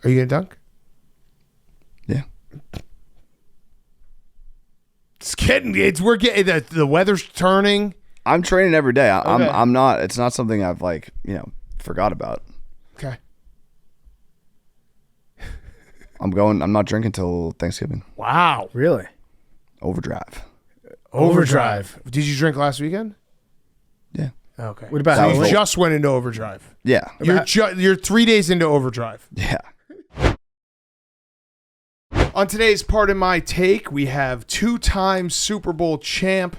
Are you going to dunk? Yeah. We're getting the weather's turning. I'm training every day. Okay. I'm not. It's not something I've forgot about. Okay. I'm not drinking till Thanksgiving. Wow. Really? Overdrive. Did you drink last weekend? Yeah. Okay. What about So you Halloween? just went into overdrive. Yeah. You're 3 days into overdrive. Yeah. On today's Part of My Take, we have two-time Super Bowl champ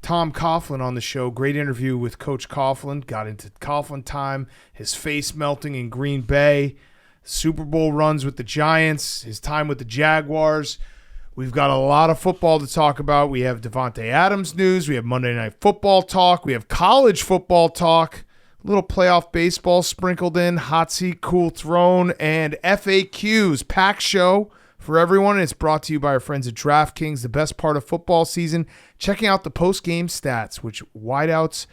Tom Coughlin on the show. Great interview with Coach Coughlin. Got into Coughlin time, his face melting in Green Bay, Super Bowl runs with the Giants, his time with the Jaguars. We've got a lot of football to talk about. We have Davante Adams news. We have Monday Night Football talk. We have college football talk. A little playoff baseball sprinkled in. Hot seat, cool throne, and FAQs. Pack show for everyone. It's brought to you by our friends at DraftKings, the best part of football season. Checking out the post-game stats, which wideouts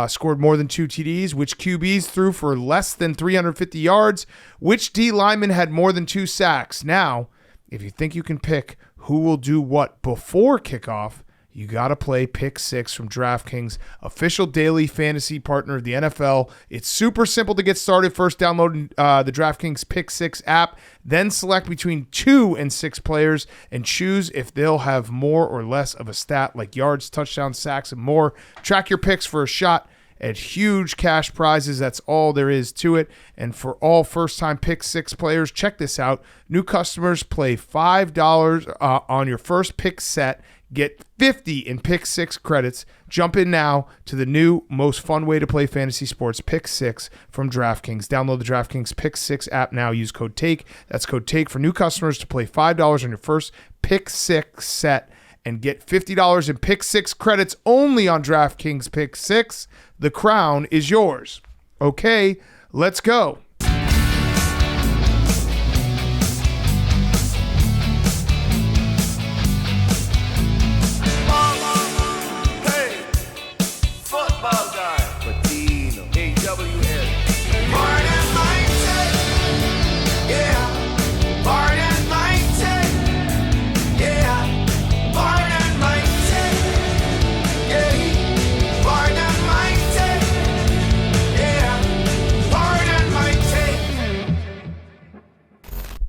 scored more than 2 TDs, which QBs threw for less than 350 yards, which D lineman had more than 2 sacks. Now, if you think you can pick who will do what before kickoff, you got to play Pick 6 from DraftKings, official daily fantasy partner of the NFL. It's super simple to get started. First, download the DraftKings Pick 6 app, then select between 2 and 6 players and choose if they'll have more or less of a stat like yards, touchdowns, sacks, and more. Track your picks for a shot at huge cash prizes. That's all there is to it. And for all first-time Pick 6 players, check this out. New customers play $5 on your first pick set. Get 50 in Pick 6 credits. Jump in now to the new, most fun way to play fantasy sports, Pick 6 from DraftKings. Download the DraftKings Pick 6 app now. Use code TAKE. That's code TAKE for new customers to play $5 on your first Pick 6 set and get $50 in Pick 6 credits only on DraftKings Pick 6. The crown is yours. Okay, let's go.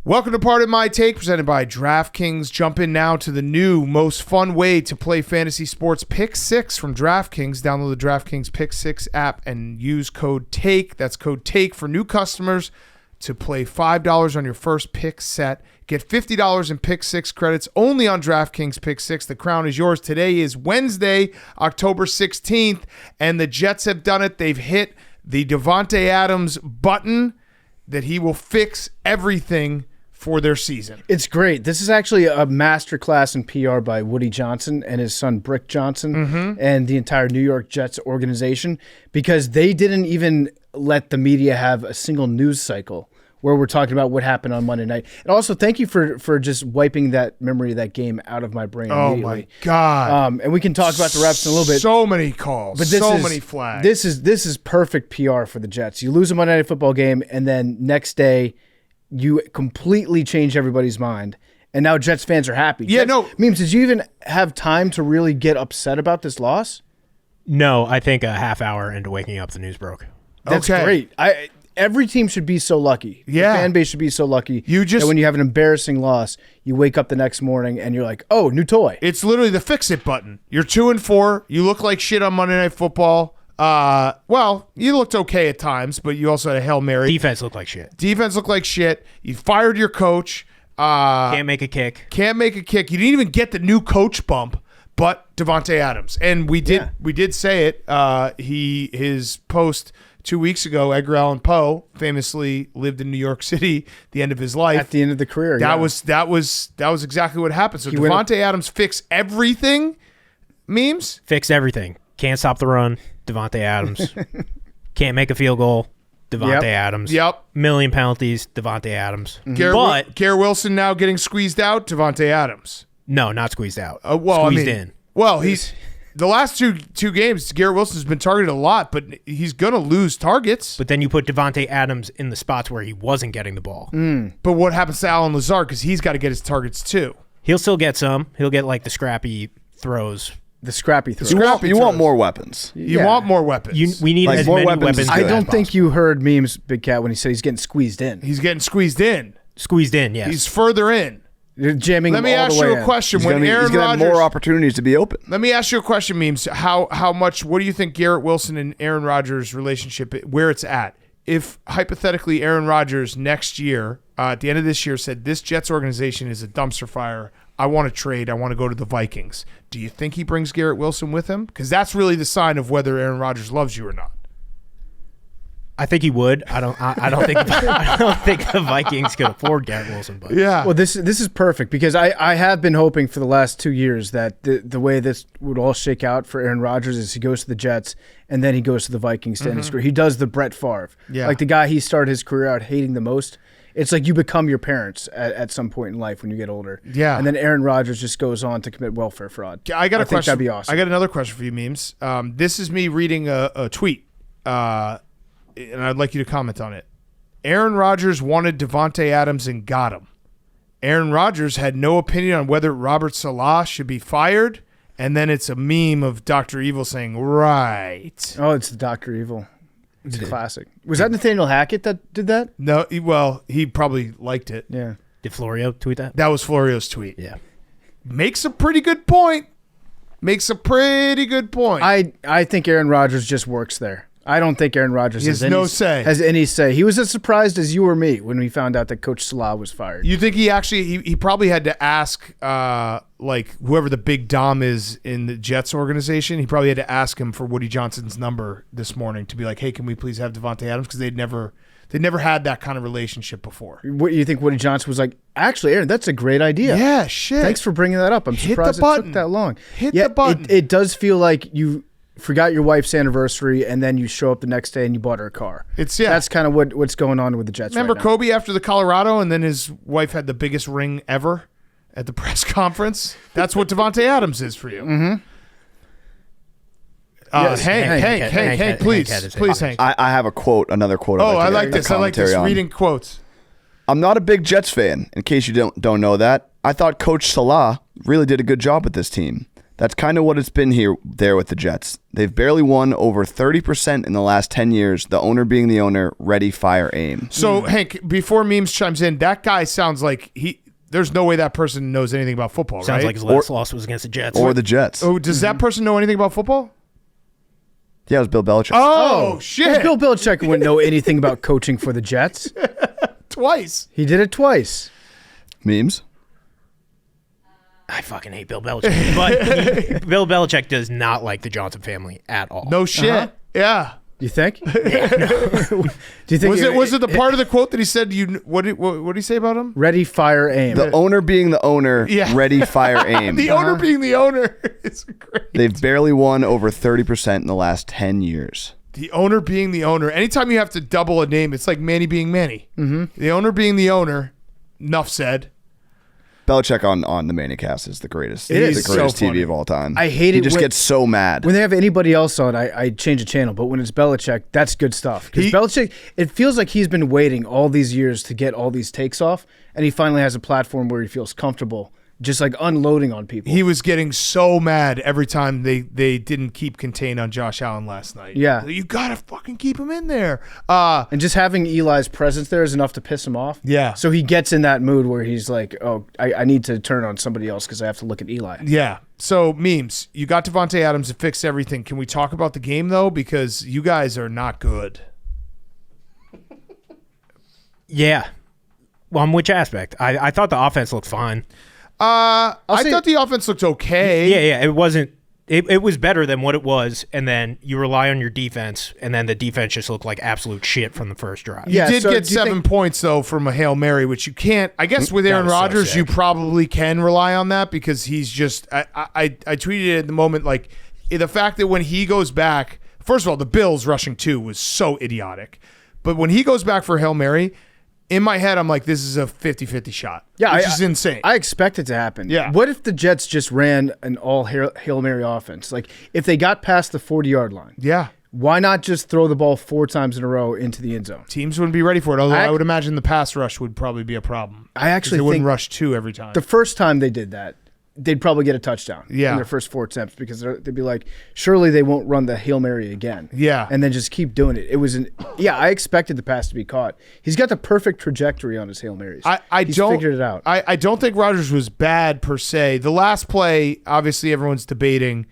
Welcome to Part of My Take, presented by DraftKings. Jump in now to the new, most fun way to play fantasy sports, Pick 6 from DraftKings. Download the DraftKings Pick 6 app and use code TAKE. That's code TAKE for new customers to play $5 on your first pick set. Get $50 in Pick 6 credits only on DraftKings Pick 6. The crown is yours. Today is Wednesday, October 16th, and the Jets have done it. They've hit the Davante Adams button that he will fix everything for their season. It's great. This is actually a masterclass in PR by Woody Johnson and his son Brick Johnson and the entire New York Jets organization, because they didn't even let the media have a single news cycle where we're talking about what happened on Monday night. And also, thank you for just wiping that memory of that game out of my brain immediately. Oh, my God. And we can talk about the refs in a little bit. So many calls, but many flags. This is perfect PR for the Jets. You lose a Monday Night Football game, and then next day, you completely change everybody's mind, and now Jets fans are happy. Yeah, Memes, did you even have time to really get upset about this loss? No, I think a half hour into waking up, the news broke. That's great. Every team should be so lucky. Yeah. The fan base should be so lucky that when you have an embarrassing loss, you wake up the next morning and you're like, oh, new toy. It's literally the fix it button. You're 2-4. You look like shit on Monday Night Football. Well, you looked okay at times, but you also had a Hail Mary. Defense looked like shit. You fired your coach. Can't make a kick. You didn't even get the new coach bump, but Davante Adams. And we did say it. His post 2 weeks ago, Edgar Allan Poe famously lived in New York City the end of his life. At the end of the career. That was exactly what happened. So Davante Adams fixed everything. Memes? Fixed everything. Can't stop the run. Davante Adams. Can't make a field goal. Davante Adams. Yep. Million penalties. Davante Adams. Garrett Wilson now getting squeezed out. Davante Adams. No, not squeezed out. Squeezed in. Well, he's the last two games, Garrett Wilson's been targeted a lot, but he's going to lose targets. But then you put Davante Adams in the spots where he wasn't getting the ball. But what happens to Allen Lazard? Because he's got to get his targets too. He'll still get some. He'll get like the scrappy throws. The scrappy throw. You want more weapons. You want more weapons. We need Like, as more many weapons weapons. is I good. don't think you heard memes, Big Cat, when he said he's getting squeezed in. He's getting squeezed in. Squeezed in, yes. He's further in. You're jamming Let him me all ask the way you a in. question. He's When gonna Aaron have Rodgers, more opportunities to be open. let me ask you a question, Memes. How much? What do you think Garrett Wilson and Aaron Rodgers' relationship, where it's at? If hypothetically Aaron Rodgers next year, at the end of this year, said this Jets organization is a dumpster fire, I want to trade, I want to go to the Vikings. Do you think he brings Garrett Wilson with him? Because that's really the sign of whether Aaron Rodgers loves you or not. I think he would. I don't think the Vikings could afford Garrett Wilson. But Yeah. Well, this is perfect because I have been hoping for the last 2 years that the way this would all shake out for Aaron Rodgers is he goes to the Jets and then he goes to the Vikings to end his career. He does the Brett Favre. Yeah. Like the guy he started his career out hating the most. It's like you become your parents at some point in life when you get older. Yeah. And then Aaron Rodgers just goes on to commit welfare fraud. I got a think question. that'd be awesome. I got another question for you, Memes. This is me reading a tweet, and I'd like you to comment on it. Aaron Rodgers wanted Davante Adams and got him. Aaron Rodgers had no opinion on whether Robert Salah should be fired, and then it's a meme of Dr. Evil saying, right. Oh, it's the Dr. Evil. It's a classic. Was that Nathaniel Hackett that did that? No, he probably liked it. Yeah. did Florio tweet that? That was Florio's tweet. Yeah. Makes a pretty good point. I think Aaron Rodgers just works there. I don't think Aaron Rodgers He has has no any say. Has any say. He was as surprised as you or me when we found out that Coach Salah was fired. You think he probably had to ask like whoever the big dom is in the Jets organization, he probably had to ask him for Woody Johnson's number this morning to be like, hey, can we please have Davante Adams? Because they'd never had that kind of relationship before. What you think Woody Johnson was like, actually, Aaron, that's a great idea. Yeah, shit. Thanks for bringing that up. I'm Hit surprised the it button. took that long. Hit the button. It does feel like you forgot your wife's anniversary and then you show up the next day and you bought her a car. That's kind of what's going on with the Jets. Remember right now. Kobe after the Colorado, and then his wife had the biggest ring ever at the press conference? That's what Davante Adams is for you. Mm-hmm. Yes. Hank, please, Hank. I have another quote. I like this. I like this. Reading quotes. I'm not a big Jets fan, in case you don't know that. I thought Coach Salah really did a good job with this team. That's kind of what it's been there with the Jets. They've barely won over 30% in the last 10 years, the owner being the owner, ready, fire, aim. So, Hank, before Memes chimes in, that guy sounds like there's no way that person knows anything about football, Sounds right? like his last loss was against the Jets. Or the Jets. Oh, does that person know anything about football? Yeah, it was Bill Belichick. Oh, shit. Bill Belichick wouldn't know anything about coaching for the Jets. Twice. He did it twice. Memes? I fucking hate Bill Belichick. But Bill Belichick does not like the Johnson family at all. No shit. Yeah. You think? Do you think Was it the part of the quote that he said? What did he say about him? ready, fire, aim? The owner being the owner, Yeah. ready, fire, aim. The owner being the owner is great. They've barely won over 30% in the last 10 years. The owner being the owner. Anytime you have to double a name, it's like Manny being Manny. Mm-hmm. The owner being the owner. Enough said. Belichick on the Manicast is the greatest. It is the greatest so TV funny. of all time. I hate He it just when- gets so mad. When they have anybody else on, I change the channel. But when it's Belichick, that's good stuff. Because Belichick, it feels like he's been waiting all these years to get all these takes off, and he finally has a platform where he feels comfortable, just like unloading on people. He was getting so mad every time they didn't keep contained on Josh Allen last night. Yeah. You got to fucking keep him in there. And just having Eli's presence there is enough to piss him off. Yeah. So he gets in that mood where he's like, oh, I need to turn on somebody else because I have to look at Eli. Yeah. So, Memes, you got Davante Adams to fix everything. Can we talk about the game, though? Because you guys are not good. Yeah. Well, on which aspect? I thought the offense looked fine. I thought the offense looked okay. Yeah. It wasn't. It was better than what it was, and then you rely on your defense, and then the defense just looked like absolute shit from the first drive. You Yeah, did so get do you 7 think- points, though, from a Hail Mary, which you can't. I guess with Aaron was so Rodgers, you sick. probably can rely on that because he's just. I tweeted it at the moment, like, the fact that when he goes back, first of all, the Bills rushing 2 was so idiotic. But when he goes back for Hail Mary, in my head, I'm like, this is a 50-50 shot. Yeah, which is insane. I expect it to happen. Yeah. What if the Jets just ran an all Hail Mary offense? Like, if they got past the 40-yard line, yeah. why not just throw the ball 4 times in a row into the end zone? Teams wouldn't be ready for it, although I would imagine the pass rush would probably be a problem. I actually they wouldn't think rush 2 every time. the first time they did that, they'd probably get a touchdown in Yeah. their first 4 attempts because they'd be like, surely they won't run the Hail Mary again. Yeah. And then just keep doing it. It was I expected the pass to be caught. He's got the perfect trajectory on his Hail Marys. He's figured it out. I don't think Rodgers was bad per se. The last play, obviously everyone's debating,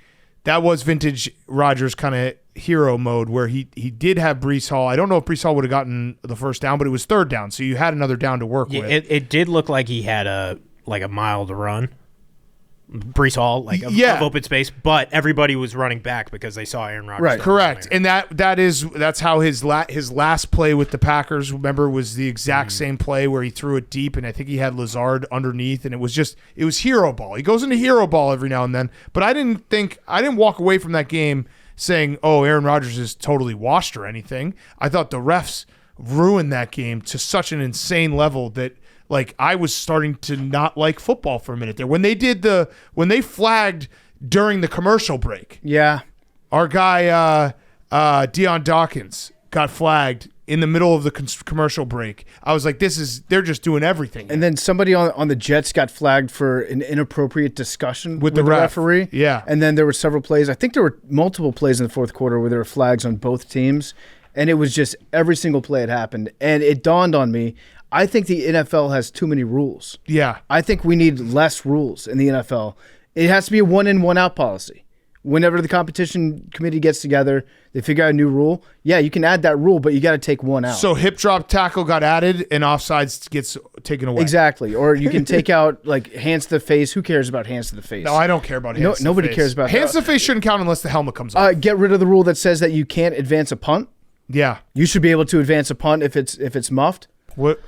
that was vintage Rodgers kind of hero mode where he did have Breece Hall. I don't know if Breece Hall would have gotten the first down, but it was 3rd down, so you had another down to work with. It did look like he had a mile to run. Breece Hall, of open space, but everybody was running back because they saw Aaron Rodgers. Right, correct, and that's how his last play with the Packers, remember, was the exact same play where he threw it deep, and I think he had Lazard underneath, and it was hero ball. He goes into hero ball every now and then, but I didn't walk away from that game saying, "Oh, Aaron Rodgers is totally washed" or anything. I thought the refs ruined that game to such an insane level that. Like, I was starting to not like football for a minute there. When they flagged during the commercial break. Yeah. Our guy, Deion Dawkins, got flagged in the middle of the commercial break. I was like, they're just doing everything. And then somebody on the Jets got flagged for an inappropriate discussion with the referee. Yeah. And then there were several plays. I think there were multiple plays in the fourth quarter where there were flags on both teams. And it was just every single play had happened. And it dawned on me, I think the NFL has too many rules. Yeah. I think we need less rules in the NFL. It has to be a 1-in, 1-out policy. Whenever the competition committee gets together, they figure out a new rule. Yeah, you can add that rule, but you got to take one out. So hip drop tackle got added and offsides gets taken away. Exactly. Or you can take out like hands to the face. Who cares about hands to the face? No, I don't care about hands to the face. Nobody cares about hands to the face shouldn't count unless the helmet comes off. Get rid of the rule that says that you can't advance a punt. Yeah. You should be able to advance a punt if it's muffed. What?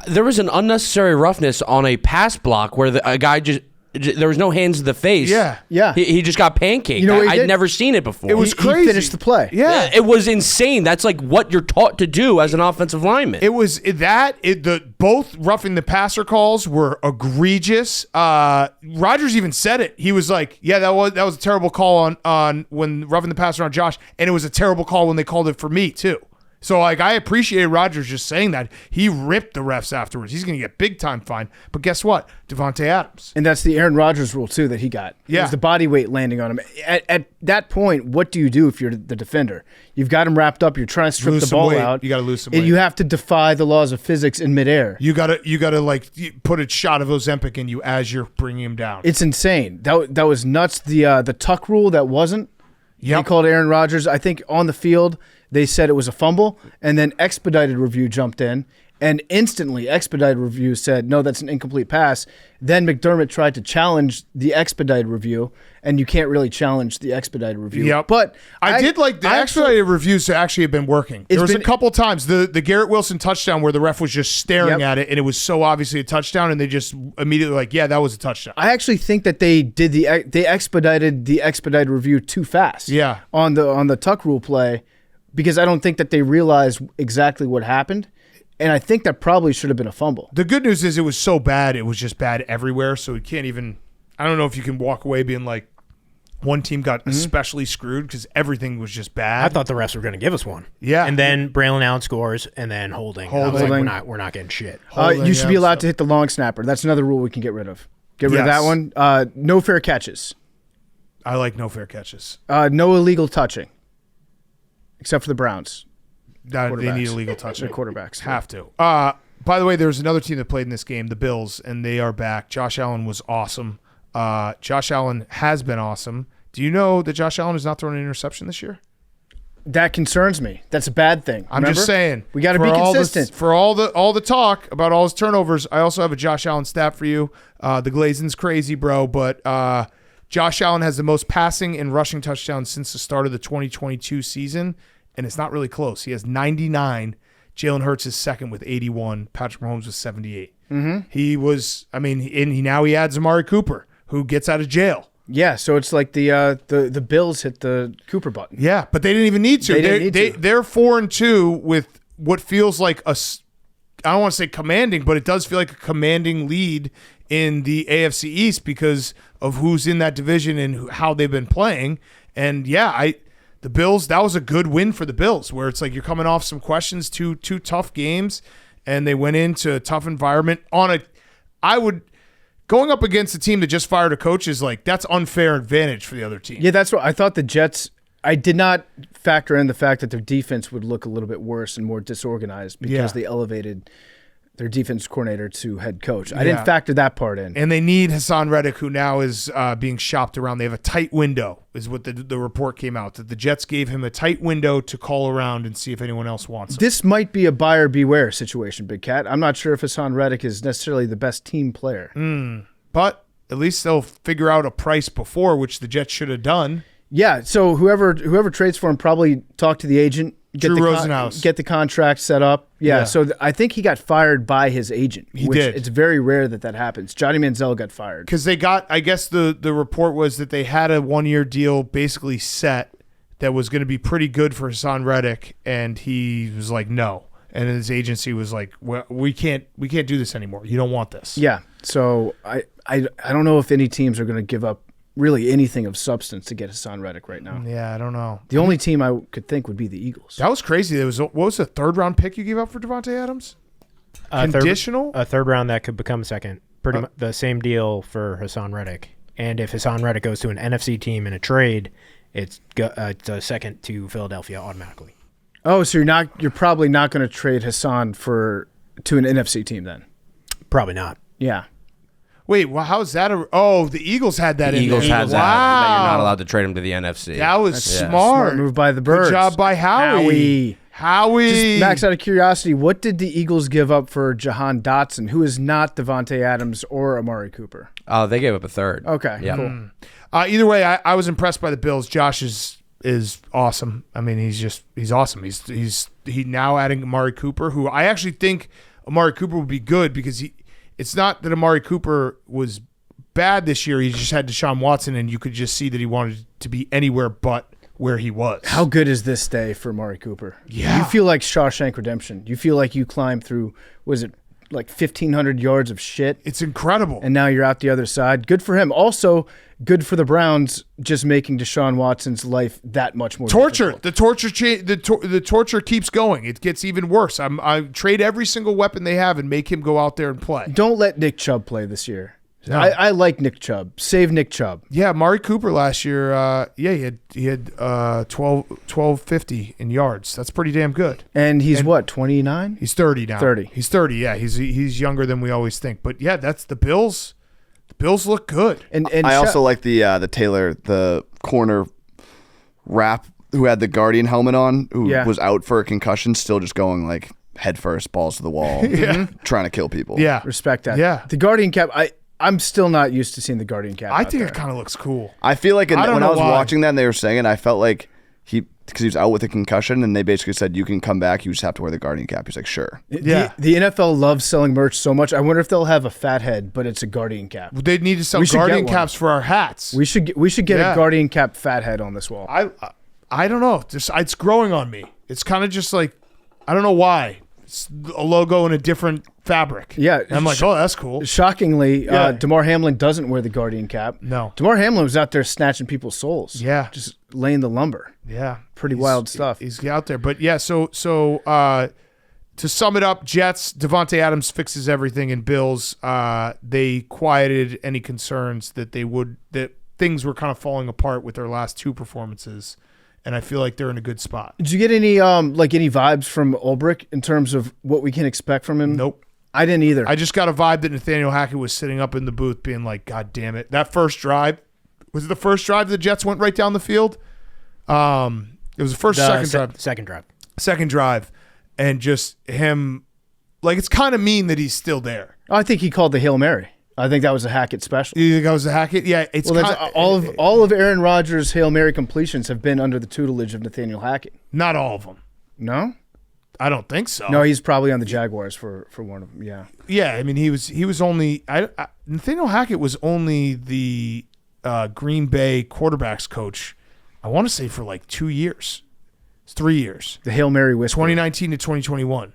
There was an unnecessary roughness on a pass block where a guy just there was no hands to the face. Yeah. Yeah. He just got pancaked. You know what he I'd did? never seen it before. It was crazy. He finished the play. Yeah. It was insane. That's like what you're taught to do as an offensive lineman. It was both roughing the passer calls were egregious. Rodgers even said it. He was like, "Yeah, that was a terrible call on when roughing the passer on Josh, and it was a terrible call when they called it for me too." So, like, I appreciate Rodgers just saying that. He ripped the refs afterwards. He's going to get big time fine. But guess what? Davante Adams. And that's the Aaron Rodgers rule, too, that he got. Yeah. It was the body weight landing on him. At that point, what do you do if you're the defender? You've got him wrapped up. You're trying to strip the ball out. You got to lose some weight. You have to defy the laws of physics in midair. You got to like put a shot of Ozempic in you as you're bringing him down. It's insane. That was nuts. The tuck rule that wasn't. Yep. They called Aaron Rodgers. I think on the field they said it was a fumble, and then expedited review jumped in, and instantly expedited review said, no, that's an incomplete pass. Then McDermott tried to challenge the expedited review, and you can't really challenge the expedited review. Yep. But I did like the expedited reviews to actually have been working. There was a couple times, the Garrett Wilson touchdown where the ref was just staring at it, and it was so obviously a touchdown, and they just immediately like, yeah, that was a touchdown. I actually think that they expedited the expedited review too fast. Yeah. On the tuck rule play, because I don't think that they realized exactly what happened. And I think that probably should have been a fumble. The good news is it was so bad, it was just bad everywhere. So you can't even, I don't know if you can walk away being like, one team got especially screwed because everything was just bad. I thought the refs were going to give us one. Yeah. And then Braylon Allen scores, and then holding. I was like, we're not getting shit. You should be allowed to hit the long snapper. That's another rule we can get rid of. Get rid of that one. No fair catches. I like no fair catches. No illegal touching. Except for the Browns. They need illegal touching. The quarterbacks. Have to. By the way, there's another team that played in this game, the Bills, and they are back. Josh Allen was awesome. Josh Allen has been awesome. Do you know that Josh Allen has not thrown an interception this year? That concerns me. That's a bad thing. I'm just saying. We got to be consistent. For all the talk about all his turnovers, I also have a Josh Allen stat for you. The Glazen's crazy, bro, but Josh Allen has the most passing and rushing touchdowns since the start of the 2022 season, and it's not really close. He has 99. Jalen Hurts is second with 81. Patrick Mahomes was 78. He was, now he adds Amari Cooper, who gets out of jail. Yeah, so it's like the Bills hit the Cooper button. Yeah, but they didn't even need to. They're 4-2 with what feels like I don't want to say commanding, but it does feel like a commanding lead in the AFC East because of who's in that division and how they've been playing. And the Bills, that was a good win for the Bills, where it's like you're coming off some questions, two tough games, and they went into a tough environment going up against a team that just fired a coach is like, that's unfair advantage for the other team. Yeah, that's what I thought. The Jets, I did not factor in the fact that their defense would look a little bit worse and more disorganized because they elevated their defense coordinator to head coach. I didn't factor that part in. And they need Hassan Reddick, who now is being shopped around. They have a tight window, is what the report came out, that the Jets gave him a tight window to call around and see if anyone else wants him. This might be a buyer beware situation, Big Cat. I'm not sure if Hassan Reddick is necessarily the best team player. But at least they'll figure out a price before, which the Jets should have done. Yeah, so whoever trades for him probably talk to the agent, Drew Rosenhaus. Get the contract set up. Yeah. So I think he got fired by his agent. He did. It's very rare that happens. Johnny Manziel got fired. Because they got, I guess the report was that they had a 1-year deal basically set that was going to be pretty good for Hassan Reddick, and he was like, no. And his agency was like, well, we can't do this anymore. You don't want this. Yeah. So I don't know if any teams are going to give up really anything of substance to get Hassan Reddick right now. Yeah, I don't know. The only team I could think would be the Eagles. That was crazy. What was the 3rd-round pick you gave up for Davante Adams? Conditional? A 3rd round that could become a 2nd. Pretty much the same deal for Hassan Reddick. And if Hassan Reddick goes to an NFC team in a trade, it's a 2nd to Philadelphia automatically. Oh, so you're probably not going to trade Hassan to an NFC team then? Probably not. Yeah. Wait, well, how's that? The Eagles had that in there. Eagles had wow. that you're not allowed to trade him to the NFC. That was smart. Smart move by the Birds. Good job by Howie. Just Max, out of curiosity, what did the Eagles give up for Jahan Dotson, who is not Davante Adams or Amari Cooper? They gave up a 3rd. Okay, Yeah. cool. Either way, I was impressed by the Bills. Josh is awesome. I mean, he's awesome. He now adding Amari Cooper, who I actually think Amari Cooper would be good because it's not that Amari Cooper was bad this year. He just had Deshaun Watson, and you could just see that he wanted to be anywhere but where he was. How good is this day for Amari Cooper? Yeah. You feel like Shawshank Redemption. You feel like you climbed through, was it like 1,500 yards of shit? It's incredible. And now you're out the other side. Good for him. Also, good for the Browns, just making Deshaun Watson's life that much more torture. difficult. The torture keeps going. It gets even worse. I trade every single weapon they have and make him go out there and play. Don't let Nick Chubb play this year. No. I like Nick Chubb. Save Nick Chubb. Yeah, Amari Cooper last year. He had 1250 in yards. That's pretty damn good. And he's what, 29? He's 30 now. 30. He's 30. Yeah, he's younger than we always think. But yeah, that's the Bills. The Bills look good. And I also like the Taylor, the corner rap who had the Guardian helmet on, who was out for a concussion, still just going like head first, balls to the wall, trying to kill people. Yeah, respect that. Yeah, the Guardian cap. I'm still not used to seeing the Guardian cap. I think it kind of looks cool. I feel like when I was watching that and they were saying it, I felt like because he was out with a concussion, and they basically said, you can come back, you just have to wear the Guardian cap. He's like, sure. Yeah. The NFL loves selling merch so much. I wonder if they'll have a fat head, but it's a Guardian cap. They need to sell Guardian caps for our hats. We should get a Guardian cap fat head on this wall. I don't know. It's growing on me. It's kind of just like, I don't know why. It's a logo in a different fabric. Yeah. And I'm like, oh, that's cool. Shockingly, DeMar Hamlin doesn't wear the Guardian cap. No. DeMar Hamlin was out there snatching people's souls. Yeah. Just laying the lumber. Yeah. Pretty wild stuff. He's out there. But yeah, so to sum it up, Jets, Davante Adams fixes everything, and Bills, they quieted any concerns that things were kind of falling apart with their last 2 performances. And I feel like they're in a good spot. Did you get any any vibes from Ulbrich in terms of what we can expect from him? Nope. I didn't either. I just got a vibe that Nathaniel Hackett was sitting up in the booth being like, God damn it. That first drive, was it the first drive the Jets went right down the field? It was the first or second drive? Second drive. Second drive. And just him, like, it's kind of mean that he's still there. I think he called the Hail Mary. I think that was a Hackett special. You think that was a Hackett? Yeah, it's all of Aaron Rodgers' Hail Mary completions have been under the tutelage of Nathaniel Hackett. Not all of them. No? I don't think so. No, he's probably on the Jaguars for one of them. Yeah. Yeah, I mean he was only Nathaniel Hackett was only the Green Bay quarterbacks coach. I want to say for like 2 years. It's 3 years. The Hail Mary whisperer. 2019 to 2021.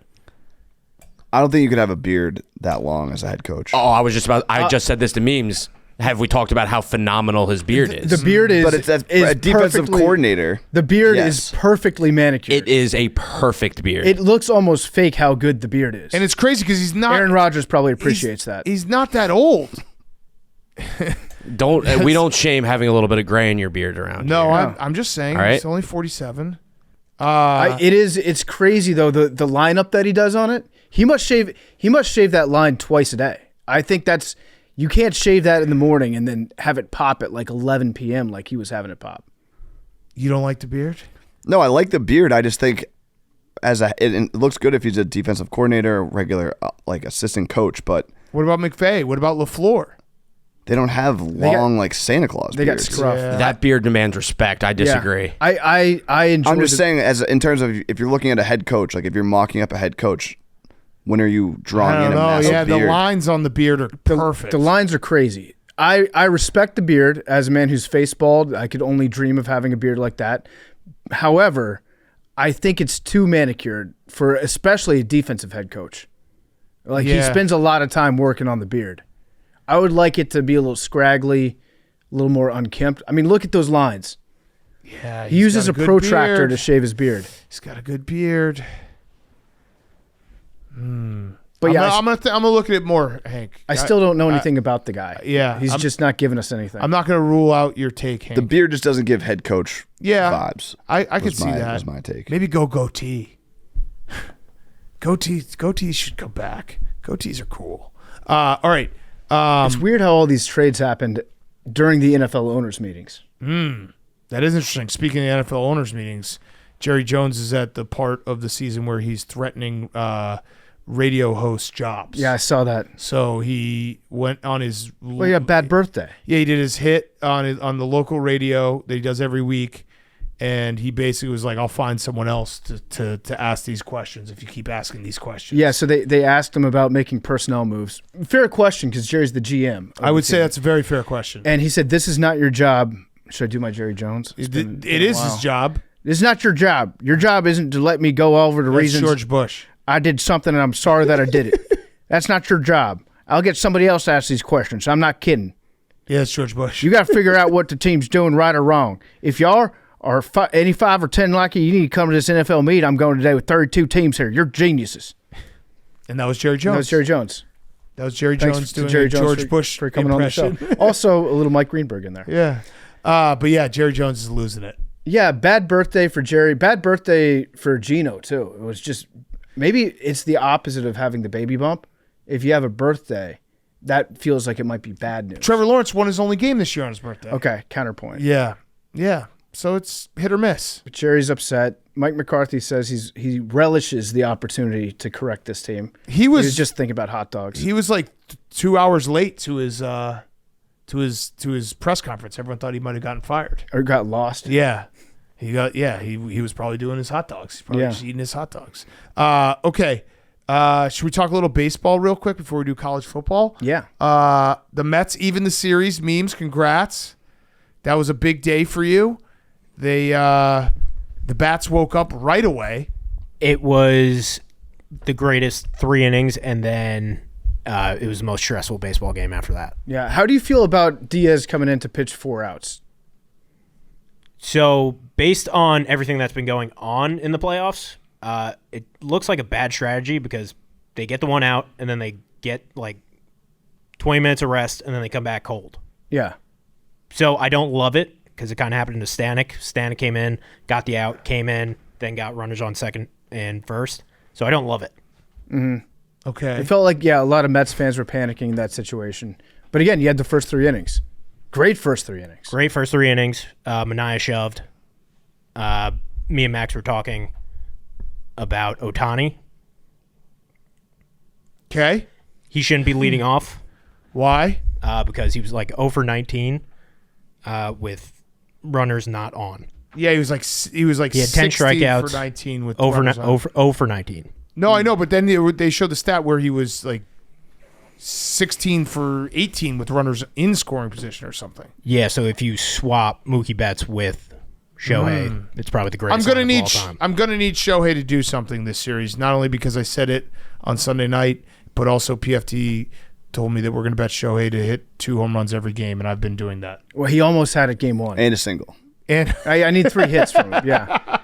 I don't think you could have a beard that long as a head coach. Oh, I just said this to memes. Have we talked about how phenomenal his beard is? The beard is, but it's a defensive coordinator. The beard is perfectly manicured. It is a perfect beard. It looks almost fake how good the beard is. And it's crazy because he's not. Aaron Rodgers probably appreciates that. He's not that old. We don't shame having a little bit of gray in your beard around. No, here. I'm just saying. All right. He's only 47. It's crazy though the lineup that he does on it. He must shave that line twice a day. I think you can't shave that in the morning and then have it pop at like 11 p.m. like he was having it pop. You don't like the beard? No, I like the beard. I just think it looks good if he's a defensive coordinator, regular like assistant coach. But what about McVay? What about LaFleur? They don't have long like Santa Claus they beards. Got scruff. Yeah. That beard demands respect. I disagree. I enjoy. I'm just saying, in terms of if you're looking at a head coach, like if you're mocking up a head coach, when are you drawing in a massive beard? The lines on the beard are perfect. The lines are crazy. I respect the beard. As a man who's face bald, I could only dream of having a beard like that. However, I think it's too manicured for especially a defensive head coach. Like he spends a lot of time working on the beard. I would like it to be a little scraggly, a little more unkempt. I mean, look at those lines. Yeah, he uses a protractor to shave his beard. He's got a good beard. But I'm gonna look at it more, Hank. I still don't know anything about the guy. Yeah, he's just not giving us anything. I'm not gonna rule out your take, Hank. The beard just doesn't give head coach vibes. I could see that. Was my take. Maybe go goatee. Goatees should come back. Goatees are cool. All right. It's weird how all these trades happened during the NFL owners meetings. That is interesting. Speaking of the NFL owners meetings, Jerry Jones is at the part of the season where he's threatening radio host jobs. Yeah, I saw that. So he went on his. Well, yeah, bad birthday. Yeah, he did his hit on the local radio that he does every week, and he basically was like, "I'll find someone else to ask these questions if you keep asking these questions." Yeah, so they asked him about making personnel moves. Fair question because Jerry's the GM. I would say that's a very fair question. And he said, "This is not your job." Should I do my Jerry Jones? It is his job. It's not your job. Your job isn't to let me go over the reasons. George Bush. I did something and I'm sorry that I did it. That's not your job. I'll get somebody else to ask these questions. I'm not kidding. Yeah, it's George Bush. You got to figure out what the team's doing right or wrong. If y'all are any 5 or 10 like you need to come to this NFL meet. I'm going today with 32 teams here. You're geniuses. And that was Jerry Jones. That was Jerry Jones. That was Jerry Thanks Jones to doing Jerry a Jones George Bush for coming impression. on the show. Also, a little Mike Greenberg in there. Yeah. But yeah, Jerry Jones is losing it. Yeah, bad birthday for Jerry. Bad birthday for Gino, too. It was just, maybe it's the opposite of having the baby bump. If you have a birthday, that feels like it might be bad news. Trevor Lawrence won his only game this year on his birthday. Okay, counterpoint. Yeah. Yeah. So it's hit or miss. But Jerry's upset. Mike McCarthy says he relishes the opportunity to correct this team. He was just thinking about hot dogs. He was like 2 hours late to his press conference. Everyone thought he might have gotten fired or got lost. Yeah, he was probably doing his hot dogs. He's probably just eating his hot dogs. Okay, should we talk a little baseball real quick before we do college football? Yeah. The Mets even the series. Memes, congrats. That was a big day for you. The bats woke up right away. It was the greatest 3 innings, and then it was the most stressful baseball game after that. Yeah. How do you feel about Diaz coming in to pitch 4 outs? So, based on everything that's been going on in the playoffs, it looks like a bad strategy because they get the 1 out, and then they get like 20 minutes of rest, and then they come back cold. Yeah. So, I don't love it because it kind of happened to Stanek. Stanek came in, got the out, came in, then got runners on second and first. So, I don't love it. Mm-hmm. Okay. It felt like, a lot of Mets fans were panicking in that situation. But again, you had the first 3 innings. Great first 3 innings. Great first 3 innings. Mania shoved. Me and Max were talking about Ohtani. Okay. He shouldn't be leading off. Why? Because he was like 0 for 19 with runners not on. Yeah, he was like he had 10 strikeouts for 19 with 0 for 19. No, I know, but then they showed the stat where he was like 16 for 18 with runners in scoring position or something. Yeah, so if you swap Mookie Betts with Shohei. It's probably the greatest. I'm of all time. gonna need Shohei to do something this series. Not only because I said it on Sunday night, but also PFT told me that we're gonna bet Shohei to hit 2 home runs every game, and I've been doing that. Well, he almost had it game 1. And a single. And I need 3 hits from him. Yeah,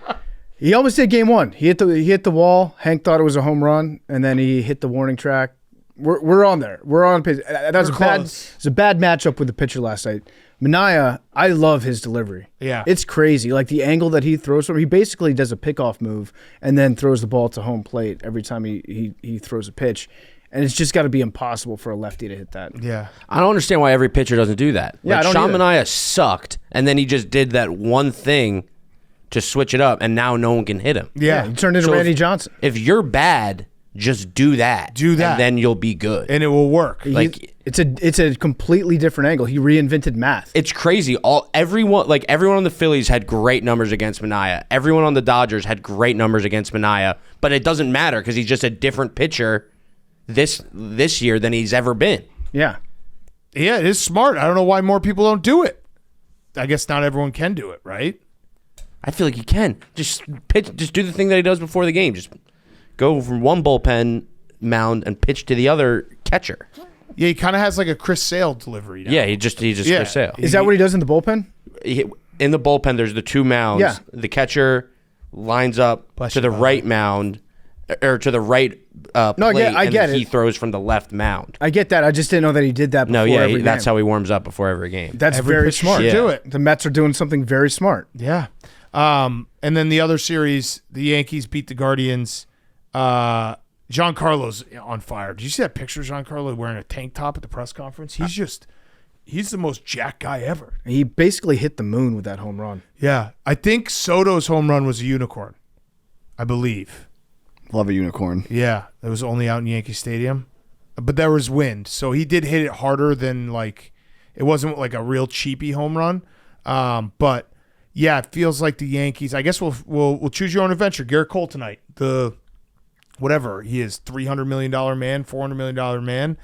he almost did game 1. He hit the wall. Hank thought it was a home run, and then he hit the warning track. We're on there. We're on pitch. That was It's a bad matchup with the pitcher last night. Minaya, I love his delivery. Yeah. It's crazy. Like the angle that he throws from, he basically does a pickoff move and then throws the ball to home plate every time he throws a pitch. And it's just got to be impossible for a lefty to hit that. yeah, I don't understand why every pitcher doesn't do that. Yeah, Like I don't Sean either. Manaea sucked, and then he just did that one thing to switch it up, and now no one can hit him. yeah. He turned into So Randy Johnson. If you're bad, just do that. Do that. and then you'll be good. And it will work. Like, It's a completely different angle. He reinvented math. it's crazy. Everyone on the Phillies had great numbers against Manaea. Everyone on the Dodgers had great numbers against Manaea, but it doesn't matter because he's just a different pitcher this year than he's ever been. Yeah. Yeah, it is smart. I don't know why more people don't do it. I guess not everyone can do it, right? I feel like he can just pitch, just do the thing that he does before the game. Just go from one bullpen mound and pitch to the other catcher. Yeah, he kind of has like a Chris Sale delivery now. Yeah, he just Yeah. Chris Sale. Is that what he does in the bullpen? In the bullpen, there's the 2 mounds. Yeah. The catcher lines up Bless to you, the brother. right mound, or to the right plate, I and get then he it. throws from the left mound. I get that. I just didn't know that he did that before No, yeah, every that's game. how he warms up before every game. That's Every very pitcher smart. should do it. The Mets are doing something very smart. Yeah. And then the other series, the Yankees beat the Guardians. Giancarlo's on fire. Did you see that picture of Giancarlo wearing a tank top at the press conference? He's the most jacked guy ever. He basically hit the moon with that home run. Yeah. I think Soto's home run was a unicorn, I believe. Love a unicorn. Yeah. It was only out in Yankee Stadium. But there was wind. So he did hit it harder than it wasn't like a real cheapy home run. But yeah, it feels like the Yankees. I guess we'll choose your own adventure. Garrett Cole tonight. Whatever he is, $300 million man, $400 million man.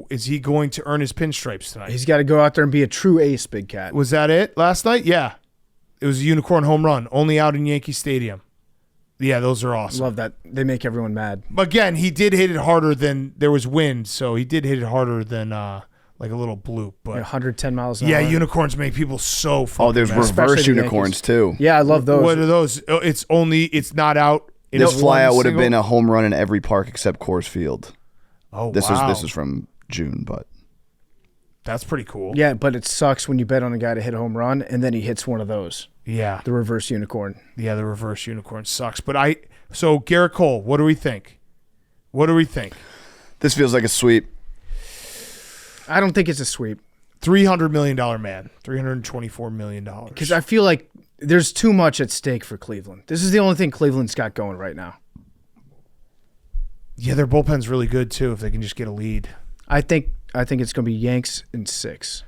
Is he going to earn his pinstripes tonight? He's got to go out there and be a true ace, Big Cat. Was that it last night? Yeah. It was a unicorn home run, only out in Yankee Stadium. Yeah, those are awesome. Love that. They make everyone mad. Again, he did hit it harder than there was wind, so he did hit it harder than like a little bloop. But 110 miles an yeah, hour. unicorns make people so fucking Oh, there's mad. Especially reverse the unicorns too. Yeah, I love those. What are those? Oh, it's not out. in This one flyout would have single- been a home run in every park except Coors Field. Oh, This wow. is from June, but That's pretty cool. Yeah, but it sucks when you bet on a guy to hit a home run and then he hits one of those. Yeah. The reverse unicorn. Yeah, the reverse unicorn sucks. So Garrett Cole, what do we think? this feels like a sweep. I don't think it's a sweep $300 million man, $324 million. because I feel like there's too much at stake for Cleveland. This is the only thing Cleveland's got going right now. Yeah, their bullpen's really good too if they can just get a lead. I think it's going to be Yanks in 6.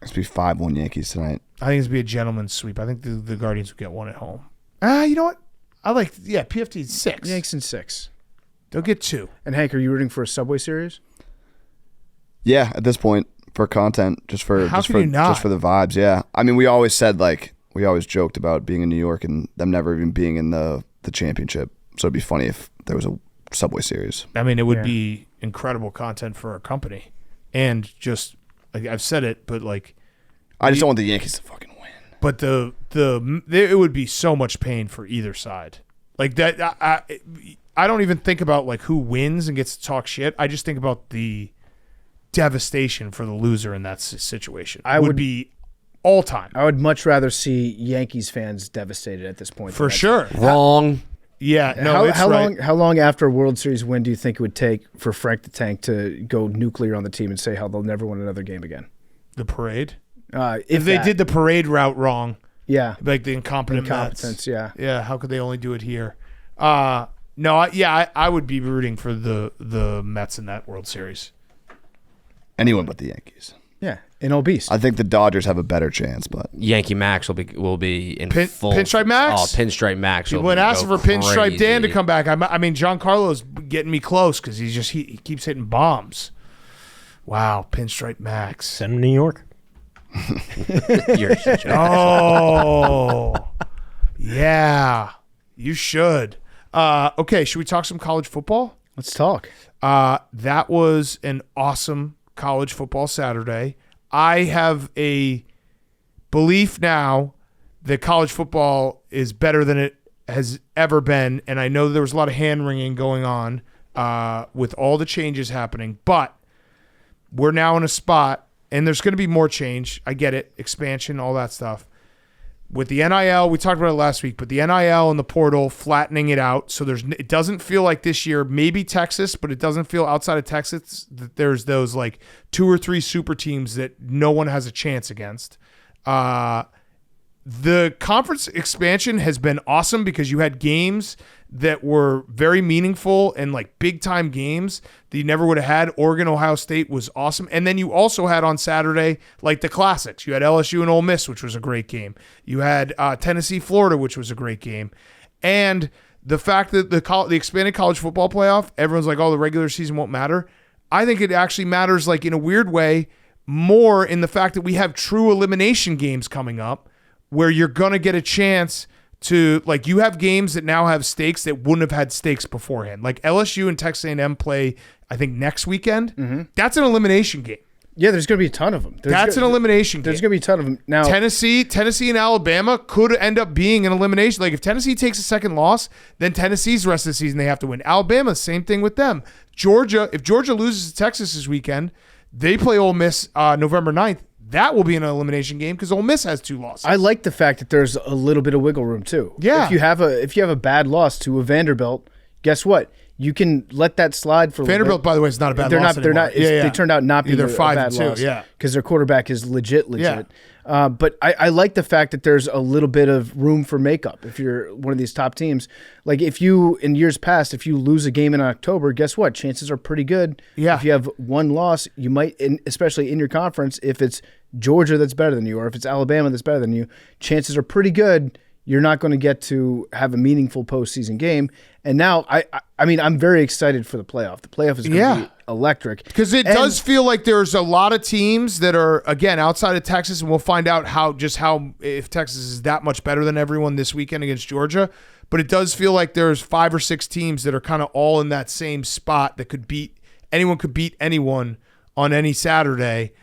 It's be 5-1 Yankees tonight. I think it's going to be a gentleman's sweep. I think the Guardians will get one at home. You know what? PFT 6. Yanks in 6. They'll get 2. And Hank, are you rooting for a Subway Series? Yeah, at this point for content, just for How can you not? just for the vibes. Yeah, I mean, we always joked about being in New York and them never even being in the championship. So it'd be funny if there was a Subway Series. I mean, it would Yeah. be incredible content for our company. And just, like I've said it, but like, I just don't want the Yankees to fucking win. but it would be so much pain for either side. Like that, I don't even think about like who wins and gets to talk shit. I just think about the devastation for the loser in that situation. I would would- be all time. I would much rather see Yankees fans devastated at this point. For than sure. Wrong. Yeah. No, it's right. How long after a World Series win do you think it would take for Frank the Tank to go nuclear on the team and say how they'll never win another game again? The parade. If They that. did the parade route wrong, yeah, like the incompetent Mets. incompetence, yeah. Yeah, how could they only do it here? I would be rooting for the Mets in that World Series. Anyone but the Yankees. Yeah, in obese. I think the Dodgers have a better chance, but Yankee Max will be in full Pinstripe Max? Oh, Pinstripe Max. People will been asking go for Pinstripe Dan to crazy. come back. I mean, Giancarlo's getting me close because he keeps hitting bombs. Wow, Pinstripe Max. Send him to New York. You're such a Oh, yeah, you should. Okay, should we talk some college football? Let's talk. That was an awesome college football Saturday. I have a belief now that college football is better than it has ever been, and I know there was a lot of hand-wringing going on with all the changes happening, but we're now in a spot, and there's going to be more change. I get it, expansion, all that stuff. With the NIL, we talked about it last week, but the NIL and the portal flattening it out, so it doesn't feel like this year, maybe Texas, but it doesn't feel outside of Texas that there's those like 2 or 3 super teams that no one has a chance against. The conference expansion has been awesome because you had games that were very meaningful and like big time games that you never would have had. Oregon, Ohio State was awesome. And then you also had on Saturday, like the classics. You had LSU and Ole Miss, which was a great game. You had Tennessee, Florida, which was a great game. And the fact that the expanded college football playoff, everyone's like, oh, the regular season won't matter. I think it actually matters, like in a weird way, more in the fact that we have true elimination games coming up where you're going to get a chance to, like, you have games that now have stakes that wouldn't have had stakes beforehand. Like LSU and Texas A&M play, I think, next weekend. Mm-hmm. That's an elimination game. Yeah, there's going to be a ton of them. That's an elimination game. There's going to be a ton of them. Now, Tennessee and Alabama could end up being an elimination. Like if Tennessee takes a second loss, then Tennessee's rest of the season they have to win. Alabama, same thing with them. Georgia, if Georgia loses to Texas this weekend, they play Ole Miss November 9th. That will be an elimination game because Ole Miss has 2 losses. I like the fact that there's a little bit of wiggle room too. Yeah. If you have a bad loss to a Vanderbilt, guess what? You can let that slide for Vanderbilt, by the way, is not a bad loss They're not. anymore. They turned out not being They're a 5-2, bad loss. yeah. Because their quarterback is legit. Yeah. But I like the fact that there's a little bit of room for makeup if you're one of these top teams. Like if you, in years past, if you lose a game in October, guess what? Chances are pretty good. Yeah. If you have one loss, you might, especially in your conference, if it's Georgia that's better than you or if it's Alabama that's better than you, chances are pretty good you're not going to get to have a meaningful postseason game. And now, I mean, I'm very excited for the playoff. The playoff is going to be electric. Because it does feel like there's a lot of teams that are, again, outside of Texas, and we'll find out how if Texas is that much better than everyone this weekend against Georgia. But it does feel like there's 5 or 6 teams that are kind of all in that same spot that could beat anyone on any Saturday.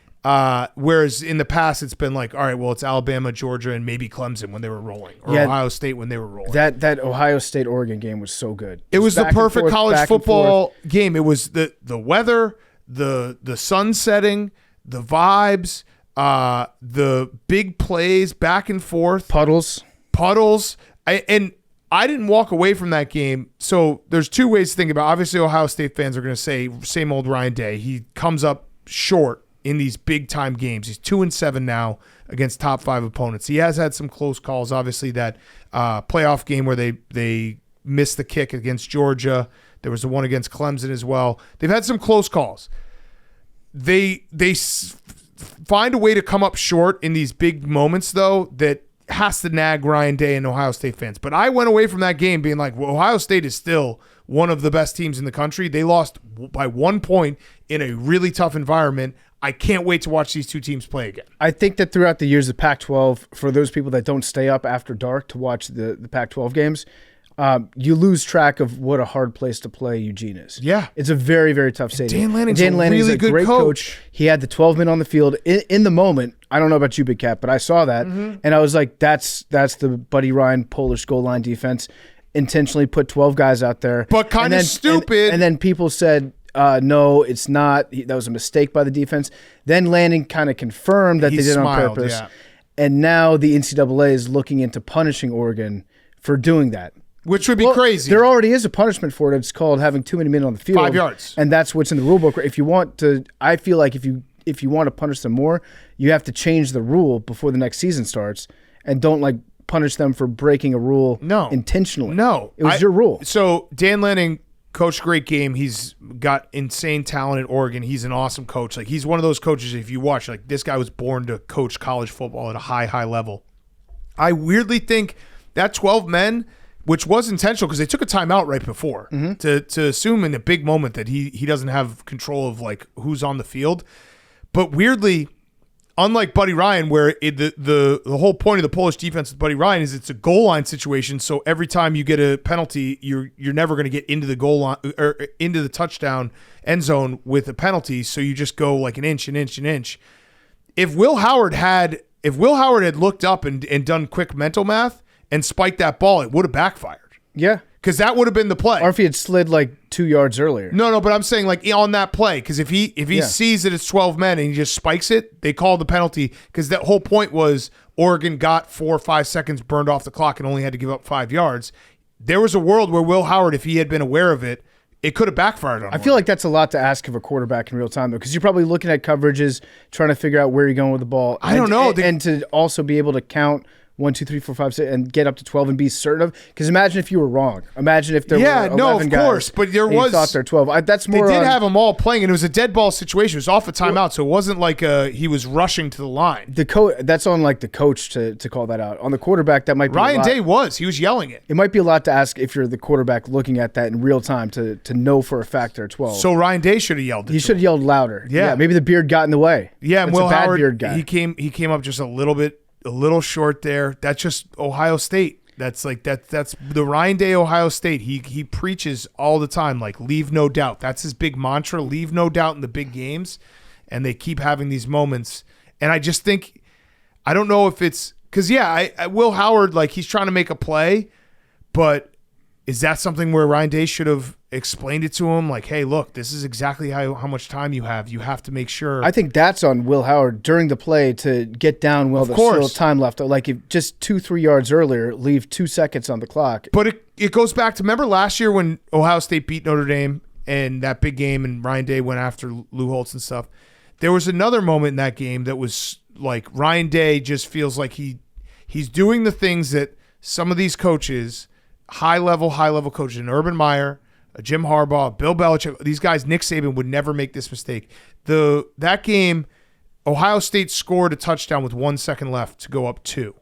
Whereas in the past, it's been like, all right, well, it's Alabama, Georgia, and maybe Clemson when they were rolling, or Ohio State when they were rolling. That Ohio State-Oregon game was so good. It was the perfect college football game. It was the weather, the sun setting, the vibes, the big plays back and forth. Puddles. And I didn't walk away from that game. So there's 2 ways to think about it. Obviously, Ohio State fans are going to say, same old Ryan Day. He comes up short in these big time games. He's 2-7 now against top 5 opponents. He has had some close calls. Obviously, that playoff game where they missed the kick against Georgia. There was the one against Clemson as well. They've had some close calls. They find a way to come up short in these big moments, though, that has to nag Ryan Day and Ohio State fans. But I went away from that game being like, well, Ohio State is still one of the best teams in the country. They lost by 1 point in a really tough environment. I can't wait to watch these 2 teams play again. I think that throughout the years of Pac-12, for those people that don't stay up after dark to watch the Pac-12 games, you lose track of what a hard place to play Eugene is. Yeah. It's a very, very tough stadium. Dan Lanning's a good great coach. He had the 12 men on the field in the moment. I don't know about you, Big Cat, but I saw that, and I was like, that's the Buddy Ryan Polish goal line defense. Intentionally put 12 guys out there. But kind of stupid. And then people said, no, it's not. That was a mistake by the defense. Then Lanning kind of confirmed that they did it on purpose. Yeah. And now the NCAA is looking into punishing Oregon for doing that. Which would be crazy. There already is a punishment for it. It's called having too many men on the field. 5 yards. And that's what's in the rule book. If you want to, I feel like if you want to punish them more, you have to change the rule before the next season starts, and don't like punish them for breaking a rule intentionally. No. It was your rule. So Dan Lanning coached a great game. He's got insane talent at Oregon. He's an awesome coach. Like, he's one of those coaches, if you watch, like, this guy was born to coach college football at a high level. I weirdly think that 12 men, which was intentional because they took a timeout right before to assume in a big moment that he doesn't have control of like who's on the field. But weirdly, unlike Buddy Ryan, where the whole point of the Polish defense with Buddy Ryan is it's a goal line situation. So every time you get a penalty, you're never going to get into the goal line or into the touchdown end zone with a penalty. So you just go like an inch. If Will Howard had looked up and done quick mental math and spiked that ball, it would have backfired. Yeah. Because that would have been the play. Or if he had slid like 2 yards earlier. No, but I'm saying like on that play, because if he sees that it's 12 men and he just spikes it, they call the penalty, because that whole point was Oregon got 4 or 5 seconds burned off the clock and only had to give up 5 yards. There was a world where Will Howard, if he had been aware of it, it could have backfired on him. I feel like that's a lot to ask of a quarterback in real time, though, because you're probably looking at coverages, trying to figure out where you're going with the ball. I don't know. And to also be able to count 1, 2, 3, 4, 5, 6, and get up to 12 and be certain of. Because imagine if you were wrong. Imagine if there were 11 guys. Of course, but there and you was. thought they're 12. That's more. They did have them all playing, and it was a dead ball situation. It was off a timeout, so it wasn't like he was rushing to the line. That's on like the coach to call that out. On the quarterback, that might be Ryan Day was. He was yelling it. It might be a lot to ask if you're the quarterback looking at that in real time to know for a fact they're 12. So Ryan Day should have yelled it. He should have yelled louder. Yeah. Maybe the beard got in the way. Yeah, and That's Will a bad Howard, beard guy. he came up just a little short there. That's just Ohio State. That's like that's the Ryan Day Ohio State. He preaches all the time, like leave no doubt. That's his big mantra, leave no doubt in the big games. And they keep having these moments. And I just think, I don't know if it's because I Will Howard, like he's trying to make a play, but is that something where Ryan Day should have explained it to him? Like, hey, look, this is exactly how much time you have. You have to make sure. I think that's on Will Howard during the play to get down while there's still time left. Like if just 2-3 yards earlier, leave 2 seconds on the clock. But it goes back to, remember last year when Ohio State beat Notre Dame and that big game and Ryan Day went after Lou Holtz and stuff. There was another moment in that game that was like Ryan Day just feels like he's doing the things that some of these coaches, high level coaches, an Urban Meyer, a Jim Harbaugh, Bill Belichick, these guys, Nick Saban would never make this mistake. That game, Ohio State scored a touchdown with 1 second left to go up 2.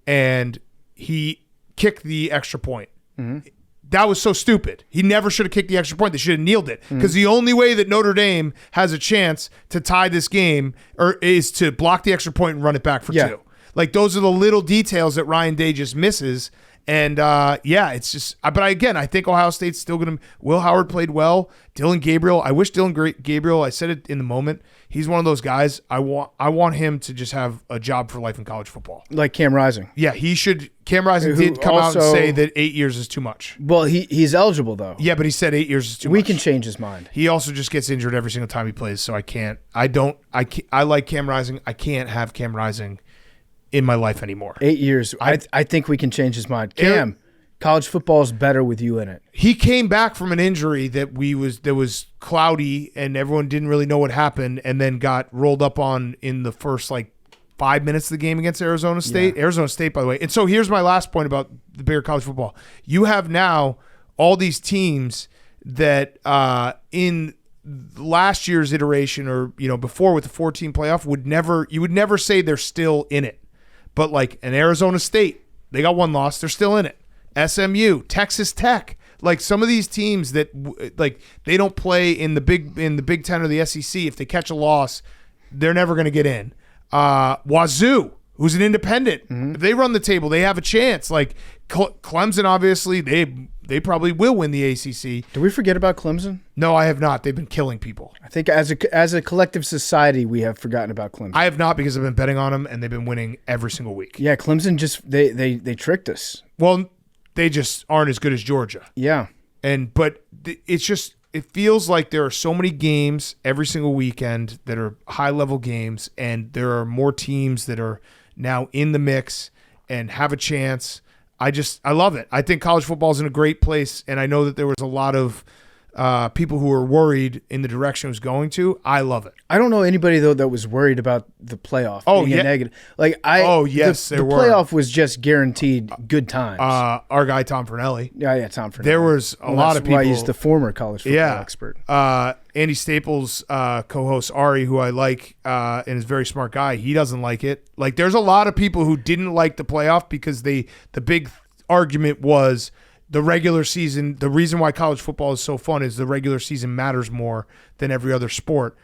And he kicked the extra point. Mm-hmm. That was so stupid. He never should have kicked the extra point. They should have kneeled it. Because the only way that Notre Dame has a chance to tie this game is to block the extra point and run it back for 2. Like, those are the little details that Ryan Day just misses. And, it's just – but again, I think Ohio State's still going to – Will Howard played well. Dylan Gabriel – I wish Dylan Gabriel – I said it in the moment. He's one of those guys. I want him to just have a job for life in college football. Like Cam Rising. Yeah, he should – Cam Rising did come out and say that 8 years is too much. Well, he's eligible, though. Yeah, but he said 8 years is too much. We can change his mind. He also just gets injured every single time he plays, so I can't – I like Cam Rising. I can't have Cam Rising in my life anymore. 8 years. I think we can change his mind. Cam, college football is better with you in it. He came back from an injury that was cloudy and everyone didn't really know what happened, and then got rolled up on in the first 5 minutes of the game against Arizona State. Yeah. Arizona State, by the way. And so here's my last point about the bigger college football. You have now all these teams that in last year's iteration or before with the 14 playoff you would never say they're still in it. But like an Arizona State, they got one loss. They're still in it. SMU, Texas Tech, like some of these teams that they don't play in the Big Ten or the SEC. If they catch a loss, they're never going to get in. Wazoo, who's an independent, if they run the table, they have a chance. Like Clemson, obviously, they probably will win the ACC. Do we forget about Clemson? No, I have not. They've been killing people. I think as a collective society, we have forgotten about Clemson. I have not, because I've been betting on them, and they've been winning every single week. Yeah, Clemson just they tricked us. Well, they just aren't as good as Georgia. Yeah, but it's just it feels like there are so many games every single weekend that are high level games, and there are more teams that are now in the mix and have a chance. I love it. I think college football is in a great place, and I know that there was a lot of people who were worried in the direction it was going to. I love it. I don't know anybody though that was worried about the playoff being a negative. The playoff was just guaranteed good times. Our guy Tom Fernelli. Yeah, Tom Fernelli. There was a lot of people. Why he's the former college football expert. Andy Staples' co-host Ari, who I like and is a very smart guy, he doesn't like it. Like, there's a lot of people who didn't like the playoff because the big argument was the regular season. The reason why college football is so fun is the regular season matters more than every other sport.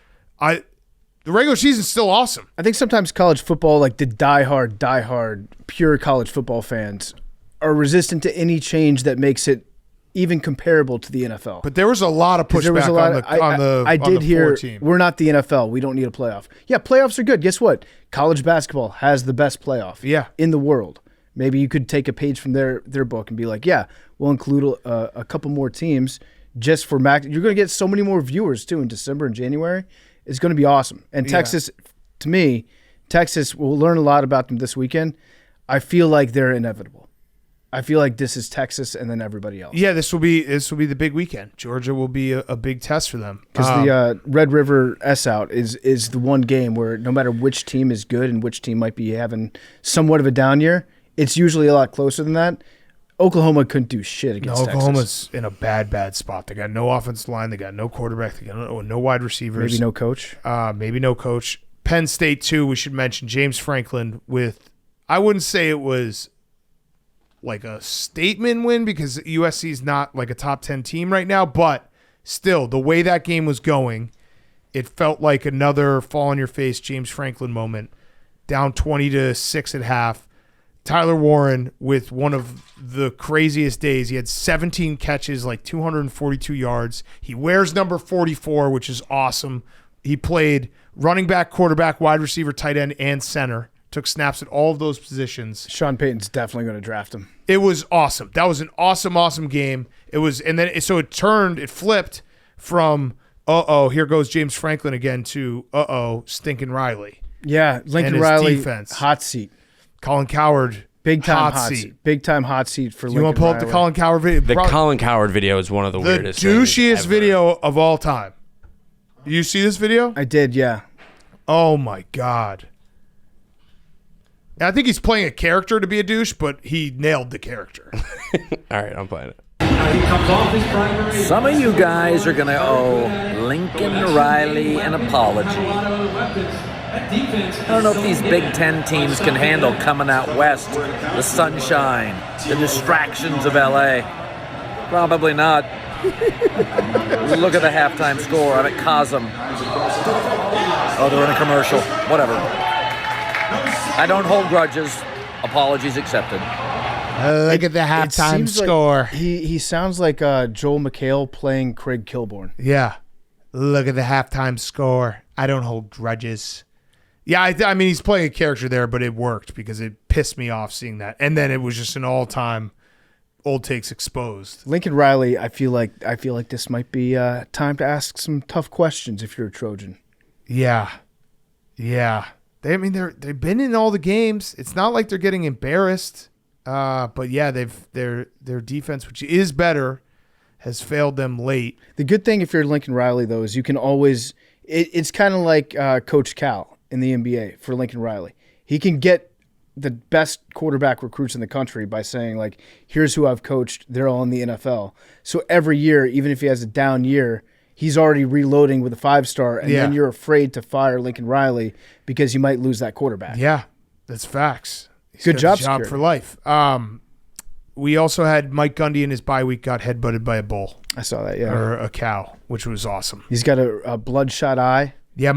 The regular season's still awesome. I think sometimes college football, like the diehard, pure college football fans, are resistant to any change that makes it even comparable to the NFL. But there was a lot of 'Cause there was pushback a lot on the I did hear 4 team. we're not the NFL. We don't need a playoff. Yeah, playoffs are good. Guess what? College basketball has the best playoff in the world. Maybe you could take a page from their book and be like, yeah, we'll include a couple more teams just for max. You're going to get so many more viewers too in December and January. It's going to be awesome. And Texas, to me, we'll learn a lot about them this weekend. I feel like they're inevitable. I feel like this is Texas and then everybody else. Yeah, this will be the big weekend. Georgia will be a big test for them. Because the Red River S-Out is the one game where no matter which team is good and which team might be having somewhat of a down year, it's usually a lot closer than that. Oklahoma couldn't do shit against Texas. Oklahoma's in a bad spot. They got no offensive line. They got no quarterback. They got no wide receivers. Maybe no coach. Maybe no coach. Penn State, too, we should mention James Franklin with, I wouldn't say it was like a statement win because USC's not like a top 10 team right now, but still, the way that game was going, it felt like another fall-on-your-face James Franklin moment. Down 20-6 at half. Tyler Warren with one of the craziest days. He had 17 catches, like 242 yards. He wears number 44, which is awesome. He played running back, quarterback, wide receiver, tight end, and center. Took snaps at all of those positions. Sean Payton's definitely going to draft him. It was awesome. That was an awesome game. It was, and then so it flipped from here goes James Franklin again to Stinkin' Riley. Yeah, Lincoln Riley defense. Hot seat. Colin Coward, big time hot seat. Big time hot seat for Lincoln Riley. You want to pull up the Colin Coward video? The Colin Coward video is one of the weirdest. The douchiest video of all time. You see this video? I did, yeah. Oh my God. I think he's playing a character to be a douche, but he nailed the character. All right, I'm playing it. Some of you guys are going to owe Lincoln Riley an apology. I don't know if these Big Ten teams can handle coming out west, the sunshine, the distractions of LA. Probably not. Look at the halftime score. I'm at Cosm. Oh, they're in a commercial. Whatever. I don't hold grudges. Apologies accepted. Look at the halftime score. Like he sounds like Joel McHale playing Craig Kilborn. Yeah. Look at the halftime score. I don't hold grudges. Yeah, I mean, he's playing a character there, but it worked because it pissed me off seeing that. And then it was just an all-time old takes exposed. Lincoln Riley, I feel like this might be time to ask some tough questions if you're a Trojan. Yeah. They've been in all the games. It's not like they're getting embarrassed. But yeah, their defense, which is better, has failed them late. The good thing if you're Lincoln Riley, though, is you can always it's kind of like Coach Cal in the NBA for Lincoln Riley. He can get the best quarterback recruits in the country by saying, like, here's who I've coached. They're all in the NFL. So every year, even if he has a down year, he's already reloading with a 5-star, and then you're afraid to fire Lincoln Riley because you might lose that quarterback. Yeah, that's facts. He's Good got job, the job for life. We also had Mike Gundy in his bye week got headbutted by a bull. I saw that, yeah. Or a cow, which was awesome. He's got a bloodshot eye. Yeah,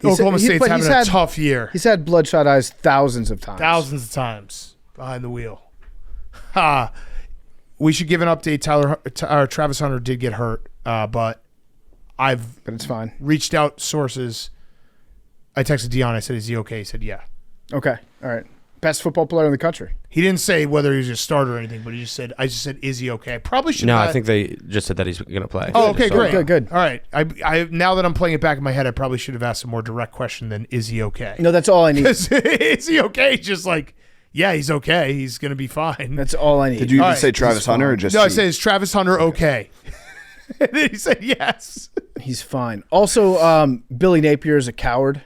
Oklahoma State's having a tough year. He's had bloodshot eyes thousands of times. Thousands of times behind the wheel. We should give an update. Travis Hunter did get hurt, but it's fine. Reached out sources. I texted Dion. I said, "Is he okay?" He said, "Yeah." Okay, all right. Best football player in the country. He didn't say whether he was a starter or anything, but I just said, "Is he okay?" I probably should. No, I think they just said that he's going to play. Oh, okay, great, good. All right. I now that I'm playing it back in my head, I probably should have asked a more direct question than "Is he okay?" No, that's all I need. Is he okay? Just like, yeah, he's okay. He's going to be fine. That's all I need. Did you even say Travis Hunter or just? No, I said, "Is Travis Hunter okay?" And then he said, "Yes." He's fine. Also, Billy Napier is a coward.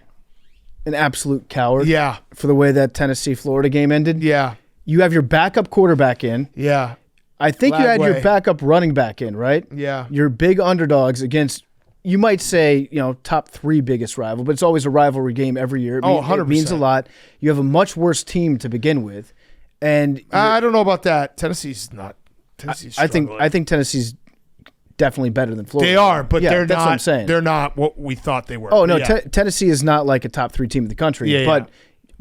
An absolute coward. Yeah. For the way that Tennessee-Florida game ended. Yeah. You have your backup quarterback in. Yeah. I think you had your backup running back in, right? Yeah. Your big underdogs against, you might say, top 3 biggest rival, but it's always a rivalry game every year. 100%. It means a lot. You have a much worse team to begin with. And I don't know about that. Tennessee's not. Tennessee's I think Tennessee's definitely better than Florida. They are, but Yeah, they're that's not. what I'm saying. They're not what we thought they were. Oh no, Yeah. Tennessee is not like a top 3 team in the country. Yeah, but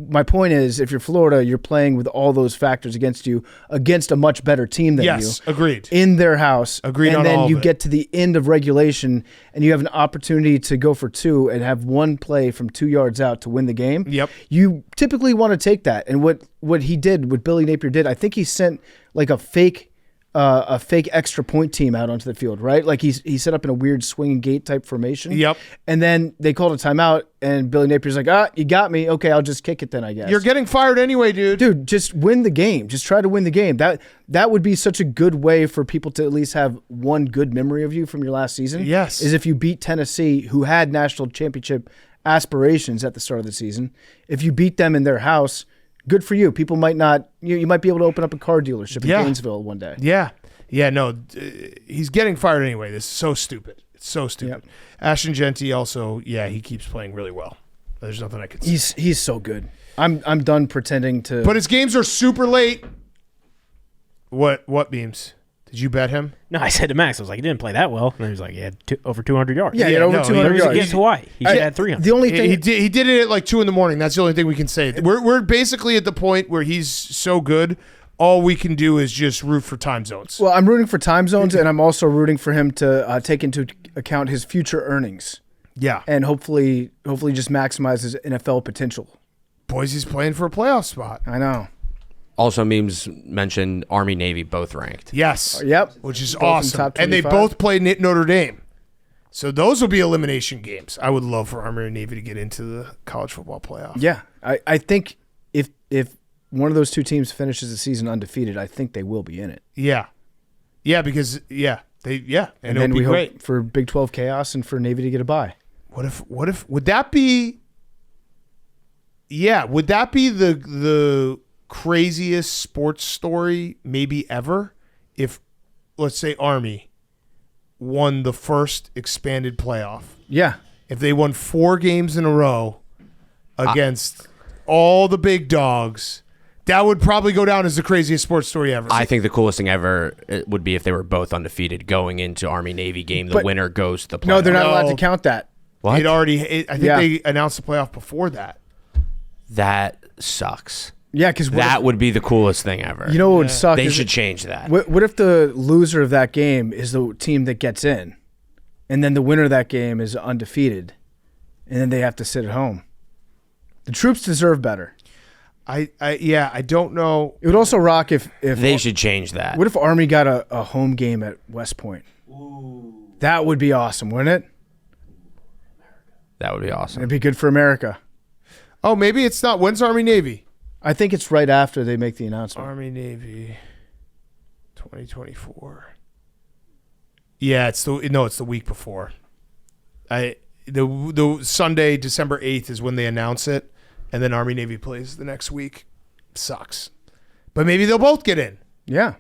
my point is, if you're Florida, you're playing with all those factors against you, against a much better team than Yes, you. agreed. In their house. Agreed and on then all of you it. get to the end of regulation, and you have an opportunity to go for 2 and have one play from 2 yards out to win the game. Yep. You typically want to take that. And what he did, what Billy Napier did, I think he sent like a fake extra point team out onto the field, right? Like he set up in a weird swing and gate type formation. Yep. And then they called a timeout, and Billy Napier's like, you got me. Okay, I'll just kick it then, I guess. You're getting fired anyway, dude. Dude, just win the game. Just try to win the game. That would be such a good way for people to at least have one good memory of you from your last season. Yes. Is if you beat Tennessee, who had national championship aspirations at the start of the season. If you beat them in their house, good for you. People might not, you might be able to open up a car dealership in Gainesville one day. Yeah. Yeah, no, he's getting fired anyway. This is so stupid. It's so stupid. Yep. Ashton Genty also, he keeps playing really well. There's nothing I could say. He's so good. I'm done pretending to. But his games are super late. What Beams? Did you bet him? No, I said to Max, I was like, he didn't play that well. And then he was like, he had over 200 yards. Yeah, he had over no, 200 He was yards. against Hawaii. He should have had 300. The only thing He did it at like 2 a.m. That's the only thing we can say. We're basically at the point where he's so good, all we can do is just root for time zones. Well, I'm rooting for time zones, and I'm also rooting for him to take into account his future earnings, Yeah. and hopefully just maximize his NFL potential. Boise's playing for a playoff spot. I know. Also, Memes mentioned Army Navy both ranked. Yes. Yep. Which is Both in awesome. top And they 25. both play Notre Dame. So those will be elimination games. I would love for Army and Navy to get into the college football playoff. Yeah, I think if one of those 2 teams finishes the season undefeated, I think they will be in it. Yeah. Yeah, because and And it then would we be great. hope for Big 12 chaos and for Navy to get a bye. Would that be the craziest sports story maybe ever if, let's say, Army won the first expanded playoff? Yeah. If they won 4 games in a row against all the big dogs, that would probably go down as the craziest sports story ever. I think the coolest thing ever would be if they were both undefeated going into Army Navy game. The But- winner goes to the playoff. No, they're not No. allowed to count that. What? I think Yeah. they announced the playoff before that. That sucks. Yeah, because That would be the coolest thing ever. you know what would suck? they is should change that. What if the loser of that game is the team that gets in, and then the winner of that game is undefeated, and then they have to sit at home? The troops deserve better. I don't know. It would also rock if They should change that. What if Army got a home game at West Point? That would be awesome, wouldn't it? That would be awesome. It'd be good for America. Oh, maybe it's not. When's Army Navy? I think it's right after they make the announcement. Army Navy 2024. Yeah, it's the week before. The Sunday, December 8th is when they announce it, and then Army Navy plays the next week. Sucks. But maybe they'll both get in. Yeah.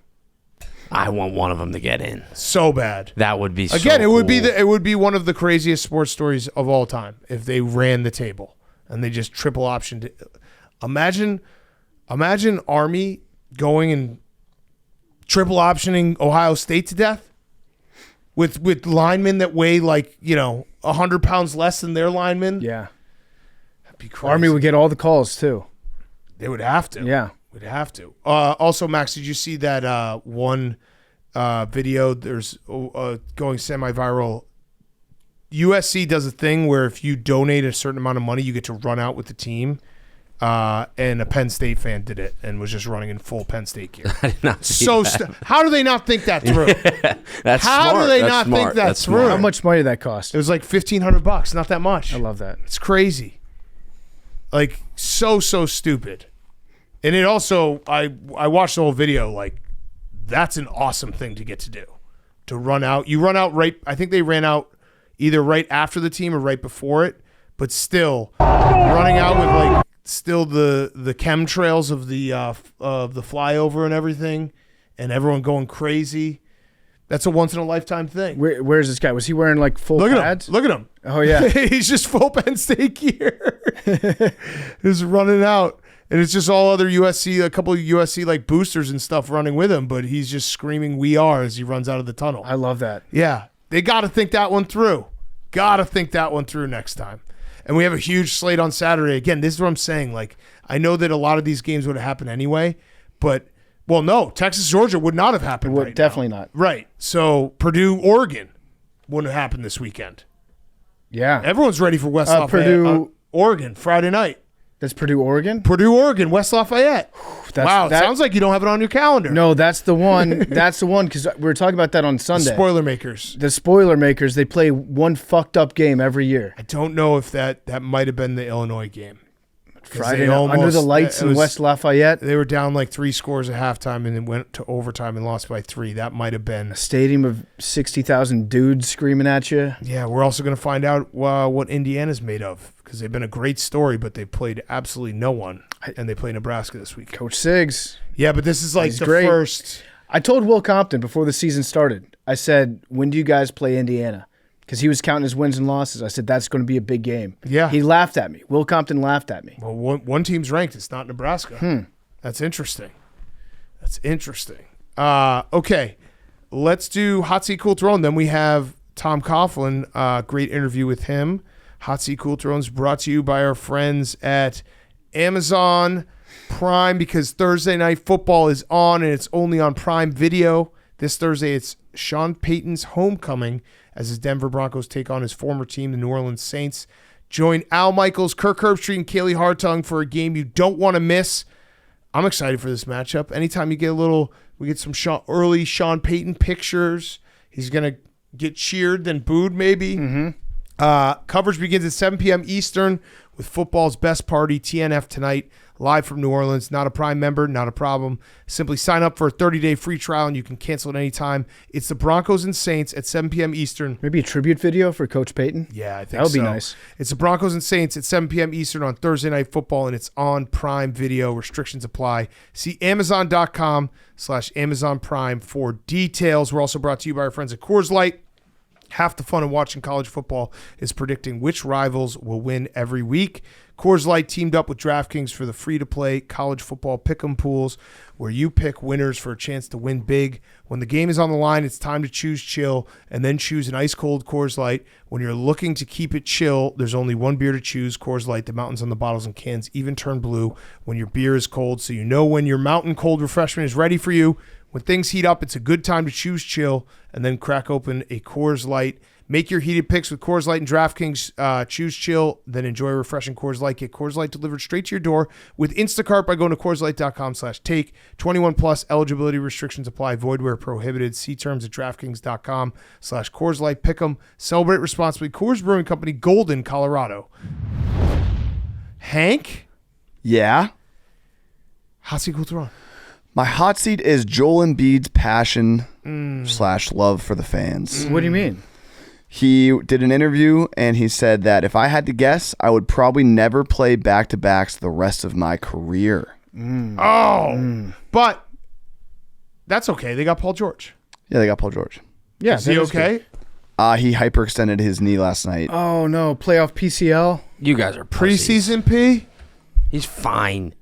I want one of them to get in. So bad. That would be so Again, it would cool. be one of the craziest sports stories of all time if they ran the table and they just triple optioned. Imagine Army going and triple optioning Ohio State to death with linemen that weigh 100 pounds less than their linemen. Yeah. That'd be crazy. Army would get all the calls too. They would have to. Yeah. Would have to. Also, Max, did you see that one video? There's going semi-viral. USC does a thing where if you donate a certain amount of money, you get to run out with the team. And a Penn State fan did it and was just running in full Penn State gear. I did not see So that. how do they not think that through? That's how smart. do they That's not smart. think that That's through? smart. How much money did that cost? It was like $1,500. Not that much. I love that. It's crazy. Like so stupid. And it also, I watched the whole video. Like, that's an awesome thing to get to do. To run out. You run out right. I think they ran out either right after the team or right before it. But still, running out with still the chemtrails of the flyover and everything, and everyone going crazy. That's a once in a lifetime thing. Where's this guy? Was he wearing full Look pads? at him. Look at him. Oh yeah. He's just full Penn State gear. He's running out. And it's just all other USC, a couple of USC boosters and stuff running with him, but he's just screaming "We are" as he runs out of the tunnel. I love that. Yeah, They got to think that one through. Got to think that one through next time. And we have a huge slate on Saturday. Again, this is what I'm saying. Like, I know that a lot of these games would have happened anyway, but, well, no, Texas-Georgia would not have happened right Definitely now. not. Right. So Purdue-Oregon wouldn't have happened this weekend. Yeah. Everyone's ready for West Lafayette. Purdue, Oregon, Friday night. That's Purdue-Oregon? Purdue-Oregon, West Lafayette. Wow, it sounds like you don't have it on your calendar. No, that's the one. That's the one, because we were talking about that on Sunday. Spoiler makers. The spoiler makers, they play one fucked up game every year. I don't know if that might have been the Illinois game. Friday night, under the lights in West Lafayette. They were down like 3 scores at halftime and then went to overtime and lost by 3. That might have been a stadium of 60,000 dudes screaming at you. Yeah, we're also going to find out what Indiana's made of, because they've been a great story, but they played absolutely no one, and they play Nebraska this week. Coach Siggs. Yeah, but this is like the great. first. I told Will Compton before the season started, I said, when do you guys play Indiana? Because he was counting his wins and losses. I said, that's going to be a big game. Yeah. He laughed at me. Will Compton laughed at me. Well, one team's ranked. It's not Nebraska. That's interesting. Okay, let's do Hot Seat Cool Throne. Then we have Tom Coughlin. Great interview with him. Hot Seat Cool Throne is brought to you by our friends at Amazon Prime, because Thursday Night Football is on, and it's only on Prime Video. This Thursday, it's Sean Payton's homecoming as his Denver Broncos take on his former team, the New Orleans Saints. Join Al Michaels, Kirk Herbstreit, and Kaylee Hartung for a game you don't want to miss. I'm excited for this matchup. Anytime you get we get some early Sean Payton pictures. He's going to get cheered, then booed maybe. Coverage begins at 7 p.m. Eastern with football's best party, TNF Tonight, live from New Orleans. Not a Prime member, not a problem. Simply sign up for a 30-day free trial, and you can cancel at any time. It's the Broncos and Saints at 7 p.m. Eastern. Maybe a tribute video for Coach Payton? Yeah, I think that would be so. nice. It's the Broncos and Saints at 7 p.m. Eastern on Thursday Night Football, and it's on Prime Video. Restrictions apply. See Amazon.com/Amazon Prime for details. We're also brought to you by our friends at Coors Light. Half the fun of watching college football is predicting which rivals will win every week. Coors Light teamed up with DraftKings for the free-to-play college football pick'em pools, where you pick winners for a chance to win big. When the game is on the line, it's time to choose chill, and then choose an ice-cold Coors Light. When you're looking to keep it chill, there's only one beer to choose, Coors Light. The mountains on the bottles and cans even turn blue when your beer is cold, so you know when your mountain cold refreshment is ready for you. When things heat up, it's a good time to choose chill and then crack open a Coors Light. Make your heated picks with Coors Light and DraftKings. Choose chill, then enjoy a refreshing Coors Light. Get Coors Light delivered straight to your door with Instacart by going to CoorsLight.com/take. 21 plus eligibility restrictions apply. Void where prohibited. See terms at DraftKings.com/Coors Light. Pick 'em. Celebrate responsibly. Coors Brewing Company, Golden, Colorado. Hank? Yeah? Hot Seat Cool Throne. My hot seat is Joel Embiid's passion / love for the fans. What do you mean? He did an interview, and he said that if I had to guess, I would probably never play back-to-backs the rest of my career. But that's okay. They got Paul George. Yeah, they got Paul George. Yeah, Is he okay? He hyperextended his knee last night. Oh, no. Playoff PCL? You guys are pussies. Preseason P? He's fine.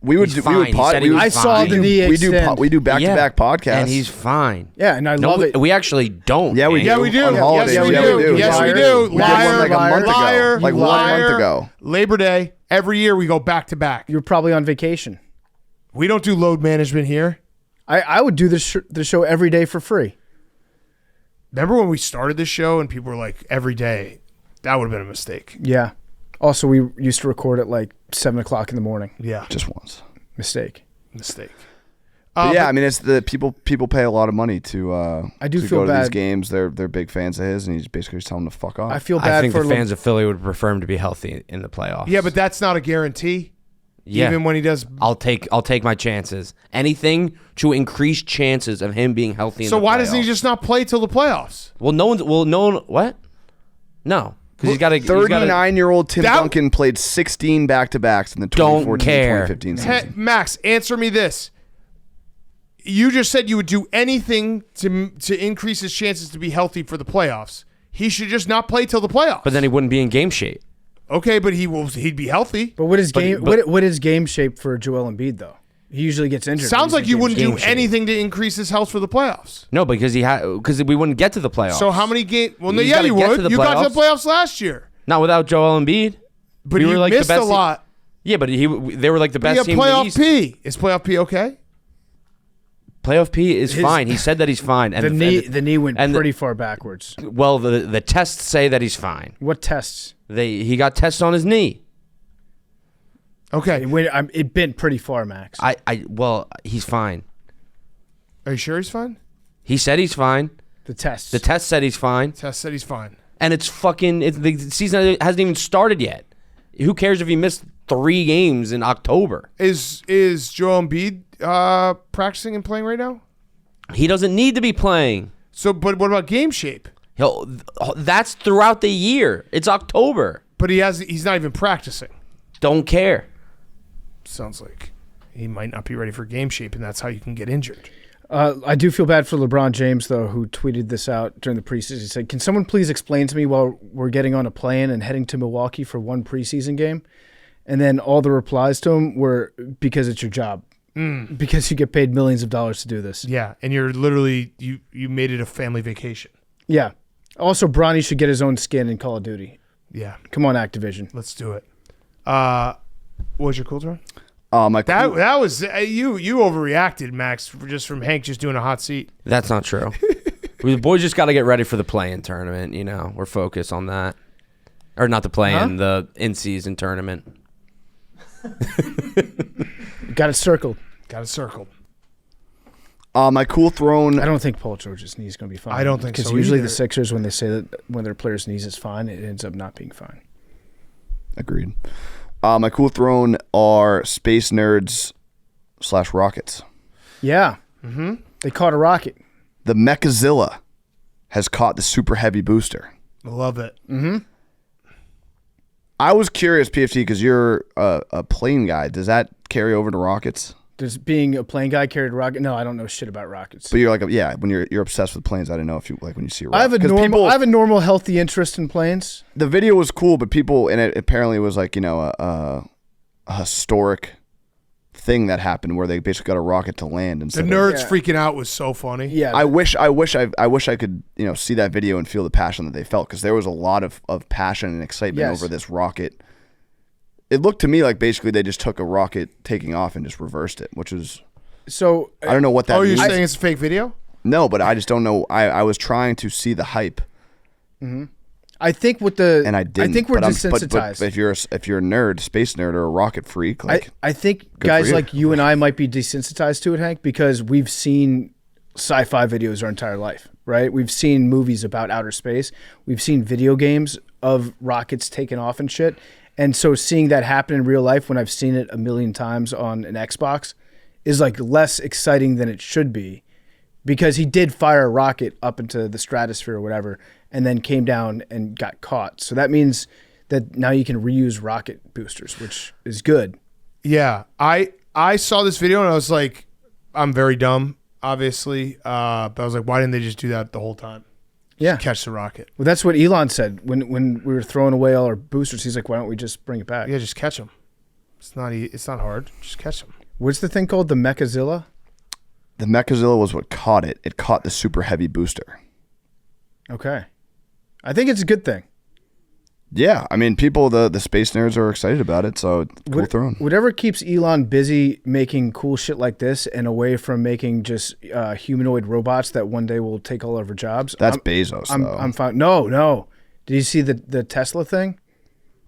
He's fine. He said he was I saw fine. the knee we extend. do back-to-back podcasts. And he's fine. Yeah, and I love it. We actually don't. Yeah, we do. Yeah, we do. On holidays. Yes, we Yeah, do. we do. Yes, we Liar. do. We did one like a month Liar. ago. Like 1 month ago. Labor Day. Every year we go back to back. You're probably on vacation. We don't do load management here. I would do the show every day for free. Remember when we started this show and people were like, every day? That would have been a mistake. Yeah. Also, we used to record at like 7 o'clock in the morning. Yeah. Just once. Mistake. But yeah, I mean, it's the people pay a lot of money to I do to feel go to bad. these games. They're big fans of his, and he's basically just telling them to fuck off. I feel I bad think for the fans of Philly would prefer him to be healthy in the playoffs. Yeah, but that's not a guarantee. Yeah. Even when he does. I'll take my chances. Anything to increase chances of him being healthy. So in the why doesn't he playoffs. just not play till the playoffs? Well, no one. What? No, because he's got a 39-year-old Tim That- Duncan played 16 back-to-backs in the Don't 2014-2015 season. Hey, Max, answer me this. You just said you would do anything to increase his chances to be healthy for the playoffs. He should just not play till the playoffs. But then he wouldn't be in game shape. Okay, but he'd be healthy. But what is game shape for Joel Embiid though? He usually gets injured. Sounds like you wouldn't do Game shape. anything to increase his health for the playoffs. No, because we wouldn't get to the playoffs. So how many games? Well, no, You yeah, gotta you get to would. the You got to the playoffs. playoffs last year, Not without Joel Embiid. but We you were like the missed a best lot. Yeah, but they were like the But best you team have in the playoff East. P. Is playoff P okay? Playoff P is fine. He said that he's fine. And The knee went and pretty far backwards. well, the tests say that he's fine. What tests? He got tests on his knee. Okay. It bent pretty far, Max. Well, he's fine. Are you sure he's fine? He said he's fine. The tests. The test said he's fine. Test said he's fine. And the season hasn't even started yet. Who cares if he missed 3 games in October? Is Joel Embiid practicing and playing right now? He doesn't need to be playing. So, but what about game shape? That's throughout the year. It's October. But he's not even practicing. Don't care. Sounds like he might not be ready for game shape, and that's how you can get injured. I do feel bad for LeBron James, though, who tweeted this out during the preseason. He said, "Can someone please explain to me while we're getting on a plane and heading to Milwaukee for one preseason game?" And then all the replies to him were, "Because it's your job. Because you get paid millions of dollars to do this." Yeah, and you're literally you made it a family vacation. Yeah. Also, Bronny should get his own skin in Call of Duty. Yeah, Come on, Activision. let's do it. What was your cool turn? That was you overreacted, Max, just from Hank just doing a hot seat. That's not true. The boys just got to get ready for the play-in tournament. We're focused on that. Or not the play-in, the in-season tournament. Got it circled. Got it circled. My cool throne. I don't think Paul George's knee is going to be fine. I don't think Because so usually either. the Sixers, when they say that when their player's knees is fine, it ends up not being fine. Agreed. My cool throne are Space Nerds / Rockets. Yeah. Mm-hmm. They caught a rocket. The Mechazilla has caught the super heavy booster. I love it. I was curious, PFT, because you're a plane guy. Does that carry over to Rockets? Does being a plane guy carry a rocket? No, I don't know shit about rockets. But you're like, when you're obsessed with planes. I didn't know if you like when you see a rocket. I have a normal, healthy interest in planes. The video was cool, but people, and it apparently was like, a historic thing that happened where they basically got a rocket to land. The Instead nerds freaking out was so funny. Yeah. I wish I could, see that video and feel the passion that they felt, because there was a lot of passion and excitement over this rocket. It looked to me like basically they just took a rocket taking off and just reversed it, which is So I don't know what that Oh, you're means. saying it's a fake video? No, but I just don't know. I was trying to see the hype, I think with the and I didn't. I think we're but desensitized. But if you're a nerd, space nerd, or a rocket freak, like I think good guys for you. like you and I might be desensitized to it, Hank, because we've seen sci-fi videos our entire life, right? We've seen movies about outer space. We've seen video games of rockets taking off and shit. And so seeing that happen in real life when I've seen it a million times on an Xbox is like less exciting than it should be, because he did fire a rocket up into the stratosphere or whatever and then came down and got caught. So that means that now you can reuse rocket boosters, which is good. Yeah. I saw this video and I was like, I'm very dumb, obviously. But I was like, why didn't they just do that the whole time? Yeah. Catch the rocket. Well, that's what Elon said when we were throwing away all our boosters. He's like, why don't we just bring it back? Yeah, just catch them. It's not hard. Just catch them. What's the thing called? The Mechazilla? the Mechazilla was what caught it. It caught the super heavy booster. Okay. I think it's a good thing. Yeah, I mean, people, the space nerds are excited about it, so cool throne. Whatever keeps Elon busy making cool shit like this and away from making just humanoid robots that one day will take all of our jobs. That's Bezos, though. I'm fine. No. Did you see the Tesla thing?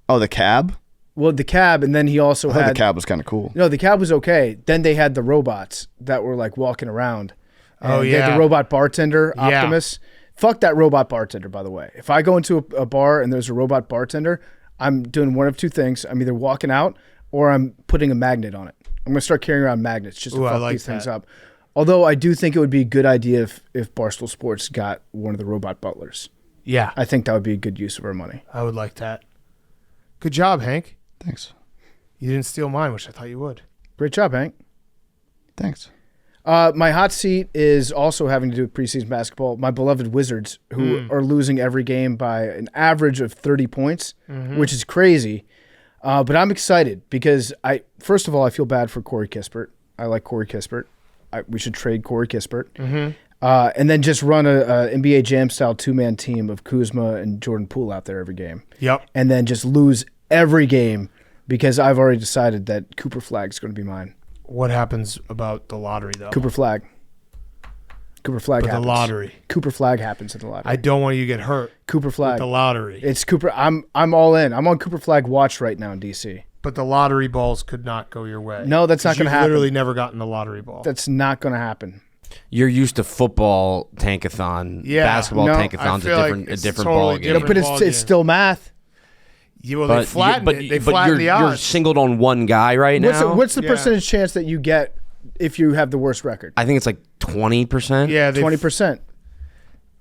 Oh, the cab? Well, the cab, and then he also I thought had... the cab was kind of cool. No, the cab was okay. Then they had the robots that were like walking around. Oh, They had yeah. the robot bartender, Yeah. Optimus. Fuck that robot bartender, by the way. If I go into a bar and there's a robot bartender, I'm doing one of two things. I'm either walking out or I'm putting a magnet on it. I'm going to start carrying around magnets just to Ooh, I fuck like these things that. up. Although I do think it would be a good idea if Barstool Sports got one of the robot butlers. Yeah, I think that would be a good use of our money. I would like that. Good job, Hank. Thanks. You didn't steal mine, which I thought you would. Great job, Hank. Thanks. My hot seat is also having to do with preseason basketball. My beloved Wizards, who are losing every game by an average of 30 points, which is crazy. But I'm excited because first of all, I feel bad for Corey Kispert. I like Corey Kispert. We should trade Corey Kispert. And then just run a NBA Jam style 2-man team of Kuzma and Jordan Poole out there every game. Yep. And then just lose every game because I've already decided that Cooper Flag's going to be mine. What happens about the lottery, though? Cooper Flag But happens. the lottery. Cooper Flag happens in the lottery. I don't want you to get hurt. Cooper With Flag. the lottery. It's Cooper. I'm all in. I'm on Cooper Flag watch right now in DC. But the lottery balls could not go your way. No, that's not 'Cause going to you've happen. literally never gotten the lottery ball. That's not going to happen. You're used to football tankathon. Yeah. Basketball No, tankathon's I feel like a it's different totally ball game. different. But ball it's game. still math. Yeah, well, they flattened it. They but flattened the you're odds. singled on one guy right now. What's the Yeah. percentage chance that you get if you have the worst record? I think it's like 20%. Yeah, they 20%.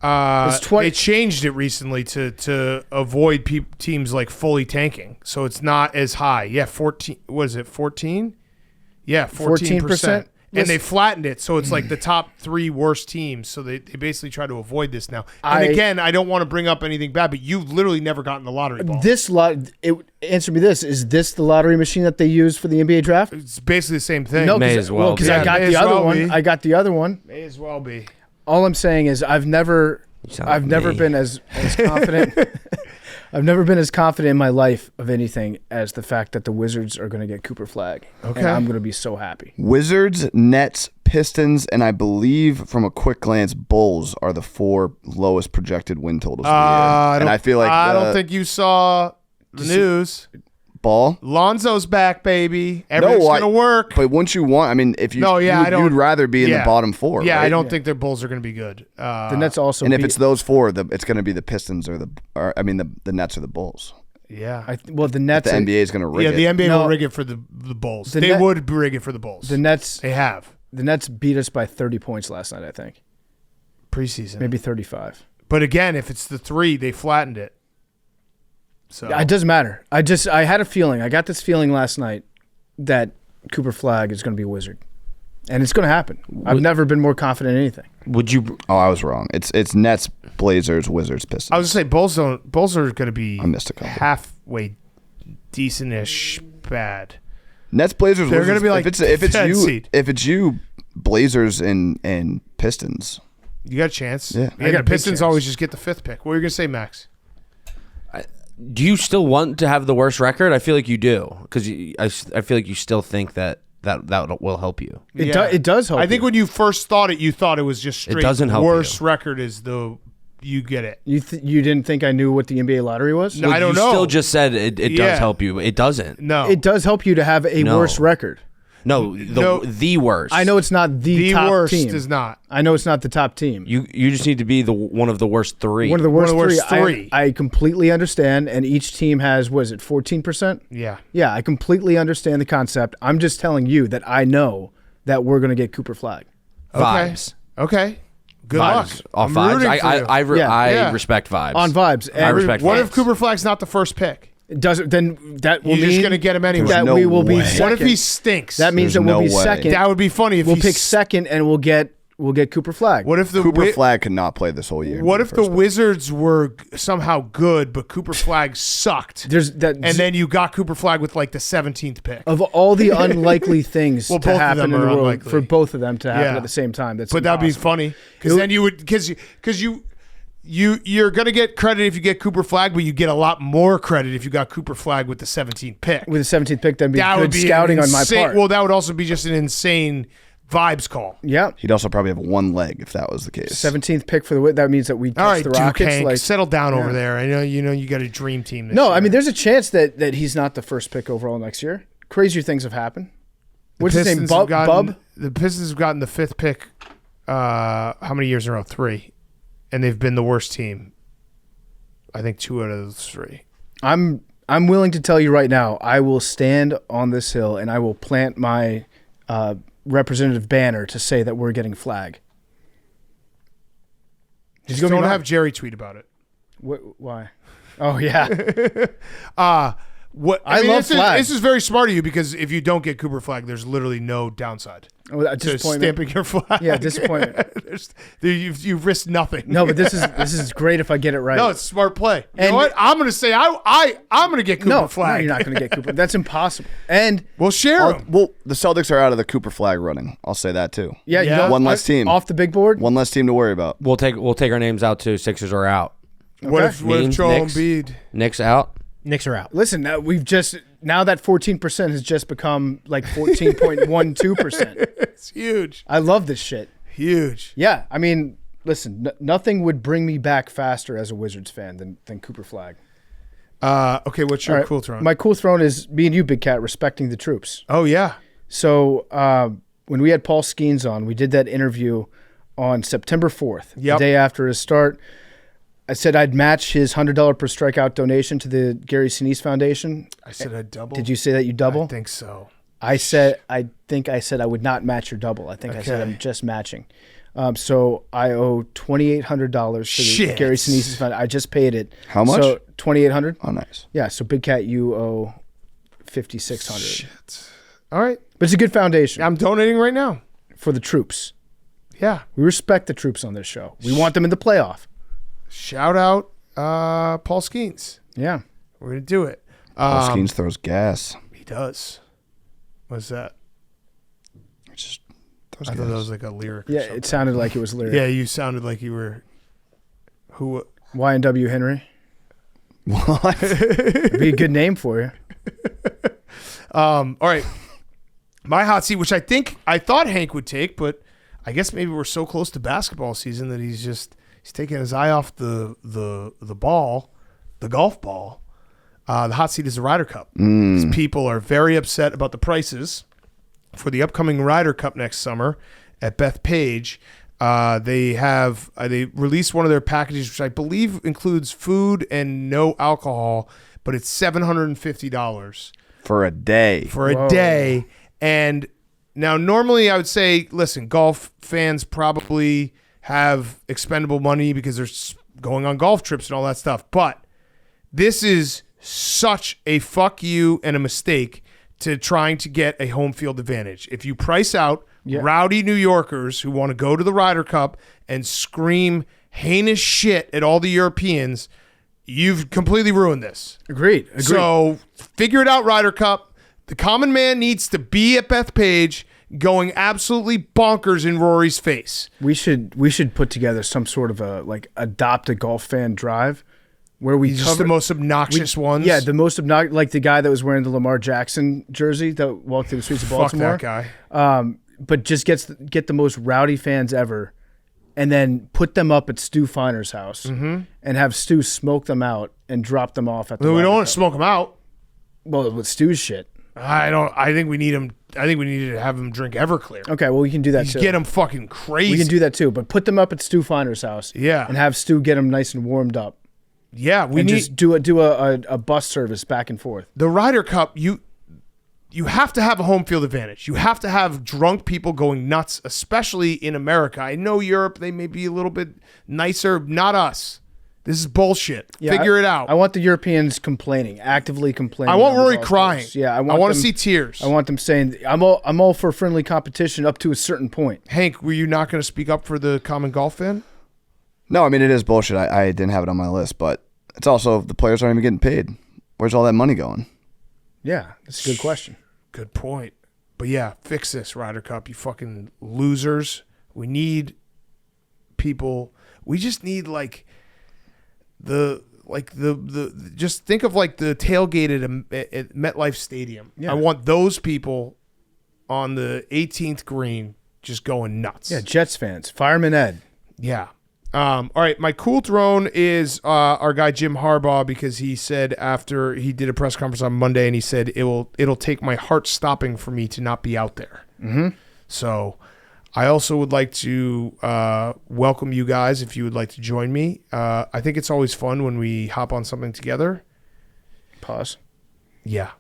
It's 20 They changed it recently to avoid teams like fully tanking, so it's not as high. Yeah, 14. What is it? 14? Yeah, 14%. And they flattened it, so it's like the top 3 worst teams. So they basically try to avoid this now. And again, I don't want to bring up anything bad, but you've literally never gotten the lottery ball. Answer me this: is this the lottery machine that they use for the NBA draft? It's basically the same thing. No, May as well because be. I got May the as other well one. be. I got the other one. May as well be. All I'm saying is I've never sound like me. been as confident. I've never been as confident in my life of anything as the fact that the Wizards are going to get Cooper Flag. Okay. And I'm going to be so happy. Wizards, Nets, Pistons, and I believe from a quick glance, Bulls are the 4 lowest projected win totals of the year. And I feel like I don't think you saw the news. Ball. Lonzo's back, baby. Everything's gonna work. But wouldn't you want? I mean, if you, No, yeah, I don't- you'd rather be in the bottom 4. Yeah, right? I don't think their Bulls are gonna be good. The Nets also And if beat- it's those 4, it's going to be the Pistons or the Nets or the Bulls. Yeah, the Nets. The NBA is going to rig it. the NBA No. will rig it for the Bulls. The They Net- would rig it for the Bulls. the Nets. They have The Nets beat us by 30 points last night. I think preseason. maybe 35. But again, if it's the 3, they flattened it. So It doesn't matter. I had a feeling. I got this feeling last night that Cooper Flag is going to be a Wizard, and it's going to happen. I've never been more confident in anything. Would you? Oh, I was wrong. It's Nets, Blazers, Wizards, Pistons. I was gonna say Bulls are gonna be I missed a couple. halfway decent-ish bad. Nets, Blazers, They're Wizards. gonna be like if it's 10th you, seed. if it's you, Blazers and Pistons. You got a chance. Yeah. I got the a big Pistons chance. always just get the 5th pick. What were you gonna say, Max? Do you still want to have the worst record? I feel like you do, because I feel like you still think that will help you. It does help. I think you. when you first thought it, you thought it was just straight. doesn't help worst you. record is you get it. You didn't think I knew what the NBA lottery was? No, I don't know. You still just said it Yeah. does help you. It doesn't. No, It does help you to have a No. worse record. No, the worst. I know it's not the the top worst team. is not. I know it's not the top team. You just need to be one of the worst 3. One of the worst, One of the worst three. three. I completely understand, and each team has, what is it, 14%? Yeah. Yeah, I completely understand the concept. I'm just telling you that I know that we're going to get Cooper Flag. Vibes. Okay. Good Vibes. luck. Off I'm vibes. rooting for you. I Yeah. respect vibes. On vibes. I And respect What vibes. if Cooper Flag's not the first pick? it doesn't, then that will You're mean just gonna get him anyway. that No we will be way. second. What if he stinks? That means There's that we'll no be way. second. that would be funny if we'll he pick second, and we'll get Cooper Flag. What if the Cooper Flag could not play this whole year. What if the Wizards were somehow good, but Cooper Flag sucked? There's that, And then you got Cooper Flag with like the 17th pick. of all the unlikely things Well, to both of happen in them the are world, unlikely. for both of them to happen Yeah. at the same time, that's But that'd be impossible. funny because then you would because you're gonna get credit if you get Cooper Flag, but you get a lot more credit if you got Cooper Flag with the 17th pick. With the 17th pick, that'd be That good would be scouting on my insane- part. Well, that would also be just an insane vibes call. Yeah. He'd also probably have one leg if that was the case. 17th pick for that means that we catch All right, the Duke Rockets. Hank, Like, settle down over yeah. there. I know you got a dream team. This no, year. I mean, there's a chance that he's not the first pick overall next year. Crazier things have happened. What's his name? Pistons have gotten- Bub? The Pistons have gotten the 5th pick. How many years in a row? 3, and they've been the worst team. I think 2 out of those 3. I'm willing to tell you right now, I will stand on this hill and I will plant my representative banner to say that we're getting Flag. He's Just gonna be don't mine. have Jerry tweet about it. Why? Oh yeah. I love Flag. This is very smart of you because if you don't get Cooper Flag, there's literally no downside to stamping your flag. Yeah, disappointment. You've risked nothing. No, but this is great if I get it right. No, it's a smart play. You And- know what? I'm going to say I'm going to get Cooper no, Flag. no, you're not going to get Cooper. That's impossible. And We'll share them. Well, the Celtics are out of the Cooper Flag running. I'll say that too. yeah, you Yeah. don't, One less team. off the big board. One less team to worry about. We'll take our names out too. Sixers are out. What if Means Joel Knicks. Embiid? Knicks out. Knicks are out. Listen, now that 14% has just become like 14.12%. It's huge. I love this shit. Huge. Yeah, I mean, listen, nothing would bring me back faster as a Wizards fan than Cooper Flag. Okay, what's your All right, cool throne? My cool throne is me and you, Big Cat, respecting the troops. Oh, yeah. So when we had Paul Skeens on, we did that interview on September 4th, Yep. the day after his start. I said I'd match his $100 per strikeout donation to the Gary Sinise Foundation. I said I'd double. Did you say that you double? I think so. I think I said I would not match your double. I think I said Okay. I'm just matching. So I owe $2,800 to the Shit. Gary Sinise Foundation. I just paid it. How much? So $2,800. Oh, nice. Yeah. So Big Cat, you owe $5,600. Shit. All right. But it's a good foundation I'm donating right now. for the troops. Yeah. We respect the troops on this show. We want them in the playoff. Shout out Paul Skeens. Yeah. We're going to do it. Paul Skeens throws gas. He does. What's that? It just throws I gas. thought that was like a lyric. or Yeah. something. It sounded like it was lyric. Yeah, you sounded like you were. Who? Y&W Henry. What? It'd be a good name for you. All right. My hot seat, which I thought Hank would take, but I guess maybe we're so close to basketball season that he's taking his eye off the ball, the golf ball. The hot seat is the Ryder Cup. These people are very upset about the prices for the upcoming Ryder Cup next summer at Bethpage. They released one of their packages, which I believe includes food and no alcohol, but it's $750 For a day. for a day. And now normally I would say, listen, golf fans probably have expendable money because they're going on golf trips and all that stuff. But this is such a fuck you and a mistake to trying to get a home field advantage. If you price out rowdy New Yorkers who want to go to the Ryder Cup and scream heinous shit at all the Europeans, you've completely ruined this. Agreed. So figure it out, Ryder Cup. The common man needs to be at Bethpage going absolutely bonkers in Rory's face. We should put together some sort of a adopt a golf fan drive where we He's cover just the most obnoxious ones. Yeah, the most obnoxious, like the guy that was wearing the Lamar Jackson jersey that walked through the streets of Fuck Baltimore. that guy. But just get the most rowdy fans ever, and then put them up at Stu Finer's house and have Stu smoke them out and drop them off at the. We Ryder don't want Cup. to smoke him out. Well, with Stu's shit. I think we need him. I think we need to have him drink Everclear. Okay, well we can do that too. Get him fucking crazy. We can do that too, but put them up at Stu Finer's house. Yeah. and have Stu get them nice and warmed up. Yeah, we And need just do a bus service back and forth. the Ryder Cup. You have to have a home field advantage. You have to have drunk people going nuts, especially in America. I know Europe, they may be a little bit nicer. Not us. This is bullshit. Figure it out. I want the Europeans actively complaining. I want on the Rory golf crying. course. Yeah, I I want want to them- see tears. I want them saying, "I'm all for friendly competition up to a certain point." Hank, were you not going to speak up for the common golf fan? No, I mean, it is bullshit. I didn't have it on my list, but it's also the players aren't even getting paid. Where's all that money going? Yeah, that's a good question. Good point. But yeah, fix this, Ryder Cup, you fucking losers. We need people. We just need just think of like the tailgate at MetLife Stadium. Yeah. I want those people on the 18th green just going nuts. Yeah, Jets fans, Fireman Ed. Yeah. All right, my cool throne is our guy Jim Harbaugh, because he said after he did a press conference on Monday, and he said it'll take my heart stopping for me to not be out there. Mm-hmm. So I also would like to welcome you guys if you would like to join me. I think it's always fun when we hop on something together. Pause. Yeah.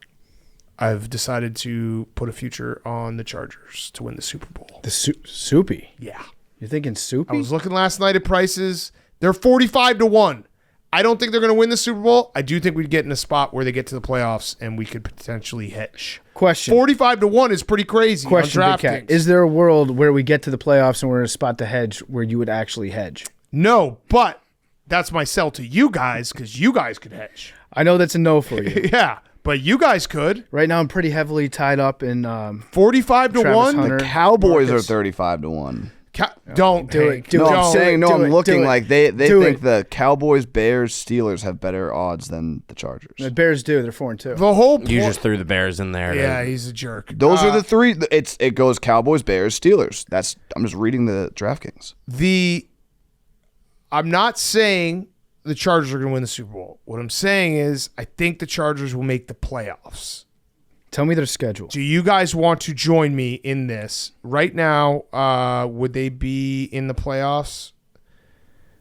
I've decided to put a future on the Chargers to win the Super Bowl. The Soupy. Yeah. You're thinking Soupy? I was looking last night at prices. They're 45-1. I don't think they're going to win the Super Bowl. I do think we'd get in a spot where they get to the playoffs and we could potentially hedge. Question. 45-1 is pretty crazy. Question, on Big Cat. DraftKings. Is there a world where we get to the playoffs and we're in a spot to hedge where you would actually hedge? No, but that's my sell to you guys because you guys could hedge. I know that's a no for you. Yeah, but you guys could. Right now, I'm pretty heavily tied up in 45-1. Hunter. Cowboys Marcus. are 35-1. Don't do Hank, it. Do No, it. I'm don't. saying no. do I'm it, looking do it. like they Do think it. the Cowboys, Bears, Steelers have better odds than the Chargers. The Bears do. They're 4-2. The whole point. You just threw the Bears in there. Yeah, he's a jerk. Those are the three. It goes Cowboys, Bears, Steelers. I'm just reading the DraftKings. I'm not saying the Chargers are going to win the Super Bowl. What I'm saying is I think the Chargers will make the playoffs. Tell me their schedule. Do you guys want to join me in this? Right now, would they be in the playoffs?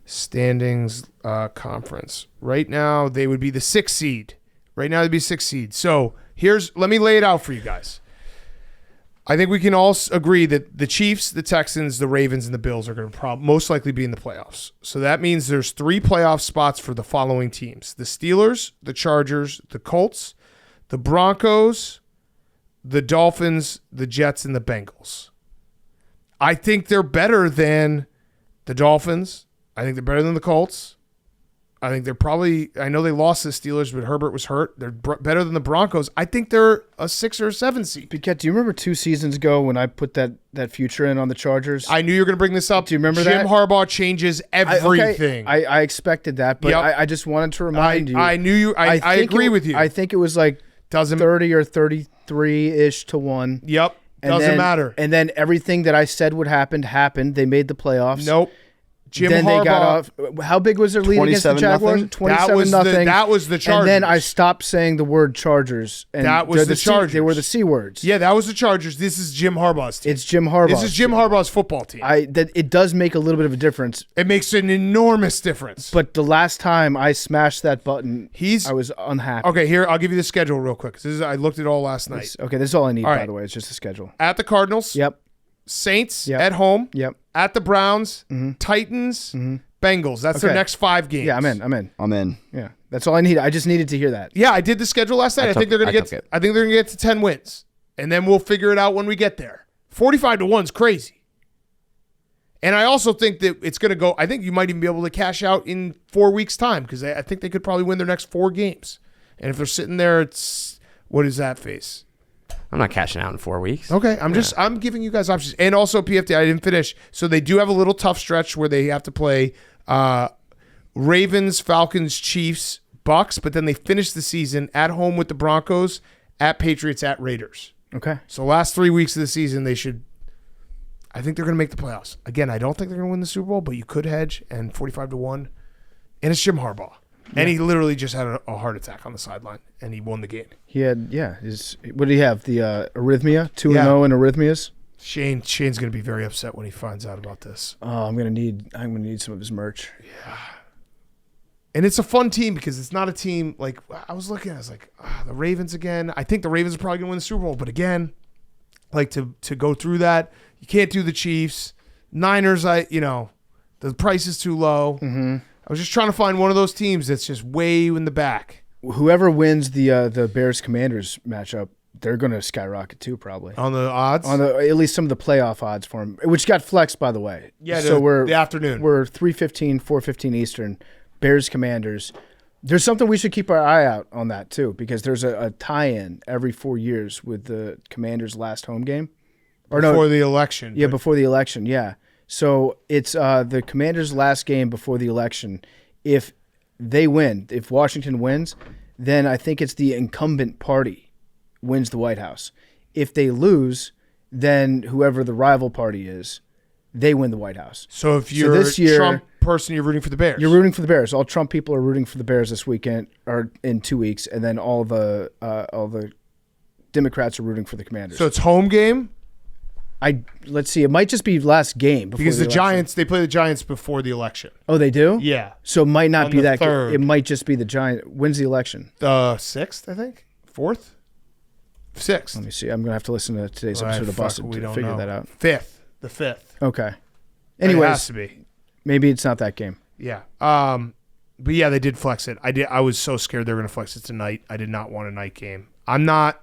Standings conference. Right now, they would be the 6th seed. Right now, they'd be 6th seed. So let me lay it out for you guys. I think we can all agree that the Chiefs, the Texans, the Ravens, and the Bills are going to most likely be in the playoffs. So that means there's 3 playoff spots for the following teams: the Steelers, the Chargers, the Colts, the Broncos, the Dolphins, the Jets, and the Bengals. I think they're better than the Dolphins. I think they're better than the Colts. I think they're probably, I know they lost the Steelers, but Herbert was hurt. They're better than the Broncos. I think they're a 6 or a 7 seed. Piquet, do you remember 2 seasons ago when I put that future in on the Chargers? I knew you were going to bring this up. Do you remember Jim that? Harbaugh changes everything. I expected that, but Yep. I just wanted to remind you. I knew you. I think agree with you. I think it was like Doesn't 30 or 33-ish to 1. Yep. And Doesn't then- matter. And then everything that I said would happen happened. They made the playoffs. Nope. Jim then Harbaugh. they got off. How big was their lead against the 27-0? Jaguars? That 27-0. that was the And then I Chargers. stopped saying the word Chargers. And That was they're the C- Chargers. They were the C words. Yeah, that was the Chargers. This is Jim Harbaugh's team. It's Jim Harbaugh. This is Jim Harbaugh's football team. It does make a little bit of a difference. It makes an enormous difference. But the last time I smashed that button, He's- I was unhappy. Okay, here, I'll give you the schedule real quick. I looked at it all last night. Okay, this is all I need, All by right. the way. It's just the schedule. At the Cardinals, Yep. Saints Yep. at home, Yep. at the Browns, Titans, Bengals. That's their Okay. next 5 games. Yeah, I'm in. I'm in. Yeah. That's all I need. I just needed to hear that. Yeah, I did the schedule last night. I think they're going to get. took it. I think they're going to get to 10 wins, and then we'll figure it out when we get there. 45-1 is crazy, and I also think that it's going to go. I think you might even be able to cash out in 4 weeks' time because I think they could probably win their next 4 games. And if they're sitting there, it's what is that face? I'm not cashing out in 4 weeks. Okay, I'm giving you guys options, and also PFT. I didn't finish, so they do have a little tough stretch where they have to play Ravens, Falcons, Chiefs, Bucks, but then they finish the season at home with the Broncos, at Patriots, at Raiders. Okay. So last 3 weeks of the season, they should. I think they're going to make the playoffs. Again, I don't think they're going to win the Super Bowl, but you could hedge, and 45-1, and it's Jim Harbaugh, and he literally just had a heart attack on the sideline, and he won the game. He had, what did he have? The arrhythmia? 2-0 in arrhythmias? Shane's going to be very upset when he finds out about this. Oh, I'm gonna need some of his merch. And it's a fun team because it's not a team like I was looking at. I was like, the Ravens again. I think the Ravens are probably going to win the Super Bowl, but again, like to go through that, you can't do the Chiefs, Niners. The price is too low. Mm-hmm. I was just trying to find one of those teams that's just way in the back. Whoever wins the Bears Commanders matchup, they're gonna skyrocket too, probably. On the odds, At least some of the playoff odds for them, which got flexed, by the way. Yeah, so we're the afternoon. We're 3:15, 4:15 Eastern. Bears Commanders. There's something we should keep our eye out on that too, because there's a tie-in every 4 years with the Commanders' last home game, before the election. Yeah, before the election. Yeah. So it's the Commanders' last game before the election. If they win, if Washington wins, then I think it's the incumbent party wins the White House. If they lose, then whoever the rival party is, they win the White House. So if you're this year, a Trump person, you're rooting for the Bears. You're rooting for the Bears. All Trump people are rooting for the Bears this weekend or in 2 weeks, and then all the Democrats are rooting for the Commanders. So it's home game Let's see. It might just be last game before because the election. Giants, they play the Giants before the election. Oh, they do? Yeah, So it might not On be the that. 3rd. It might just be the Giant. When's the election? the 6th, I think, 4th, 6th. Let me see. I'm gonna have to listen to today's episode of Busted to figure that out. 5th, the 5th. Okay. It has Anyways, to be. maybe it's not that game. Yeah. But yeah, they did flex it. I was so scared they were going to flex it tonight. I did not want a night game. I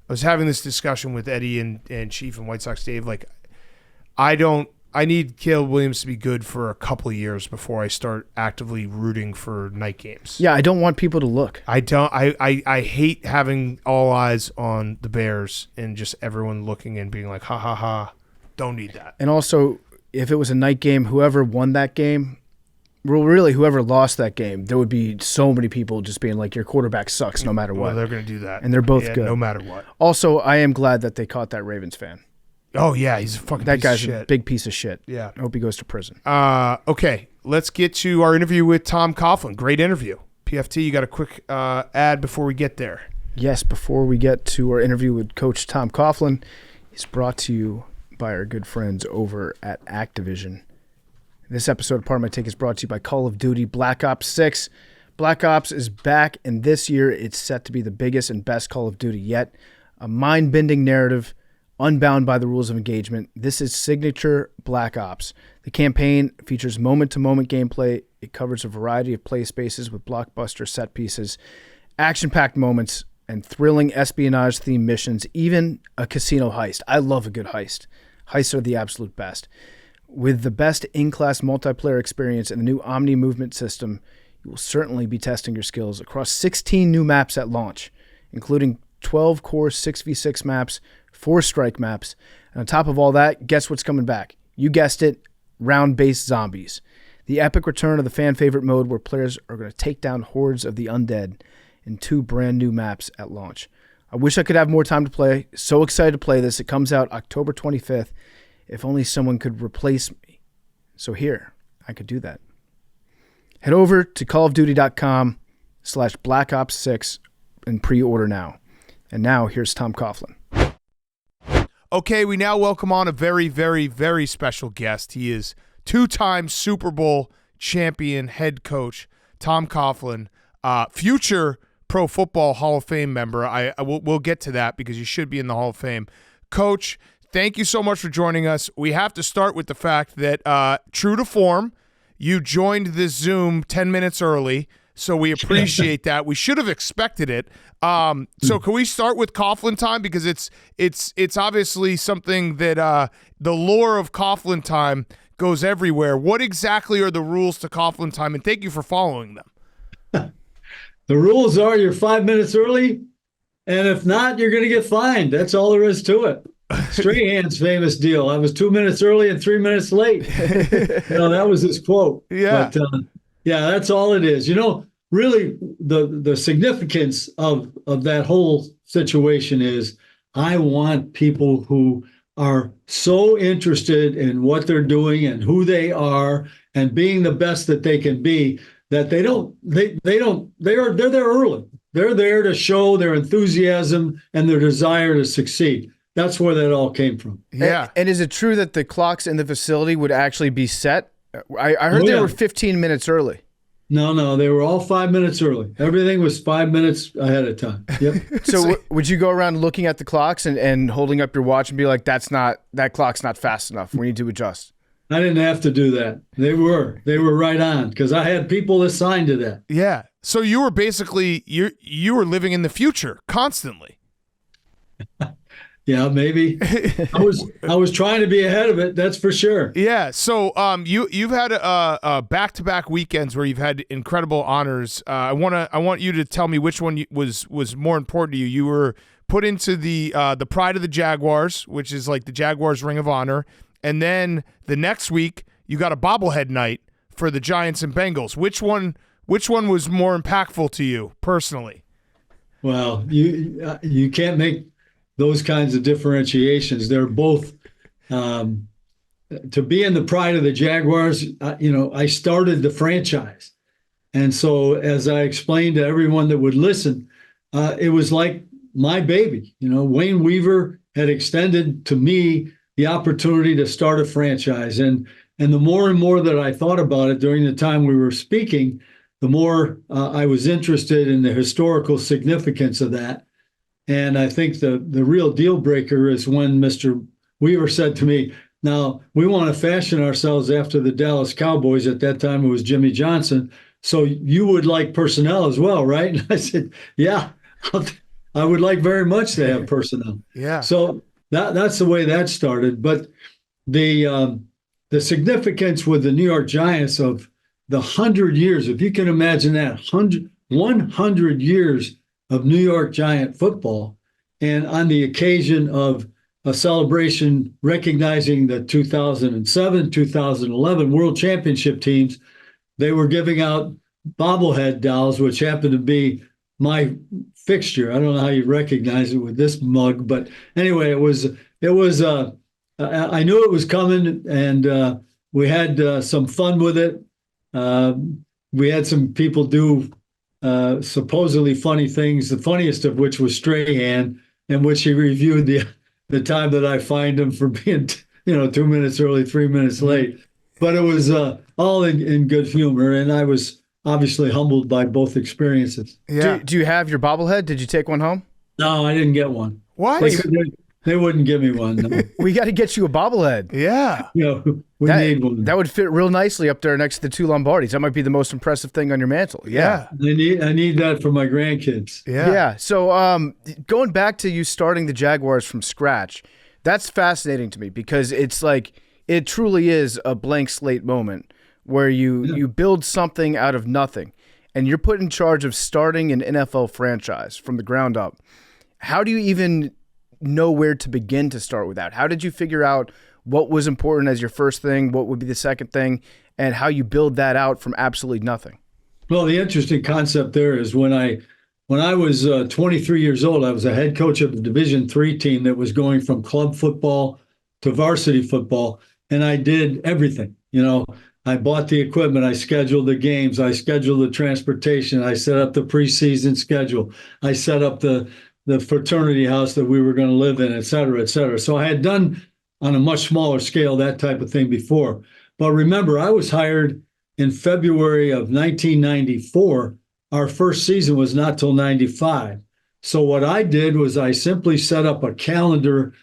was having this discussion with Eddie and Chief and White Sox Dave. Like, I need Caleb Williams to be good for a couple of years before I start actively rooting for night games. Yeah, I don't want people to look. I hate having all eyes on the Bears and just everyone looking and being like, ha ha ha. Don't need that. And also, if it was a night game, whoever won that game, well, really, whoever lost that game, there would be so many people just being like, your quarterback sucks no matter what. Well, they're going to do that. And they're both good. No matter what. Also, I am glad that they caught that Ravens fan. Oh, yeah, he's a fucking that piece guy's of shit. a big piece of shit. Yeah. I hope he goes to prison. Okay, let's get to our interview with Tom Coughlin. Great interview. PFT, you got a quick ad before we get there. Yes, before we get to our interview with Coach Tom Coughlin, it's brought to you by our good friends over at Activision. This episode of Part of My Take is brought to you by Call of Duty Black Ops 6. Black Ops is back, and this year it's set to be the biggest and best Call of Duty yet. A mind-bending narrative, unbound by the rules of engagement. This is signature Black Ops. The campaign features moment-to-moment gameplay. It covers a variety of play spaces with blockbuster set pieces, action-packed moments, and thrilling espionage-themed missions, even a casino heist. I love a good heist. Heists are the absolute best. With the best in-class multiplayer experience and the new Omni movement system, you will certainly be testing your skills across 16 new maps at launch, including 12 core 6v6 maps, 4 strike maps, and on top of all that, guess what's coming back? You guessed it, round-based zombies. The epic return of the fan-favorite mode where players are going to take down hordes of the undead in 2 brand new maps at launch. I wish I could have more time to play. So excited to play this. It comes out October 25th. If only someone could replace me. So here, I could do that. Head over to callofduty.com/Black Ops 6 and pre-order now. And now, here's Tom Coughlin. Okay, we now welcome on a very, very, very special guest. He is 2-time Super Bowl champion head coach, Tom Coughlin, future Pro Football Hall of Fame member. We'll get to that because you should be in the Hall of Fame. Coach, thank you so much for joining us. We have to start with the fact that, true to form, you joined this Zoom 10 minutes early, so we appreciate that. We should have expected it. So can we start with Coughlin time? Because it's obviously something that the lore of Coughlin time goes everywhere. What exactly are the rules to Coughlin time? And thank you for following them. The rules are you're 5 minutes early, and if not, you're going to get fined. That's all there is to it. Strahan's famous deal. I was 2 minutes early and 3 minutes late. That was his quote. Yeah. But, yeah, that's all it is. Really the significance of that whole situation is I want people who are so interested in what they're doing and who they are and being the best that they can be that they're there early. They're there to show their enthusiasm and their desire to succeed. That's where that all came from. Yeah. And is it true that the clocks in the facility would actually be set? I heard they were 15 minutes early. No, they were all 5 minutes early. Everything was 5 minutes ahead of time. Yep. So would you go around looking at the clocks and holding up your watch and be like, that clock's not fast enough. We need to adjust. I didn't have to do that. They were right on because I had people assigned to that. Yeah. So you were basically you were living in the future constantly. Yeah, maybe. I was trying to be ahead of it. That's for sure. Yeah. So you've had back-to-back weekends where you've had incredible honors. I want you to tell me which one was more important to you. You were put into the Pride of the Jaguars, which is like the Jaguars Ring of Honor, and then the next week you got a bobblehead night for the Giants and Bengals. Which one was more impactful to you personally? Well, you can't make those kinds of differentiations. They're both to be in the Pride of the Jaguars. I started the franchise, and so as I explained to everyone that would listen, it was like my baby. Wayne Weaver had extended to me the opportunity to start a franchise, and the more and more that I thought about it during the time we were speaking, the more I was interested in the historical significance of that. And I think the real deal breaker is when Mr. Weaver said to me, now we want to fashion ourselves after the Dallas Cowboys. At that time, it was Jimmy Johnson. so you would like personnel as well, right? And I said, yeah, I would like very much to have personnel. Yeah. So that's the way that started. But the significance with the New York Giants of the 100 years, if you can imagine that, 100 years of New York Giant football, and on the occasion of a celebration recognizing the 2007, 2011 World Championship teams, they were giving out bobblehead dolls, which happened to be my fixture. I don't know how you recognize it with this mug, but anyway, it was. I knew it was coming, and we had some fun with it. We had some people do supposedly funny things. The funniest of which was Strahan, in which he reviewed the time that I fined him for being 2 minutes early, 3 minutes late. But it was all in good humor, and I was obviously humbled by both experiences. Yeah. Do you have your bobblehead? Did you take one home? No, I didn't get one. What? They wouldn't give me one. No. We got to get you a bobblehead. Yeah. We need one. That would fit real nicely up there next to the two Lombardis. That might be the most impressive thing on your mantle. Yeah. I need that for my grandkids. Yeah. So going back to you starting the Jaguars from scratch, that's fascinating to me because it's like it truly is a blank slate moment where you build something out of nothing and you're put in charge of starting an NFL franchise from the ground up. How do you even know where to begin to start with that? How did you figure out what was important as your first thing, what would be the second thing, and how you build that out from absolutely nothing? Well, the interesting concept there is when I was 23 years old, I was a head coach of a Division III team that was going from club football to varsity football, and I did everything. I bought the equipment, I scheduled the games, I scheduled the transportation, I set up the preseason schedule, I set up the fraternity house that we were going to live in, et cetera, et cetera. So I had done on a much smaller scale that type of thing before. But remember, I was hired in February of 1994. Our first season was not till 95. So what I did was I simply set up a calendar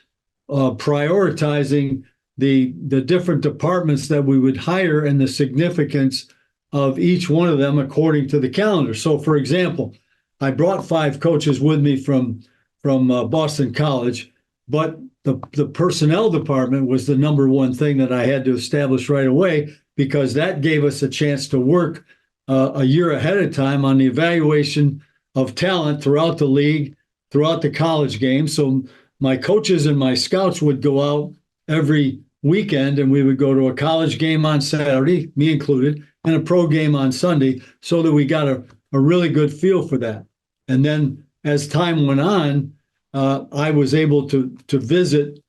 prioritizing the different departments that we would hire and the significance of each one of them according to the calendar. So, for example, I brought 5 coaches with me from Boston College, but the personnel department was the number one thing that I had to establish right away because that gave us a chance to work a year ahead of time on the evaluation of talent throughout the league, throughout the college game. So my coaches and my scouts would go out every weekend and we would go to a college game on Saturday, me included, and a pro game on Sunday so that we got a really good feel for that. And then as time went on, I was able to visit,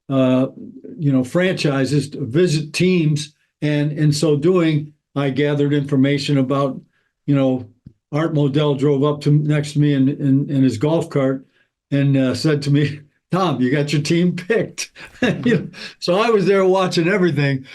franchises, to visit teams. And in so doing, I gathered information about, Art Modell drove up next to me in his golf cart and said to me, "Tom, you got your team picked." So I was there watching everything,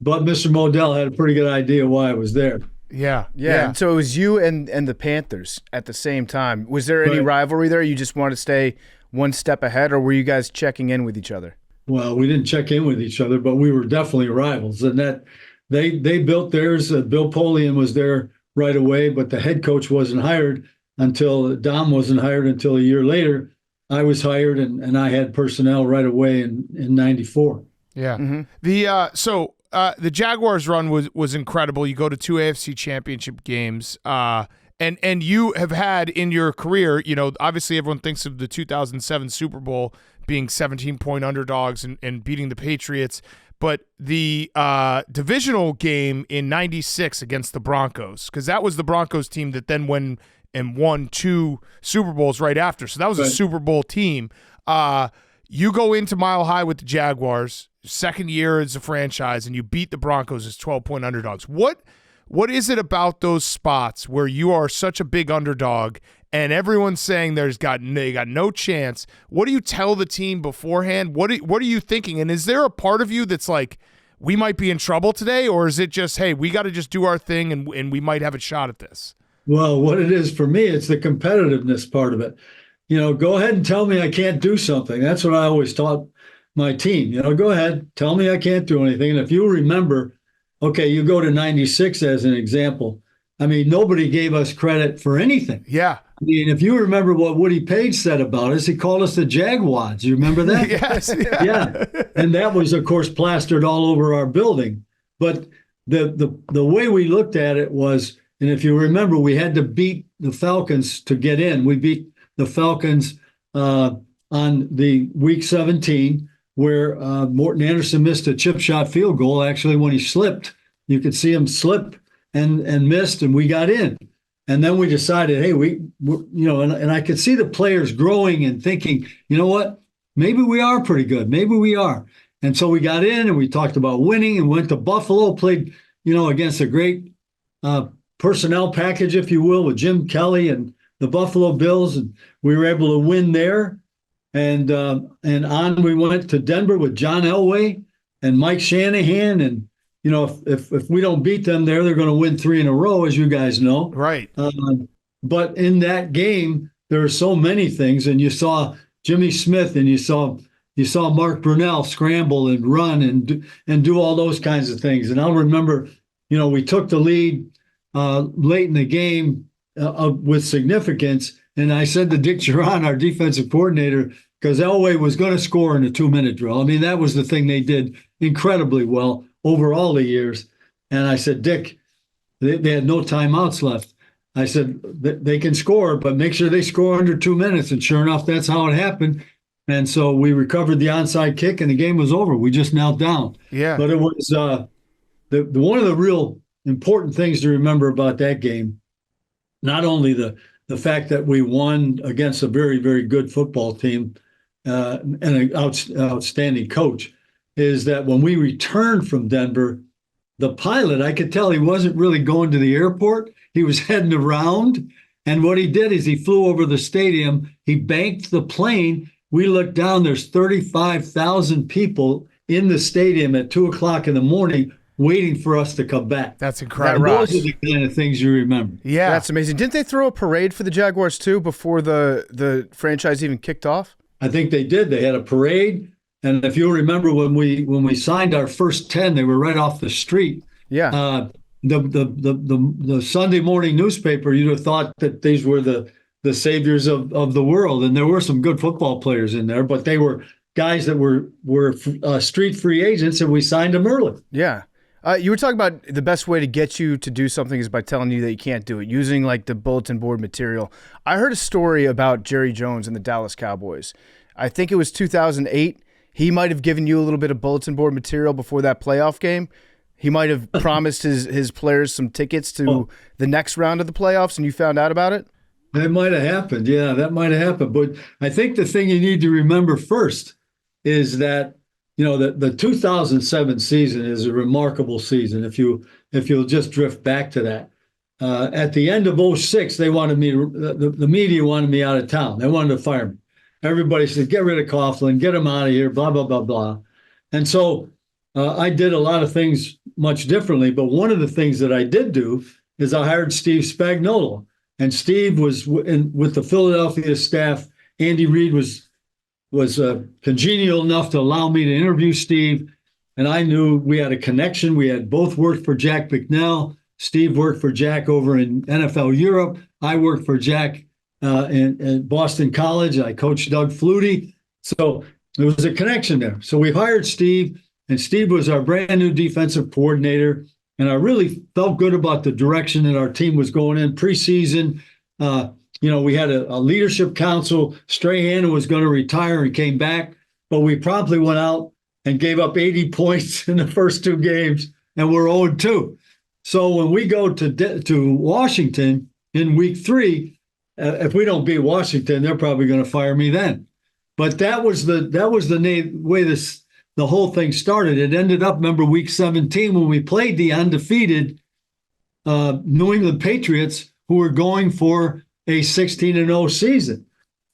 but Mr. Modell had a pretty good idea why I was there. Yeah. And so it was you and the Panthers at the same time. Was there any rivalry there? You just wanted to stay one step ahead, or were you guys checking in with each other? Well, we didn't check in with each other, but we were definitely rivals. And that they built theirs. Bill Polian was there right away, but the head coach wasn't hired until Dom wasn't hired until a year later. I was hired, and I had personnel right away in 94. Yeah. Mm-hmm. The Jaguars run was incredible. You go to 2 AFC championship games, and you have had in your career, obviously everyone thinks of the 2007 Super Bowl being 17-point underdogs and beating the Patriots, but the divisional game in 96 against the Broncos, because that was the Broncos team that then went and won 2 Super Bowls right after. So that was a Super Bowl team. You go into Mile High with the Jaguars, second year as a franchise, and you beat the Broncos as 12-point underdogs. What is it about those spots where you are such a big underdog and everyone's saying they got no chance? What do you tell the team beforehand? What are you thinking? And is there a part of you that's like, we might be in trouble today, or is it just, hey, we got to just do our thing and we might have a shot at this? Well, what it is for me, it's the competitiveness part of it. Go ahead and tell me I can't do something. That's what I always taught my team. Go ahead, tell me I can't do anything. And if you remember, okay, you go to 96 as an example. I mean, nobody gave us credit for anything. Yeah. I mean, if you remember what Woody Page said about us, he called us the Jaguars. You remember that? Yes. Yeah. And that was, of course, plastered all over our building. But the way we looked at it was, and if you remember, we had to beat the Falcons to get in. We beat the Falcons on the week 17, where Morton Anderson missed a chip shot field goal. Actually, when he slipped, you could see him slip and missed, and we got in. And then we decided, hey, and I could see the players growing and thinking, you know what, maybe we are pretty good. Maybe we are. And so we got in and we talked about winning and went to Buffalo, played, against a great personnel package, if you will, with Jim Kelly and the Buffalo Bills. And we were able to win there. And on we went to Denver with John Elway and Mike Shanahan. And, if we don't beat them there, they're going to win 3 in a row, as you guys know. Right. But in that game, there are so many things. And you saw Jimmy Smith and you saw Mark Brunell scramble and run and do all those kinds of things. And I'll remember, we took the lead late in the game with significance. And I said to Dick Geron, our defensive coordinator, because Elway was going to score in a 2-minute drill. I mean, that was the thing they did incredibly well over all the years. And I said, Dick, they had no timeouts left. I said, they can score, but make sure they score under 2 minutes. And sure enough, that's how it happened. And so we recovered the onside kick and the game was over. We just knelt down. Yeah. But it was one of the real important things to remember about that game, not only the fact that we won against a very, very good football team and an outstanding coach, is that when we returned from Denver, the pilot, I could tell he wasn't really going to the airport. He was heading around. And what he did is he flew over the stadium. He banked the plane. We looked down, there's 35,000 people in the stadium at 2:00 in the morning waiting for us to come back. That's incredible. Those are the kind of things you remember. Yeah. That's amazing. Didn't they throw a parade for the Jaguars too before the franchise even kicked off? I think they did. They had a parade. And if you'll remember when we signed our first 10, they were right off the street. Yeah. The Sunday morning newspaper, you'd have thought that these were the saviors of the world. And there were some good football players in there, but they were guys that were street free agents, and we signed them early. Yeah. You were talking about the best way to get you to do something is by telling you that you can't do it, using like the bulletin board material. I heard a story about Jerry Jones and the Dallas Cowboys. I think it was 2008. He might have given you a little bit of bulletin board material before that playoff game. He might have promised his players some tickets to the next round of the playoffs, and you found out about it? That might have happened. Yeah, that might have happened. But I think the thing you need to remember first is that, the 2007 season is a remarkable season. If you'll just drift back to that. At the end of 06, they wanted me, the media wanted me out of town. They wanted to fire me. Everybody said, get rid of Coughlin, get him out of here, blah, blah, blah, blah. And so I did a lot of things much differently. But one of the things that I did do is I hired Steve Spagnuolo. And Steve was with the Philadelphia staff. Andy Reid was congenial enough to allow me to interview Steve. And I knew we had a connection. We had both worked for Jack McNell. Steve worked for Jack over in NFL Europe. I worked for Jack in Boston College. I coached Doug Flutie. So there was a connection there. So we hired Steve, and Steve was our brand new defensive coordinator. And I really felt good about the direction that our team was going in preseason. We had a leadership council. Strahan was going to retire and came back, but we promptly went out and gave up 80 points in the first 2 games, and we're 0-2. So when we go to Washington in week 3, if we don't beat Washington, they're probably going to fire me then. But that was the way the whole thing started. It ended up, remember, week 17 when we played the undefeated New England Patriots, who were going for a 16-0 season.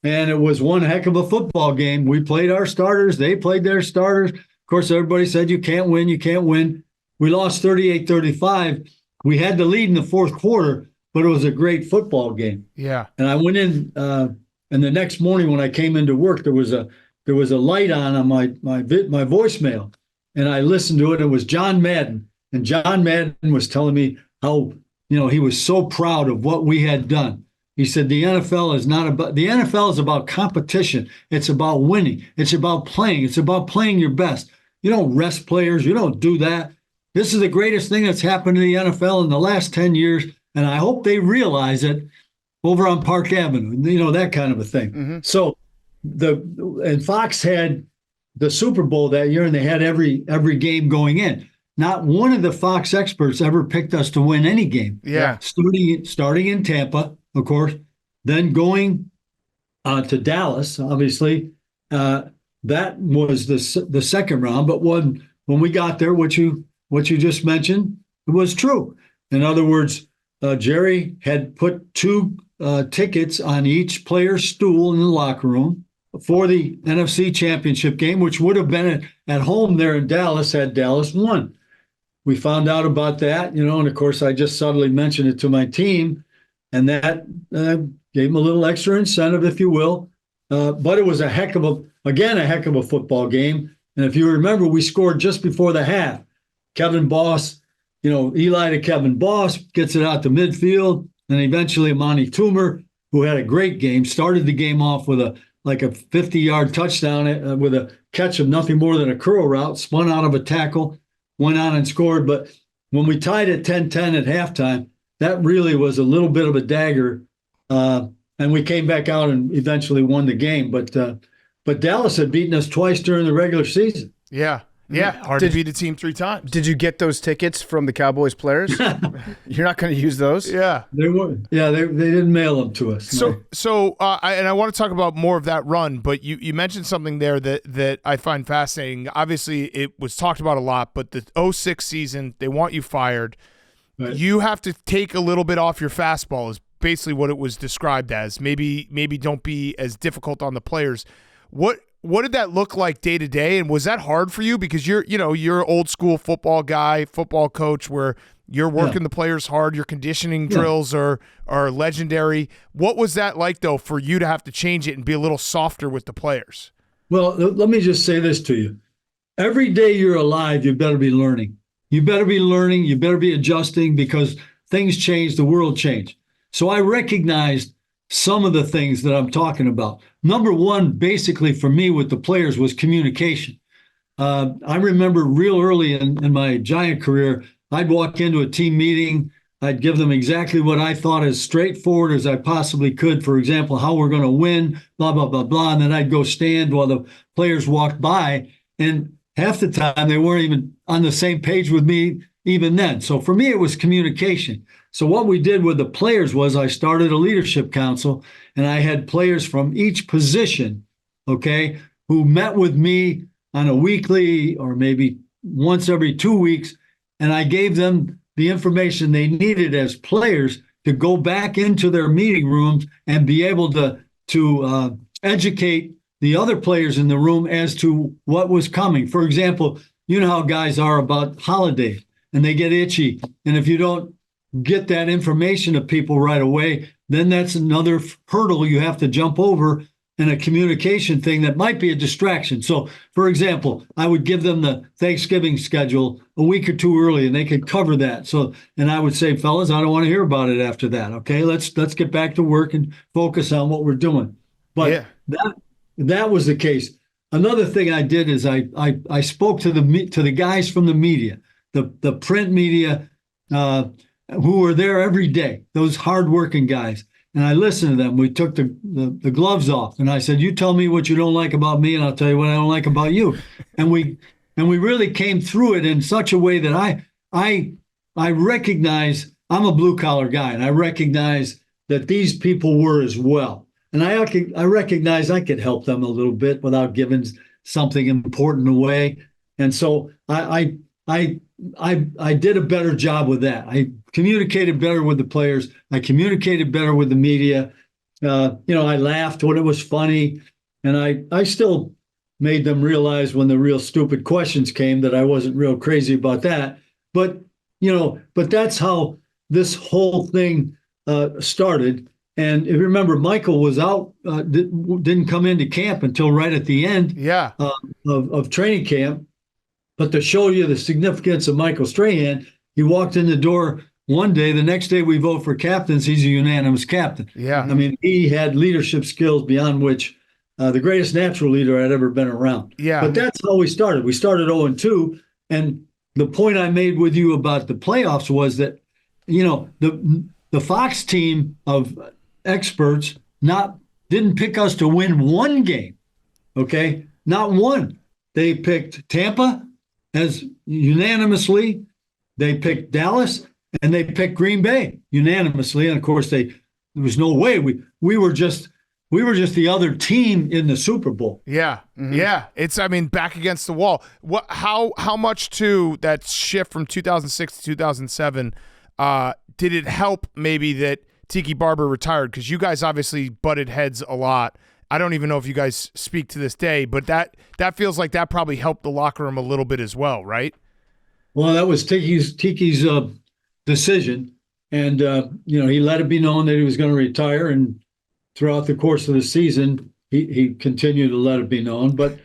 And it was one heck of a football game. We played our starters. They played their starters. Of course, everybody said, you can't win, you can't win. We lost 38-35. We had the lead in the fourth quarter, but it was a great football game. Yeah. And I went in, and the next morning when I came into work, there was a light on my voicemail, and I listened to it. It was John Madden, and John Madden was telling me how he was so proud of what we had done. He said the NFL is about competition. It's about winning. It's about playing. It's about playing your best. You don't rest players. You don't do that. This is the greatest thing that's happened to the NFL in the last 10 years, and I hope they realize it over on Park Avenue, that kind of a thing. Mm-hmm. So and Fox had the Super Bowl that year, and they had every game going in. Not one of the Fox experts ever picked us to win any game. Yeah. Starting in Tampa, of course, then going to Dallas, obviously. That was the second round. But when we got there, what you just mentioned, it was true. In other words, Jerry had put 2 tickets on each player's stool in the locker room for the NFC Championship game, which would have been at home there in Dallas had Dallas won. We found out about that, and of course, I just subtly mentioned it to my team, and that gave them a little extra incentive, if you will. But it was a heck of a football game. And if you remember, we scored just before the half. Kevin Boss, Eli to Kevin Boss gets it out to midfield, and eventually Amani Cooper, who had a great game, started the game off with a 50-yard touchdown with a catch of nothing more than a curl route, spun out of a tackle, went on and scored. But when we tied at 10-10 at halftime, that really was a little bit of a dagger. And we came back out and eventually won the game. But Dallas had beaten us twice during the regular season. Yeah. Yeah. Hard to beat a team 3 times. Did you get those tickets from the Cowboys players? You're not going to use those? Yeah. They weren't. Yeah, they didn't mail them to us. So I want to talk about more of that run, but you mentioned something there that I find fascinating. Obviously, it was talked about a lot, but the 06 season, they want you fired. Right. You have to take a little bit off your fastball is basically what it was described as. Maybe don't be as difficult on the players. What did that look like day to day, and was that hard for you? Because you're an old school football guy, football coach, where you're working the players hard. Your conditioning drills are legendary. What was that like, though, for you to have to change it and be a little softer with the players? Well, let me just say this to you: every day you're alive, you better be learning. You better be learning. You better be adjusting, because things change, the world changed. So I recognized some of the things that I'm talking about. Number one, basically for me with the players, was communication. I remember real early in my Giant career, I'd walk into a team meeting. I'd give them exactly what I thought as straightforward as I possibly could. For example, how we're going to win, blah, blah, blah, blah. And then I'd go stand while the players walked by. And half the time they weren't even on the same page with me even then. So for me, it was communication. So what we did with the players was I started a leadership council, and I had players from each position, okay, who met with me on a weekly or maybe once every 2 weeks, and I gave them the information they needed as players to go back into their meeting rooms and be able to educate the other players in the room as to what was coming. For example, you know how guys are about holidays, and they get itchy, and if you don't get that information to people right away, then that's another hurdle you have to jump over, and a communication thing that might be a distraction. So, for example, I would give them the Thanksgiving schedule a week or 2 early, and they could cover that. So, and I would say, fellas, I don't want to hear about it after that. Okay, let's get back to work and focus on what we're doing. But that was the case. Another thing I did is I spoke to the guys from the media, the print media, who were there every day, those hardworking guys. And I listened to them. We took the gloves off, and I said, you tell me what you don't like about me, and I'll tell you what I don't like about you. And we really came through it in such a way that I recognize I'm a blue collar guy, and I recognize that these people were as well. And I recognize I could help them a little bit without giving something important away. And so I did a better job with that. I communicated better with the players. I communicated better with the media. I laughed when it was funny, and I still made them realize when the real stupid questions came that I wasn't real crazy about that. But that's how this whole thing started. And if you remember, Michael was out, didn't come into camp until right at the end of training camp. But to show you the significance of Michael Strahan, he walked in the door one day. The next day we vote for captains. He's a unanimous captain. Yeah. I mean, he had leadership skills beyond which the greatest natural leader I'd ever been around. Yeah. But that's how we started. We started 0-2. And the point I made with you about the playoffs was that, the Fox team of experts didn't pick us to win one game. Okay? Not one. They picked Tampa as unanimously. They picked Dallas, and they picked Green Bay unanimously. And of course, there was no way we were just the other team in the Super Bowl. Yeah. Yeah. It's, back against the wall. How much to that shift from 2006 to 2007 did it help maybe that Tiki Barber retired? Because you guys obviously butted heads a lot. I don't even know if you guys speak to this day, but that feels like that probably helped the locker room a little bit as well, right? Well, that was Tiki's decision. And, he let it be known that he was going to retire. And throughout the course of the season, he continued to let it be known. But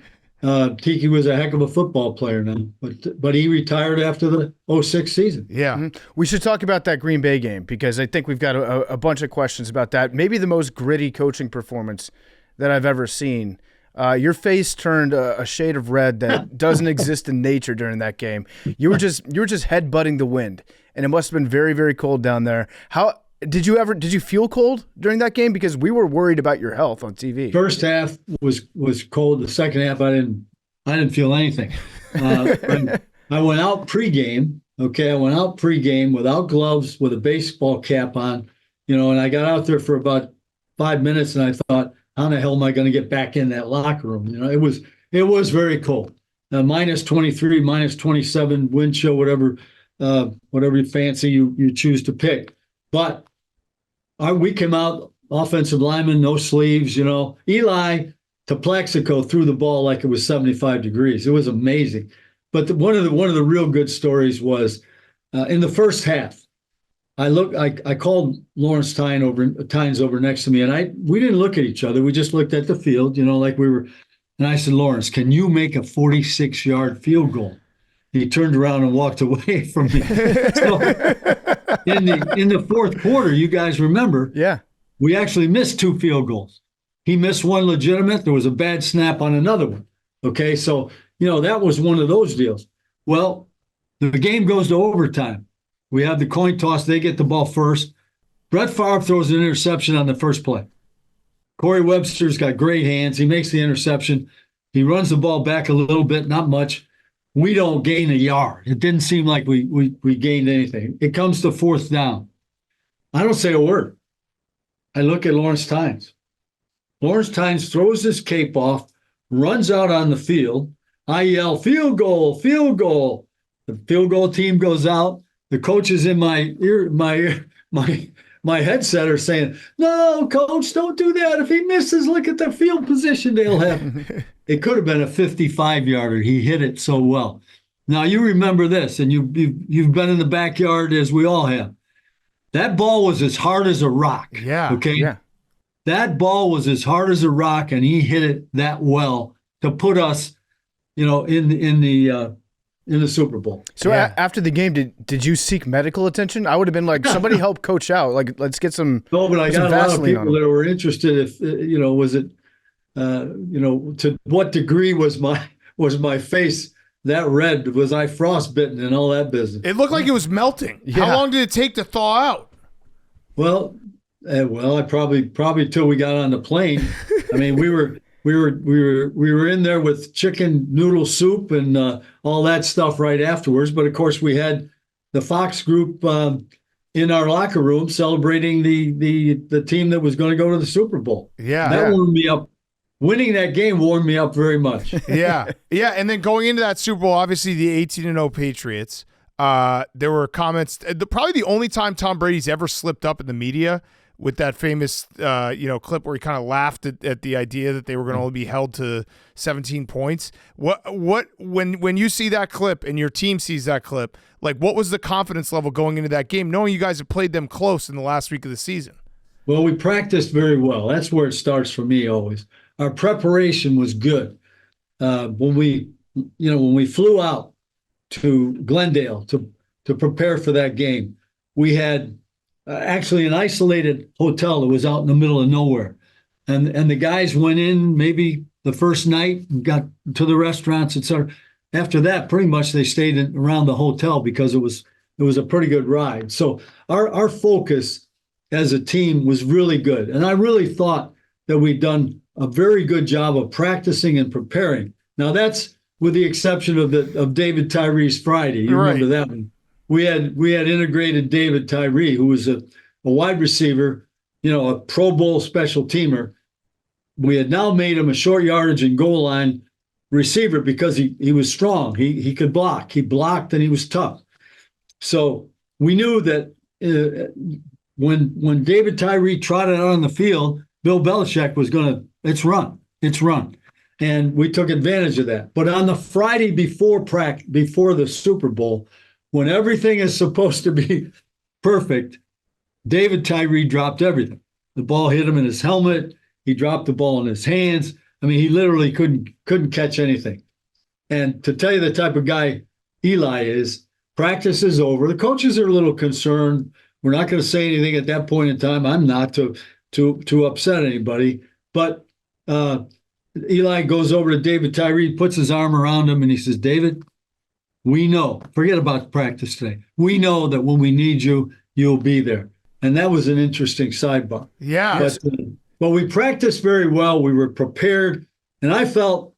Tiki was a heck of a football player now. But he retired after the 2006 season. Yeah. We should talk about that Green Bay game because I think we've got a bunch of questions about that. Maybe the most gritty coaching performance that I've ever seen. Your face turned a shade of red that doesn't exist in nature during that game. You were just headbutting the wind, and it must have been very, very cold down there. How did you feel cold during that game? Because we were worried about your health on TV. First half was cold. The second half, I didn't feel anything. I went out pregame. Okay, I went out pregame without gloves, with a baseball cap on, and I got out there for about 5 minutes, and I thought, how the hell am I going to get back in that locker room? It was very cold. Minus 23, minus 27 wind chill, whatever fancy you choose to pick. But we came out, offensive lineman, no sleeves. Eli to Plaxico threw the ball like it was 75 degrees. It was amazing. But one of the real good stories was in the first half. I called Lawrence Tynes over next to me, and we didn't look at each other. We just looked at the field, like we were. And I said, Lawrence, can you make a 46-yard field goal? He turned around and walked away from me. So in the fourth quarter, you guys remember, we actually missed 2 field goals. He missed one legitimate. There was a bad snap on another one. Okay, so that was one of those deals. Well, the game goes to overtime. We have the coin toss. They get the ball first. Brett Favre throws an interception on the first play. Corey Webster's got great hands. He makes the interception. He runs the ball back a little bit, not much. We don't gain a yard. It didn't seem like we gained anything. It comes to fourth down. I don't say a word. I look at Lawrence Tynes. Lawrence Tynes throws his cape off, runs out on the field. I yell, field goal, field goal. The field goal team goes out. The coaches in my ear, my headset are saying, "No, coach, don't do that. If he misses, look at the field position they'll have." It could have been a 55-yarder. He hit it so well. Now you remember this, and you've been in the backyard as we all have. That ball was as hard as a rock. Yeah. Okay. Yeah. That ball was as hard as a rock, and he hit it that well to put us, in the Super Bowl. So after the game, did you seek medical attention? I would have been like, somebody help coach out. Like, let's get some. No, but I got a lot of people that that were interested. If was it, to what degree was my face that red? Was I frostbitten and all that business? It looked like it was melting. Yeah. How long did it take to thaw out? Well, I probably till we got on the plane. I mean, we were in there with chicken noodle soup and all that stuff right afterwards. But of course, we had the Fox group in our locker room celebrating the team that was going to go to the Super Bowl. Yeah, that warmed me up. Winning that game warmed me up very much. Yeah. And then going into that Super Bowl, obviously the 18-0 Patriots. There were comments. Probably the only time Tom Brady's ever slipped up in the media with that famous, clip where he kind of laughed at the idea that they were going to only be held to 17 points. When you see that clip and your team sees that clip, like what was the confidence level going into that game, knowing you guys have played them close in the last week of the season? Well, we practiced very well. That's where it starts for me always. Our preparation was good. When we flew out to Glendale to prepare for that game, we had actually an isolated hotel that was out in the middle of nowhere. And the guys went in maybe the first night and got to the restaurants, etc. After that, pretty much they stayed around the hotel because it was a pretty good ride. So our focus as a team was really good. And I really thought that we'd done a very good job of practicing and preparing. Now that's with the exception of David Tyree's Friday. You remember that one? We had integrated David Tyree, who was a wide receiver, a Pro Bowl special teamer. We had now made him a short yardage and goal line receiver because he was strong. He could block. He blocked and he was tough. So we knew that when David Tyree trotted out on the field, Bill Belichick was going to, it's run. And we took advantage of that. But on the Friday before the Super Bowl, when everything is supposed to be perfect, David Tyree dropped everything. The ball hit him in his helmet. He dropped the ball in his hands. I mean, he literally couldn't catch anything. And to tell you the type of guy Eli is, practice is over. The coaches are a little concerned. We're not going to say anything at that point in time. I'm not to upset anybody. But Eli goes over to David Tyree, puts his arm around him, and he says, "David, we know. Forget about practice today. We know that when we need you, you'll be there." And that was an interesting sidebar. Yeah. But we practiced very well. We were prepared. And I felt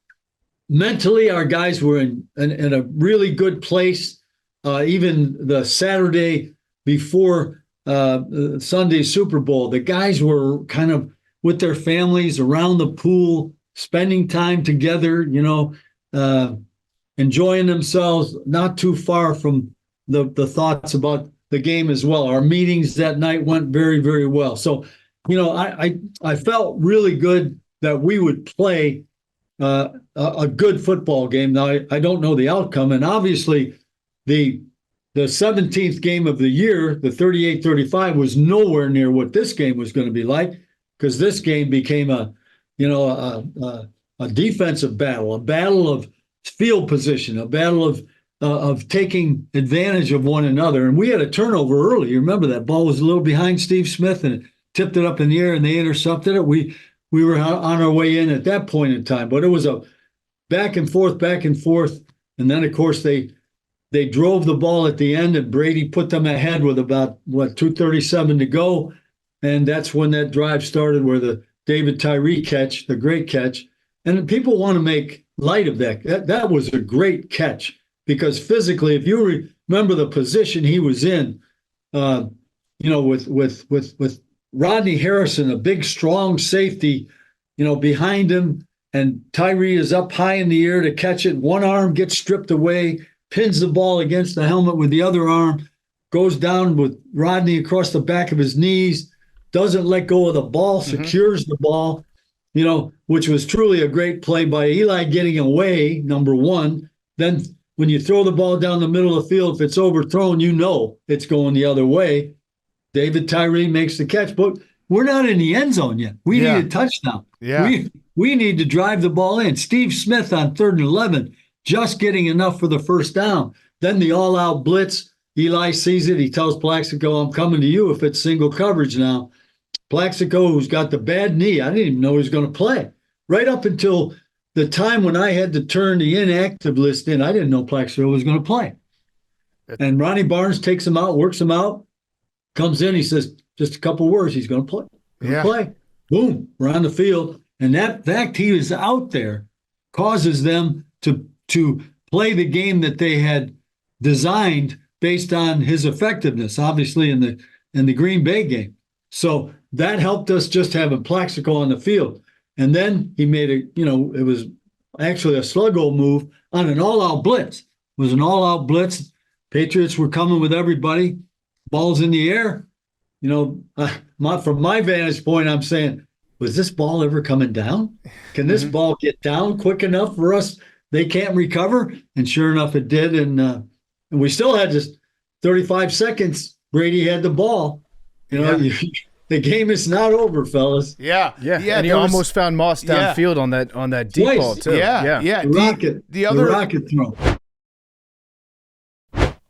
mentally our guys were in a really good place. Even the Saturday before Sunday Super Bowl, the guys were kind of with their families around the pool, spending time together, enjoying themselves, not too far from the thoughts about the game as well. Our meetings that night went very, very well. So, I felt really good that we would play a good football game. Now, I don't know the outcome. And obviously, the 17th game of the year, the 38-35, was nowhere near what this game was going to be like, because this game became a defensive battle, a battle of field position, a battle of taking advantage of one another. And we had a turnover early. You remember that ball was a little behind Steve Smith and it tipped it up in the air and they intercepted it. We were on our way in at that point in time, but it was a back and forth. And then, of course, they drove the ball at the end and Brady put them ahead with about, 2:37 to go. And that's when that drive started, where the David Tyree catch, the great catch. And people want to make light of that. That was a great catch, because physically, if you remember the position he was in, with Rodney Harrison, a big, strong safety, behind him, and Tyree is up high in the air to catch it. One arm gets stripped away, pins the ball against the helmet with the other arm, goes down with Rodney across the back of his knees, doesn't let go of the ball, secures the ball, which was truly a great play by Eli, getting away, number one. Then when you throw the ball down the middle of the field, if it's overthrown, it's going the other way. David Tyree makes the catch, but we're not in the end zone yet. We need a touchdown. Yeah. We need to drive the ball in. Steve Smith on 3rd and 11, just getting enough for the first down. Then the all-out blitz. Eli sees it. He tells Plaxico, "I'm coming to you if it's single coverage now." Plaxico, who's got the bad knee, I didn't even know he was going to play. Right up until the time when I had to turn the inactive list in, I didn't know Plaxico was going to play. And Ronnie Barnes takes him out, works him out, comes in, he says just a couple words, he's going to play. Play. Boom, we're on the field. And that fact he was out there causes them to play the game that they had designed based on his effectiveness, obviously in the Green Bay game. So that helped us just having Plaxico on the field. And then he made it was actually a sluggo move on an all-out blitz. It was an all-out blitz. Patriots were coming with everybody. Ball's in the air. From my vantage point, I'm saying, was this ball ever coming down? Can this ball get down quick enough for us? They can't recover. And sure enough, it did. And we still had just 35 seconds. Brady had the ball. The game is not over, fellas. Yeah. And he almost found Moss downfield on that deep Twice. ball too. Yeah. The rocket throw.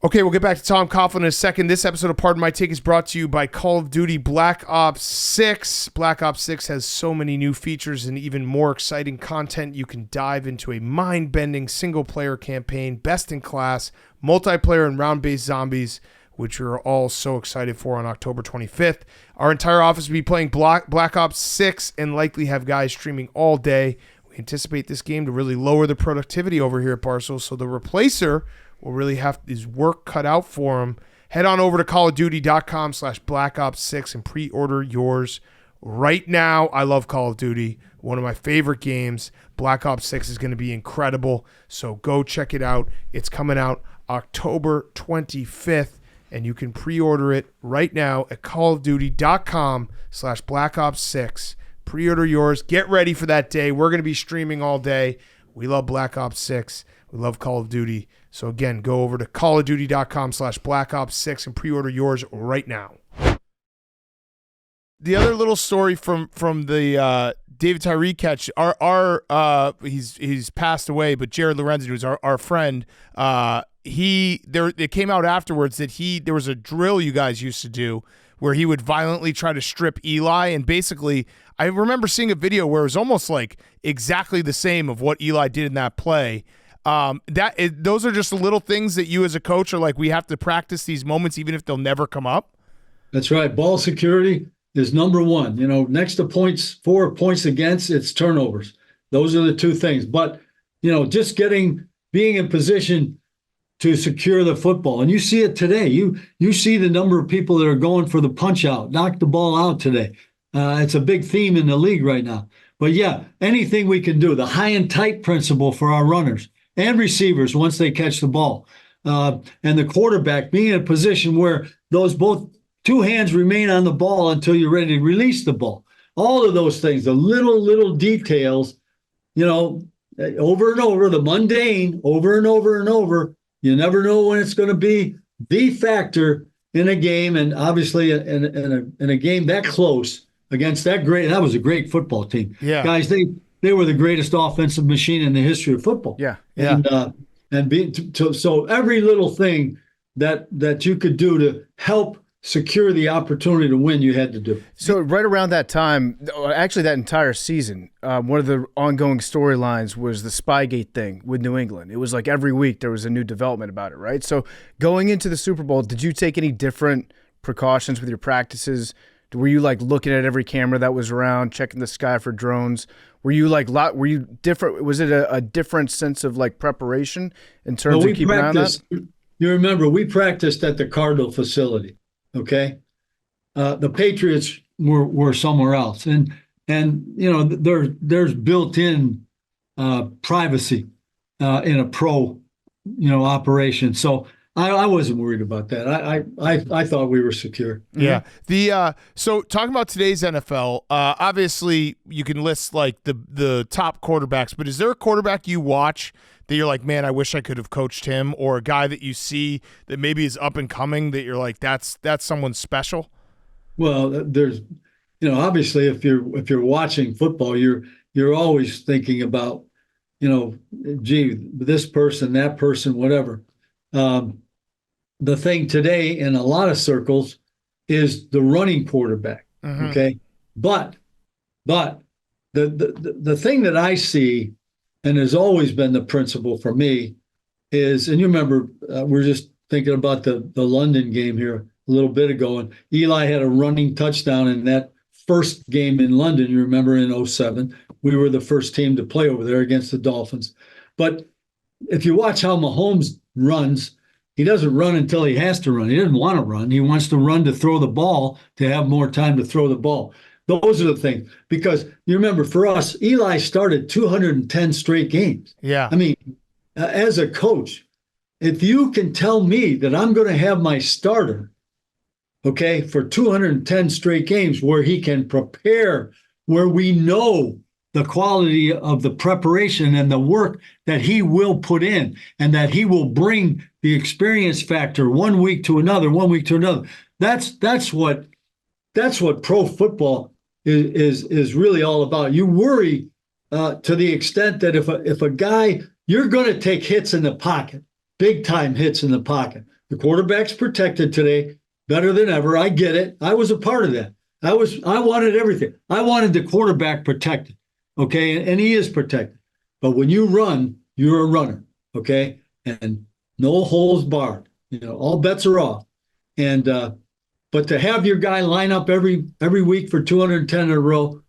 Okay, we'll get back to Tom Coughlin in a second. This episode of Pardon My Take is brought to you by Call of Duty Black Ops 6. Black Ops 6 has so many new features and even more exciting content. You can dive into a mind-bending single-player campaign, best-in-class, multiplayer and round-based zombies, which we're all so excited for on October 25th. Our entire office will be playing Black Ops 6 and likely have guys streaming all day. We anticipate this game to really lower the productivity over here at Barstool, so the replacer will really have his work cut out for him. Head on over to callofduty.com/blackops6 and pre-order yours right now. I love Call of Duty, one of my favorite games. Black Ops 6 is going to be incredible, so go check it out. It's coming out October 25th, and you can pre-order it right now at callofduty.com/blackops6. Pre-order yours. Get ready for that day. We're going to be streaming all day. We love Black Ops 6. We love Call of Duty. So again, go over to callofduty.com/blackops6 and pre-order yours right now. The other little story from the David Tyree catch, he's passed away, but Jared Lorenzen, who's our friend, it came out afterwards that there was a drill you guys used to do where he would violently try to strip Eli, and basically I remember seeing a video where it was almost like exactly the same of what Eli did in that play. Those are just the little things that you as a coach are like, we have to practice these moments even if they'll never come up. That's right. Ball security is number one. Next to points for, points against, it's turnovers. Those are the two things. But, just being in position to secure the football. And you see it today. You see the number of people that are going for the punch out, knock the ball out today. It's a big theme in the league right now. But yeah, anything we can do, the high and tight principle for our runners and receivers once they catch the ball. And the quarterback being in a position where those both two hands remain on the ball until you're ready to release the ball. All of those things, the little details, over and over, the mundane, over and over and over. You never know when it's going to be the factor in a game, and obviously in a game that close against that was a great football team. Yeah. Guys, they were the greatest offensive machine in the history of football. Yeah. So every little thing that you could do to help secure the opportunity to win, you had to do. So right around that time, actually that entire season, one of the ongoing storylines was the Spygate thing with New England. It was like every week there was a new development about it, right? So going into the Super Bowl, did you take any different precautions with your practices? Were you like looking at every camera that was around, checking the sky for drones? Were you different? Was it a different sense of like preparation in terms of keeping an eye on that? You remember, we practiced at the Cardinal facility. Okay. The Patriots were somewhere else. And there's built-in privacy in a pro, operation. So I wasn't worried about that. I thought we were secure. Yeah. So talking about today's NFL, obviously you can list like the top quarterbacks, but is there a quarterback you watch that you're like, man, I wish I could have coached him, or a guy that you see that maybe is up and coming that you're like, that's someone special? Well, there's, obviously if you're watching football, you're always thinking about, this person, that person, whatever. The thing today in a lot of circles is the running quarterback. Mm-hmm. Okay. But the thing that I see, and has always been the principle for me, is, and you remember, we're just thinking about the London game here a little bit ago, and Eli had a running touchdown in that first game in London. You remember in 2007, we were the first team to play over there against the Dolphins. But if you watch how Mahomes runs, he doesn't run until he has to run. He doesn't want to run. He wants to run to throw the ball, to have more time to throw the ball. Those are the things. Because you remember, for us, Eli started 210 straight games. Yeah. I mean, as a coach, if you can tell me that I'm going to have my starter, okay, for 210 straight games where he can prepare, where we know the quality of the preparation and the work that he will put in, and that he will bring the experience factor one week to another. That's what pro football is really all about. You worry to the extent that if a guy, you're going to take hits in the pocket, big time hits in the pocket. The quarterback's protected today better than ever. I get it. I was a part of that. I wanted everything. I wanted the quarterback protected. Okay. And he is protected. But when you run, you're a runner. Okay. And no holes barred. All bets are off. And but to have your guy line up every week for 210 in a row,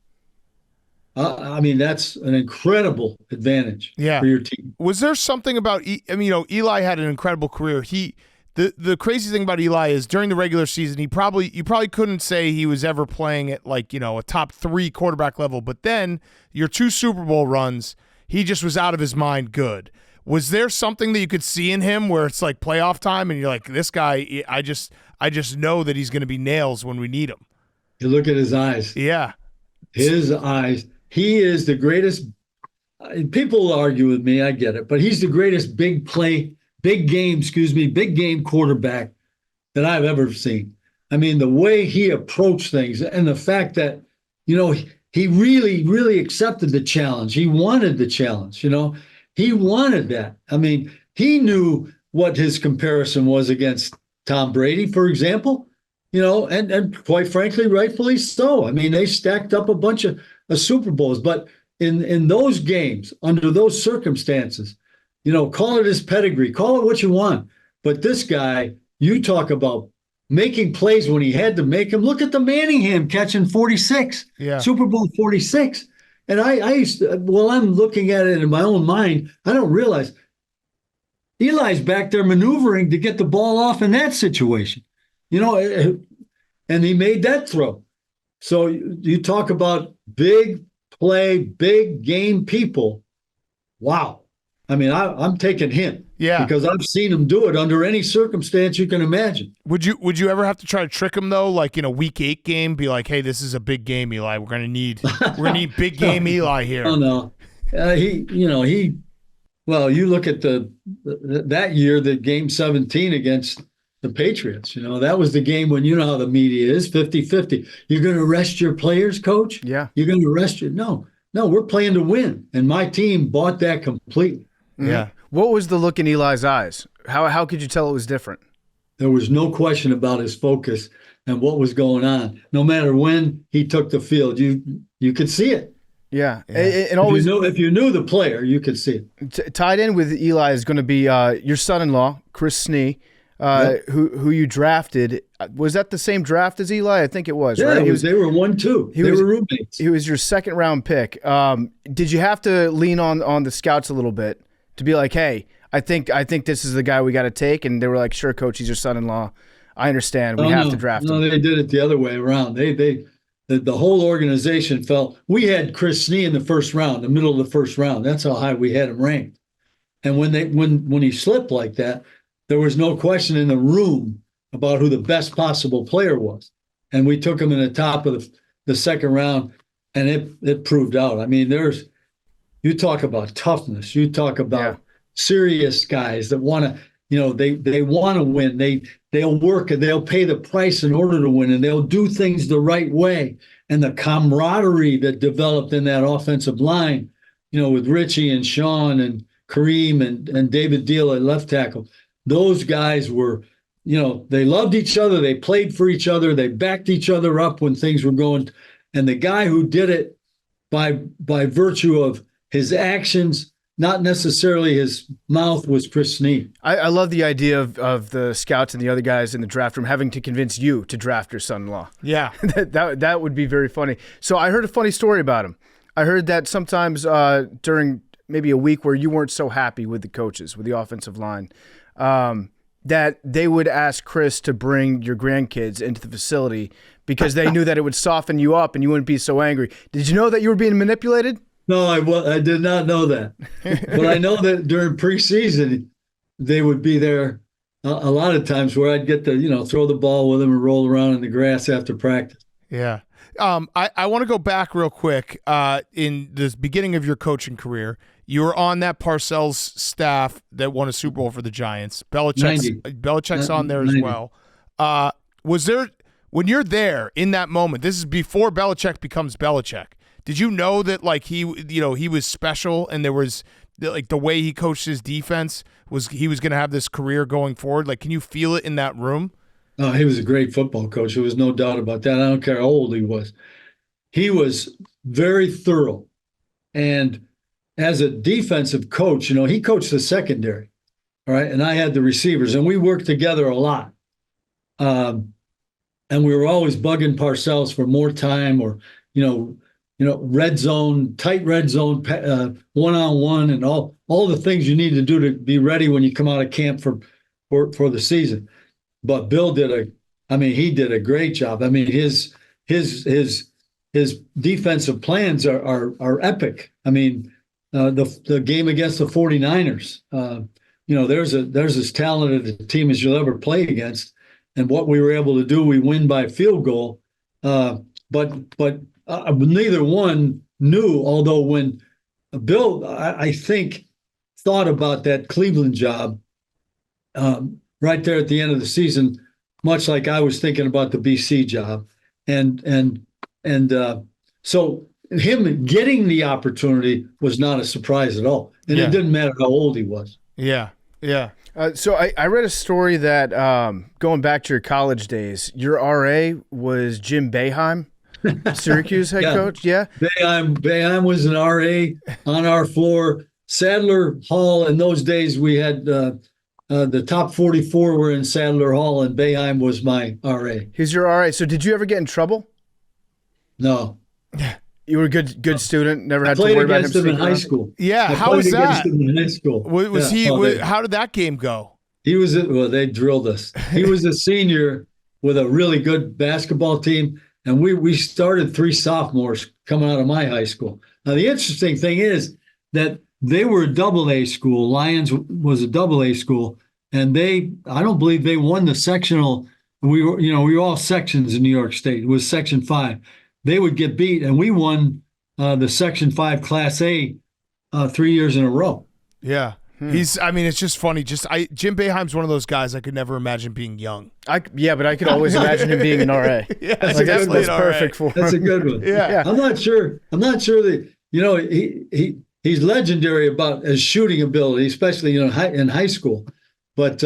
I mean, that's an incredible advantage for your team. Was there something about Eli had an incredible career. The crazy thing about Eli is during the regular season, you probably couldn't say he was ever playing at a top 3 quarterback level, but then your 2 Super Bowl runs, he just was out of his mind good. Was there something that you could see in him where it's like playoff time and you're like, this guy, I just know that he's going to be nails when we need him? You look at his eyes. Yeah. His eyes. He is the greatest. People will argue with me. I get it. But he's the greatest big game quarterback that I've ever seen. I mean, the way he approached things and the fact that, he really, really accepted the challenge. He wanted the challenge, He wanted that. I mean, he knew what his comparison was against Tom Brady, for example, and quite frankly, rightfully so. I mean, they stacked up a bunch of Super Bowls, but in those games, under those circumstances, call it his pedigree, call it what you want. But this guy, you talk about making plays when he had to make them. Look at the Manningham catching 46, Super Bowl 46. And I used to, while I'm looking at it in my own mind, I don't realize Eli's back there maneuvering to get the ball off in that situation, and he made that throw. So you talk about big play, big game people. Wow. I mean, I'm taking him. Yeah. Because I've seen him do it under any circumstance you can imagine. Would you ever have to try to trick him though? Like in a Week 8 game, be like, "Hey, this is a big game, Eli. We're gonna need big game Eli here." Oh no, Well, you look at that year, the game 17 against the Patriots. That was the game when how the media is 50-50. You're going to rest your players, coach. Yeah. You're going to rest your no. We're playing to win, and my team bought that completely. Yeah. What was the look in Eli's eyes? How could you tell it was different? There was no question about his focus and what was going on. No matter when he took the field, you could see it. Yeah. And always, if you knew the player, you could see it. Tied in with Eli is going to be your son-in-law, Chris Snee, who you drafted. Was that the same draft as Eli? I think it was. Yeah, right? They were 1-2. They were roommates. He was your second-round pick. Did you have to lean on the scouts a little bit to be like, hey, I think this is the guy we got to take? And they were like, sure, coach, he's your son-in-law. I understand. We have to draft him. No, they did it the other way around. The whole organization felt we had Chris Snee in the first round, the middle of the first round. That's how high we had him ranked. And when he slipped like that, there was no question in the room about who the best possible player was. And we took him in the top of the second round, and it proved out. I mean, you talk about toughness. You talk about serious guys that want to, they want to win. They'll work and they'll pay the price in order to win, and they'll do things the right way. And the camaraderie that developed in that offensive line, with Richie and Sean and Kareem and David Deal at left tackle, those guys were, they loved each other. They played for each other. They backed each other up when things were going. And the guy who did it by virtue of his actions, not necessarily his mouth, was Chris Snee. I love the idea of the scouts and the other guys in the draft room having to convince you to draft your son-in-law. Yeah. that would be very funny. So I heard a funny story about him. I heard that sometimes during maybe a week where you weren't so happy with the coaches, with the offensive line, that they would ask Chris to bring your grandkids into the facility because they knew that it would soften you up and you wouldn't be so angry. Did you know that you were being manipulated? No, I did not know that. But I know that during preseason, they would be there a lot of times where I'd get to, throw the ball with them and roll around in the grass after practice. Yeah. I want to go back real quick. In the beginning of your coaching career, you were on that Parcells staff that won a Super Bowl for the Giants. Belichick's on there as well. Was there, when you're there in that moment, this is before Belichick becomes Belichick, did you know that he was special and there was like the way he coached his defense he was going to have this career going forward? Like, can you feel it in that room? He was a great football coach. There was no doubt about that. I don't care how old he was. He was very thorough. And as a defensive coach, he coached the secondary, all right? And I had the receivers, and we worked together a lot. And we were always bugging Parcells for more time, or, red zone, tight red zone, one-on-one, and all the things you need to do to be ready when you come out of camp for the season. But Bill did a great job. I mean, his defensive plans are epic. I mean, the game against the 49ers, there's as talented a team as you'll ever play against. And what we were able to do, we win by field goal. But neither one knew, although when Bill, I think, thought about that Cleveland job right there at the end of the season, much like I was thinking about the BC job. And so him getting the opportunity was not a surprise at all. And it didn't matter how old he was. Yeah, yeah. So I read a story that going back to your college days, your RA was Jim Boeheim, Syracuse head coach. Yeah, Boeheim was an RA on our floor. Sadler Hall, in those days, we had the top 44 were in Sadler Hall, and Boeheim was my RA. He's your RA. So did you ever get in trouble? No. You were a good student. Never had to played worry about him. against him in high school. Yeah, how was that? In high school. How did that game go? They drilled us. He was a senior with a really good basketball team, and we started 3 sophomores coming out of my high school. Now the interesting thing is that they were a double-A school. Lions was a double-A school, and I don't believe they won the sectional. We were all sections in New York State. It was Section 5. They would get beat, and we won the Section 5 Class A 3 years in a row. Yeah. It's just funny. Jim Boeheim's one of those guys I could never imagine being young. But I could always imagine him being an RA. Yeah, that's perfect for him. That's a good one. Yeah. I'm not sure that, he's legendary about his shooting ability, especially, in high school. But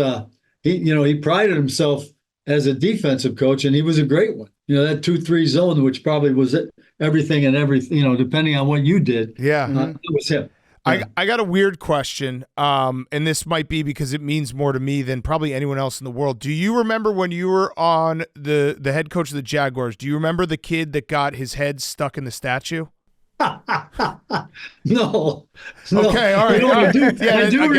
he prided himself as a defensive coach, and he was a great one. That 2-3 zone, which probably was everything, depending on what you did. Yeah. It was him. I got a weird question, and this might be because it means more to me than probably anyone else in the world. Do you remember when you were on the head coach of the Jaguars, do you remember the kid that got his head stuck in the statue? No. Okay, all right. I do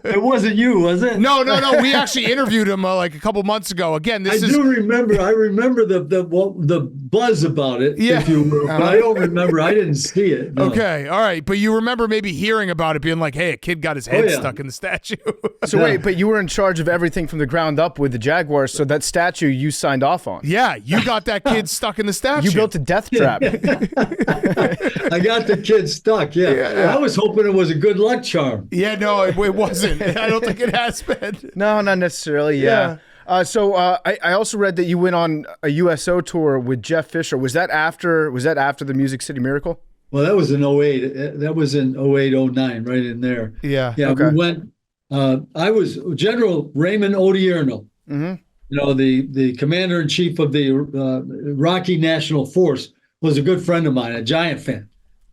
it wasn't you, was it? No. We actually interviewed him like a couple months ago. Again, I remember the buzz about it, if you will, but I don't remember. I didn't see it. No. Okay, all right. But you remember maybe hearing about it, being like, hey, a kid got his head stuck in the statue. So wait, but you were in charge of everything from the ground up with the Jaguars, so that statue you signed off on. Yeah, you got that kid stuck in the statue. You built a death trap. I got the kid stuck, yeah. I was hoping it was a good luck charm. Yeah, no, it wasn't. I don't think it has been. No, not necessarily, yeah. So I also read that you went on a USO tour with Jeff Fisher. Was that after the Music City Miracle? Well, that was in 08. That was in 08, 09, right in there. Yeah. Yeah, okay. We went, I was General Raymond Odierno, the commander-in-chief of the Iraqi National Force, was a good friend of mine, a Giant fan.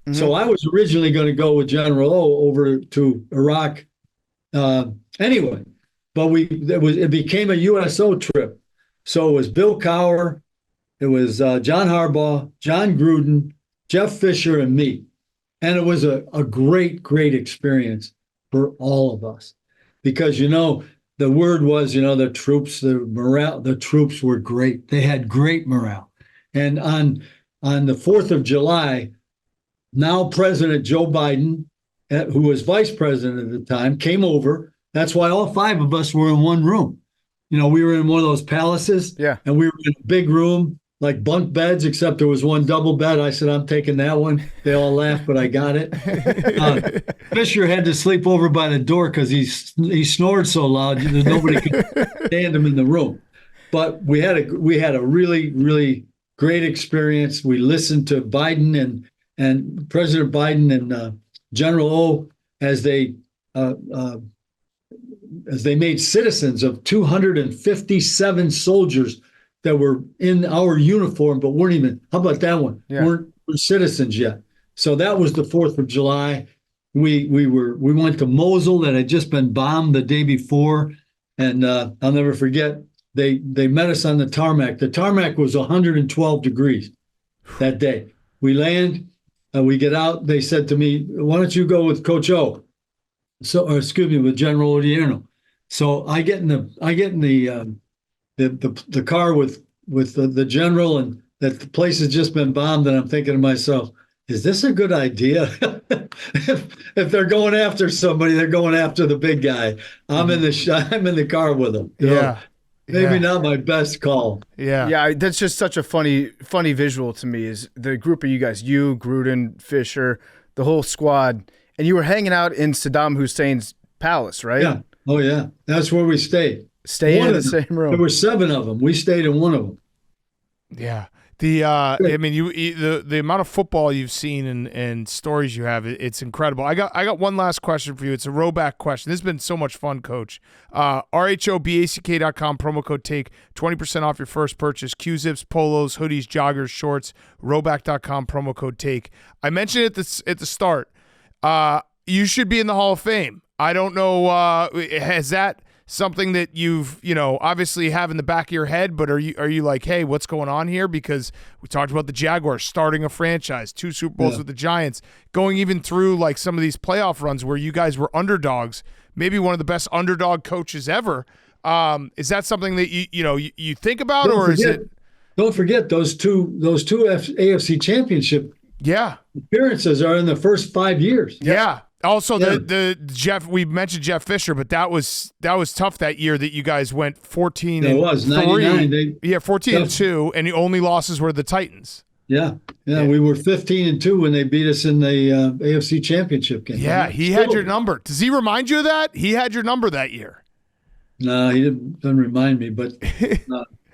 Mm-hmm. So I was originally going to go with General O over to Iraq anyway, but it became a USO trip. So it was Bill Cowher, it was John Harbaugh, John Gruden, Jeff Fisher, and me. And it was a great, great experience for all of us because, the word was, the troops, the troops were great. They had great morale. And on the 4th of July, now President Joe Biden, who was vice president at the time, came over. That's why all 5 of us were in one room. We were in one of those palaces, and we were in a big room, like bunk beds, except there was one double bed. I said, I'm taking that one. They all laughed, but I got it. Fisher had to sleep over by the door because he snored so loud that nobody could stand him in the room. But we had a really, really great experience. We listened to Biden and President Biden and General O as they made citizens of 257 soldiers that were in our uniform, but weren't even, how about that one? Yeah. Weren't citizens yet. So that was the 4th of July. We went to Mosul that had just been bombed the day before. And I'll never forget, they met us on the tarmac. The tarmac was 112 degrees that day. We land, we get out. They said to me, why don't you go with Coach O? With General Odierno. So I get in the car with the general, and that the place has just been bombed, and I'm thinking to myself, is this a good idea? if they're going after somebody, they're going after the big guy. I'm in the car with them. Maybe not my best call. Yeah. That's just such a funny visual to me. Is the group of you guys, you, Gruden, Fisher, the whole squad, and you were hanging out in Saddam Hussein's palace, right? Yeah. Oh yeah, that's where we stayed. In the same room. There were 7 of them. We stayed in one of them. Yeah. I mean, the amount of football you've seen and stories you have, it's incredible. I got one last question for you. It's a rowback question. This has been so much fun, Coach. RHOBACK.com, promo code TAKE, 20% off your first purchase. Q-zips, polos, hoodies, joggers, shorts. Rowback.com, promo code TAKE. I mentioned it at the start. You should be in the Hall of Fame. I don't know, has that something that you've, obviously have in the back of your head, but are you like, hey, what's going on here? Because we talked about the Jaguars starting a franchise, 2 Super Bowls with the Giants, going even through like some of these playoff runs where you guys were underdogs, maybe one of the best underdog coaches ever. Is that something that you think about, Don't forget those two AFC Championship appearances are in the first 5 years. Yeah. Also, the Jeff, we mentioned Jeff Fisher, but that was tough that year that you guys went 14 it was 99. 14-2, and the only losses were the Titans. Yeah. We were 15-2 when they beat us in the AFC Championship game. Yeah, he had your number. Does he remind you of that? He had your number that year. No, he doesn't remind me, but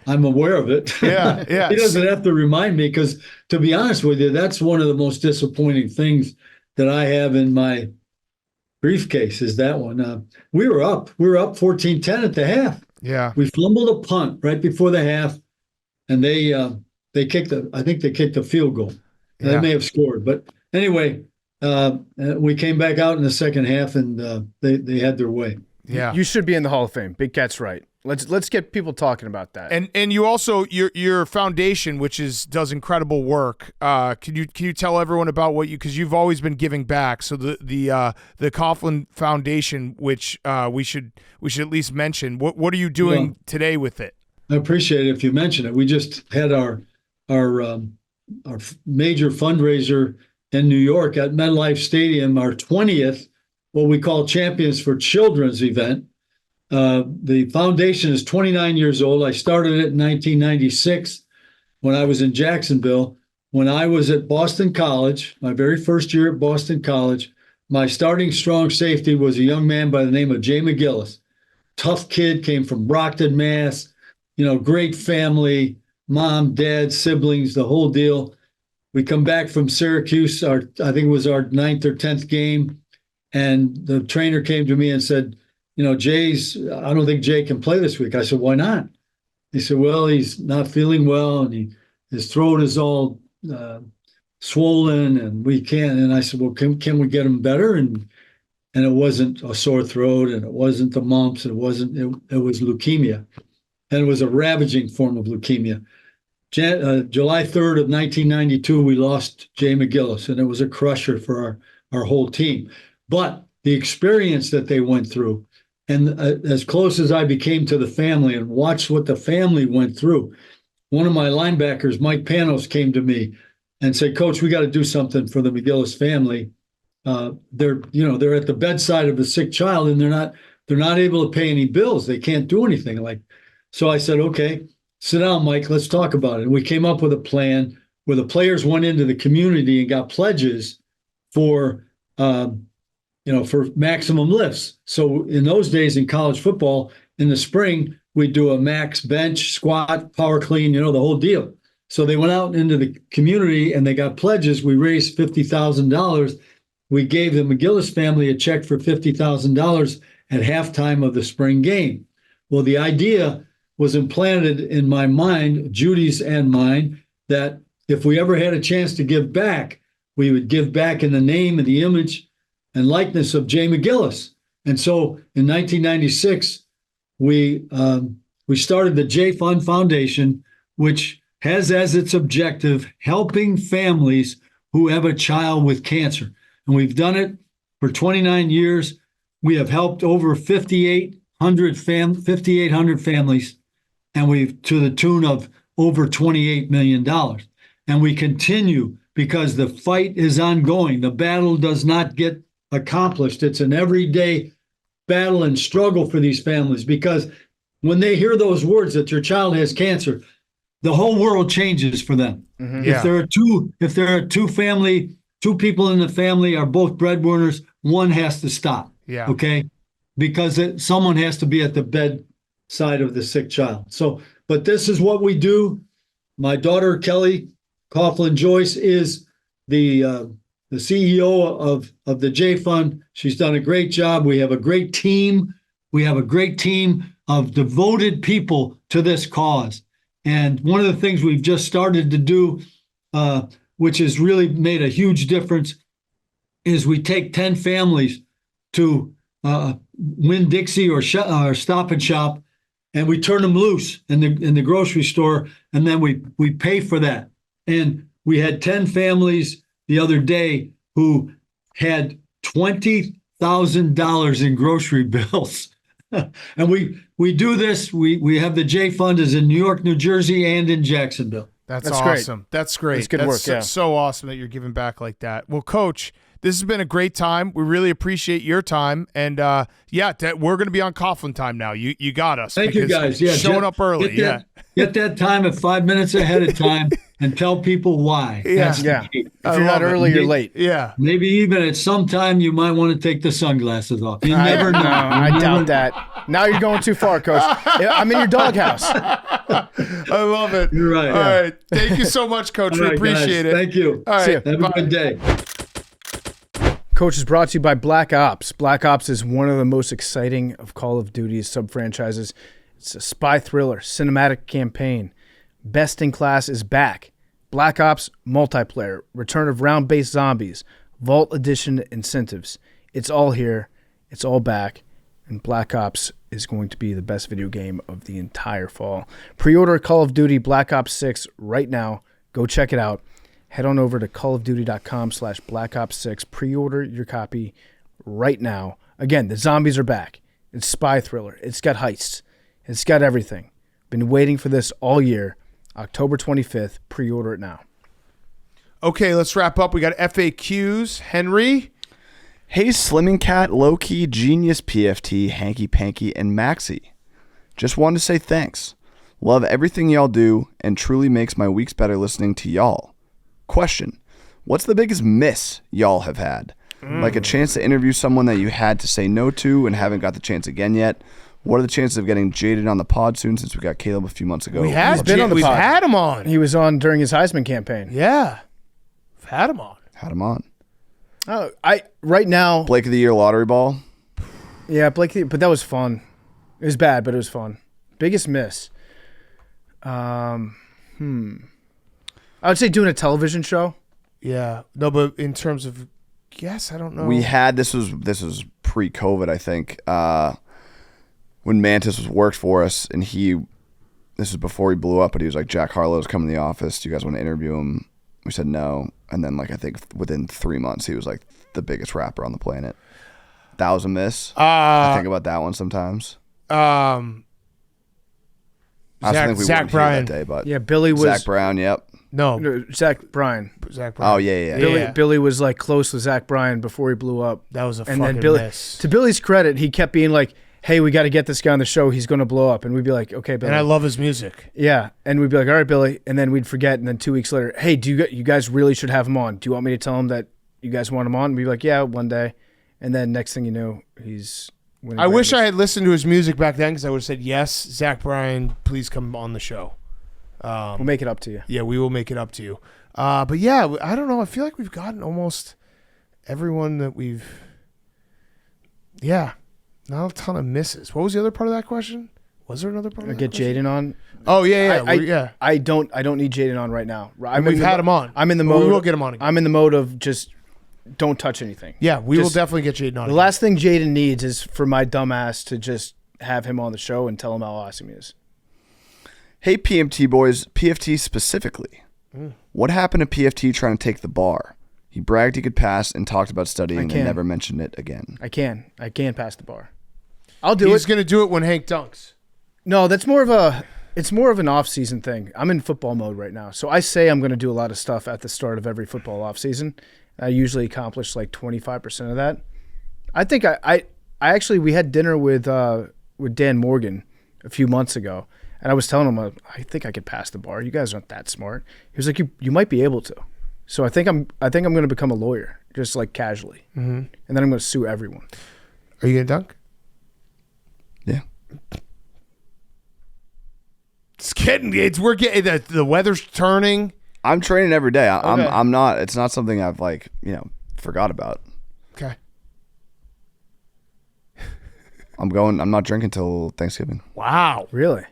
I'm aware of it. Yeah. He doesn't have to remind me because, to be honest with you, that's one of the most disappointing things that I have in my briefcase is that one. We were up 14-10 at the half. Yeah. We fumbled a punt right before the half, and they kicked the field goal. Yeah. They may have scored, but anyway, we came back out in the second half, and they had their way. Yeah. You should be in the Hall of Fame. Big Cat's right. Let's get people talking about that. And you also your foundation, which does incredible work. Can you tell everyone about because you've always been giving back. So the Coughlin Foundation, which we should at least mention. What are you doing today with it? I appreciate it if you mention it. We just had our major fundraiser in New York at MetLife Stadium, our 20th, what we call Champions for Children's event. The foundation is 29 years old. I started it in 1996 when I was in Jacksonville. When I was at Boston College, my very first year at Boston College, my starting strong safety was a young man by the name of Jay McGillis. Tough kid, came from Brockton, Mass. Great family, mom, dad, siblings, the whole deal. We come back from Syracuse, I think it was our 9th or 10th game, and the trainer came to me and said, I don't think Jay can play this week. I said, why not? He said, well, he's not feeling well, and his throat is all swollen, and we can't. And I said, well, can we get him better? And it wasn't a sore throat, and it wasn't the mumps. It was leukemia, and it was a ravaging form of leukemia. July 3rd of 1992, we lost Jay McGillis, and it was a crusher for our whole team. But the experience that they went through, and as close as I became to the family and watched what the family went through, one of my linebackers, Mike Panos, came to me and said, Coach, we got to do something for the McGillis family. They're at the bedside of a sick child, and they're not able to pay any bills. They can't do anything. So I said, okay, sit down, Mike, let's talk about it. And we came up with a plan where the players went into the community and got pledges for maximum lifts. So in those days in college football, in the spring, we'd do a max bench, squat, power clean, the whole deal. So they went out into the community and they got pledges. We raised $50,000, we gave the McGillis family a check for $50,000 at halftime of the spring game. Well, the idea was implanted in my mind, Judy's and mine, that if we ever had a chance to give back, we would give back in the name and the image and likeness of Jay McGillis. And so in 1996, we started the J Fund Foundation, which has as its objective helping families who have a child with cancer. And we've done it for 29 years. We have helped over 5,800 families, and we've to the tune of over $28 million. And we continue because the fight is ongoing. The battle does not get accomplished. It's an everyday battle and struggle for these families, because when they hear those words that your child has cancer, the whole world changes for them. Yeah. If there are two people in the family are both breadwinners, one has to stop. Yeah. Okay. Because someone has to be at the bedside of the sick child. So, but this is what we do. My daughter, Kelly Coughlin Joyce, is the CEO of the J Fund. She's done a great job. We have a great team. We have a great team of devoted people to this cause. And one of the things we've just started to do, which has really made a huge difference, is we take 10 families to Winn-Dixie or Stop and Shop, and we turn them loose in the grocery store, and then we pay for that. And we had 10 families the other day who had $20,000 in grocery bills. And we do this. We have the J Fund is in New York, New Jersey, and in Jacksonville. That's great. awesome. That's great. That's good work, yeah. So awesome that you're giving back like that. Well, Coach, this has been a great time. We really appreciate your time. And, we're going to be on Coughlin time now. You got us. Thank you, guys. Yeah, showing up early. Get that time at 5 minutes ahead of time and tell people why. Yeah. That's the Yeah. key. If you're not early, you're late. Yeah. Maybe even at some time you might want to take the sunglasses off. You never know. No, I doubt that. Now you're going too far, Coach. I'm in your doghouse. I love it. You're right. All right. Thank you so much, Coach. All We right, appreciate guys. it. Thank you. All See right. ya. Have a good day. Coach is brought to you by Black Ops. Black Ops is one of the most exciting of Call of Duty's sub-franchises. It's a spy thriller, cinematic campaign. Best in Class is back. Black Ops multiplayer, return of round-based zombies, Vault Edition incentives. It's all here. It's all back. And Black Ops is going to be the best video game of the entire fall. Pre-order Call of Duty Black Ops 6 right now. Go check it out. Head on over to callofduty.com/Black Ops 6. Pre-order your copy right now. Again, the zombies are back. It's spy thriller. It's got heists. It's got everything. Been waiting for this all year. October 25th. Pre-order it now. Okay, let's wrap up. We got FAQs. Henry. Hey, Slimming Cat, Low-Key, Genius, PFT, Hanky Panky, and Maxie. Just wanted to say thanks. Love everything y'all do and truly makes my weeks better listening to y'all. Question: what's the biggest miss y'all have had? Like a chance to interview someone that you had to say no to and haven't got the chance again yet? What are the chances of getting Jaded on the pod soon, since we got Caleb a few months ago? We've had him on. He was on during his Heisman campaign. Yeah. We've had him on. Had him on. Oh, right now. Blake of the Year lottery ball. Yeah, Blake, but that was fun. It was bad, but it was fun. Biggest miss. I would say doing a television show. Yeah. No, but in terms of guess, I don't know. We had this was pre-COVID, I think. When Mantis worked for us, and this is before he blew up, but he was like, Jack Harlow's coming to the office. Do you guys want to interview him? We said no. And then, like, I think within 3 months, he was like the biggest rapper on the planet. That was a miss. I think about that one sometimes. I also think we Zach weren't Bryan. here that day, but Yeah, Billy was Zach Brown. Yep. No. Zach Bryan. Zach Bryan. Oh yeah. Billy was like close with Zach Bryan before he blew up. That was a And fucking then Billy, miss. to Billy's credit, he kept being like, "Hey, we got to get this guy on the show. He's going to blow up." And we'd be like, "Okay, Billy." And I love his music. Yeah, and we'd be like, "All right, Billy," and then we'd forget, and then 2 weeks later, "Hey, you guys really should have him on? Do you want me to tell him that you guys want him on?" And we'd be like, "Yeah, one day," and then next thing you know, he's winning. I wish I had listened to his music back then, because I would have said, yes, Zach Bryan, please come on the show. We'll make it up to you. Yeah, we will make it up to you. But yeah, I don't know. I feel like we've gotten almost everyone that we've, not a ton of misses. What was the other part of that question? Was there another part of that Get question? Jaden on. Oh, yeah. I don't need Jaden on right now. We've had him on. I'm in the Well, mode. we will get him on again. I'm in the mode of just don't touch anything. Yeah, we will Just- definitely get Jaden on. The last thing Jaden needs is for my dumb ass to just have him on the show and tell him how awesome he is. Hey, PMT boys, PFT specifically. What happened to PFT trying to take the bar? He bragged he could pass and talked about studying and never mentioned it again. I can pass the bar. I'll do He's it. going to do it when Hank dunks. No, it's more of an off-season thing. I'm in football mode right now. So I say I'm going to do a lot of stuff at the start of every football off-season. I usually accomplish like 25% of that. I think I actually, we had dinner with Dan Morgan a few months ago, and I was telling him, I think I could pass the bar. You guys aren't that smart. He was like, you might be able to. So I think I'm going to become a lawyer, just like casually. Mm-hmm. And then I'm going to sue everyone. Are you going to dunk? Yeah. It's getting, we're getting, the weather's turning. I'm training every day. Okay. I'm not. It's not something I've forgot about. Okay. I'm not drinking till Thanksgiving. Wow. Really?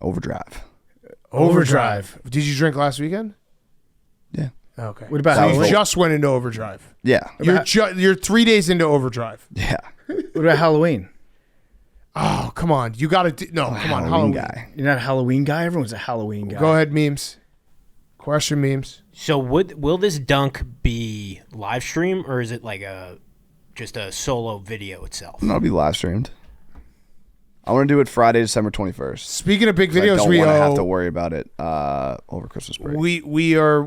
Overdrive. Did you drink last weekend? Yeah. Okay. What about So you Halloween? just went into overdrive. Yeah. You're 3 days into overdrive. Yeah. What about Halloween? Oh, come on. You got to come on, Halloween guy. You're not a Halloween guy? Everyone's a Halloween guy. Go ahead, memes. Question memes. So will this dunk be live stream, or is it like just a solo video itself? That'll be live streamed. I want to do it Friday, December 21st. Speaking of big I videos, don't we want to have to worry about it over Christmas break. we're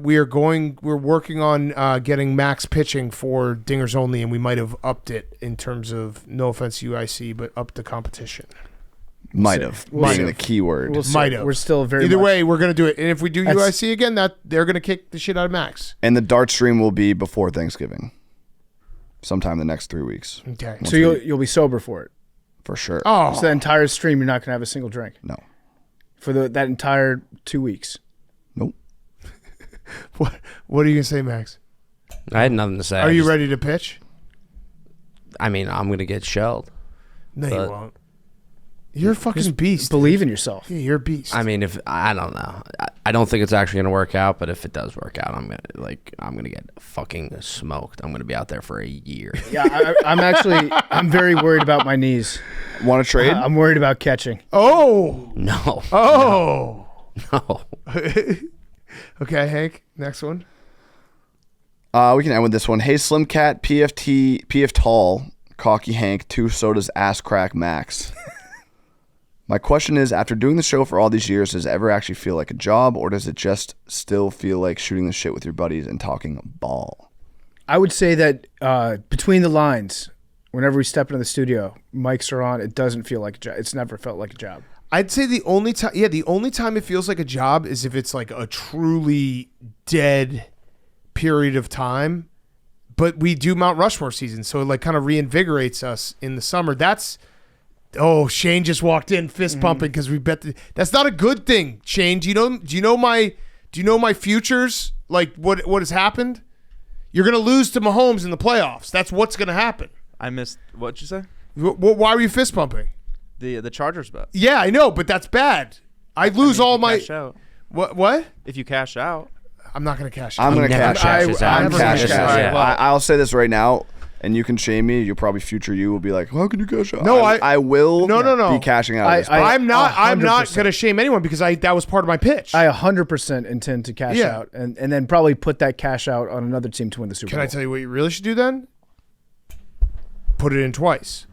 working on getting Max pitching for dingers only, and we might have upped it in terms of, no offense to UIC, but upped the competition. Might have being the key word. We'll see. Might have. We're still very Either much- way, we're gonna do it, and if we do That's- UIC again, that they're gonna kick the shit out of Max. And the dart stream will be before Thanksgiving, sometime the next 3 weeks. Okay. So you'll be sober for it. For sure. Oh, So that entire stream, you're not going to have a single drink No. for that entire 2 weeks. Nope. what are you gonna say, Max? I had nothing to say. Are you ready to pitch? I mean, I'm gonna get shelled. No, you But- won't. You're a fucking beast. Believe in yourself. Yeah, you're a beast. I mean, if I don't know, I don't think it's actually gonna work out. But if it does work out, I'm gonna get fucking smoked. I'm gonna be out there for a year. Yeah, I'm very worried about my knees. Want to trade? I'm worried about catching. Oh. No. Oh. No. Okay, Hank. Next one. We can end with this one. Hey, Slim Cat, PF Tall, Cocky Hank, 2 sodas, ass crack Max. My question is, after doing the show for all these years, does it ever actually feel like a job, or does it just still feel like shooting the shit with your buddies and talking ball? I would say that between the lines, whenever we step into the studio, mics are on, it doesn't feel like a job. It's never felt like a job. I'd say the only time it feels like a job is if it's like a truly dead period of time. But we do Mount Rushmore season, so it like kind of reinvigorates us in the summer. Shane just walked in fist pumping because we bet. That's not a good thing, Shane. Do you know my futures? Like what has happened? You're gonna lose to Mahomes in the playoffs. That's what's gonna happen. I missed. What'd you say? Why were you fist pumping? The Chargers bet. Yeah, I know, but that's bad. I lose all my. Cash out. What? If you cash out, I'm not gonna cash. I'm going to never cash out. cashes out. I'm Never cashing cash out. out. I'll say this right now, and you can shame me. You'll probably future you will be like, how can you cash out? No, I will No. be cashing out. of this. I'm not 100%. gonna shame anyone because that was part of my pitch. I 100% intend to cash Yeah. out and then probably put that cash out on another team to win the Super Can Bowl. I tell you what you really should do then? Put it in twice.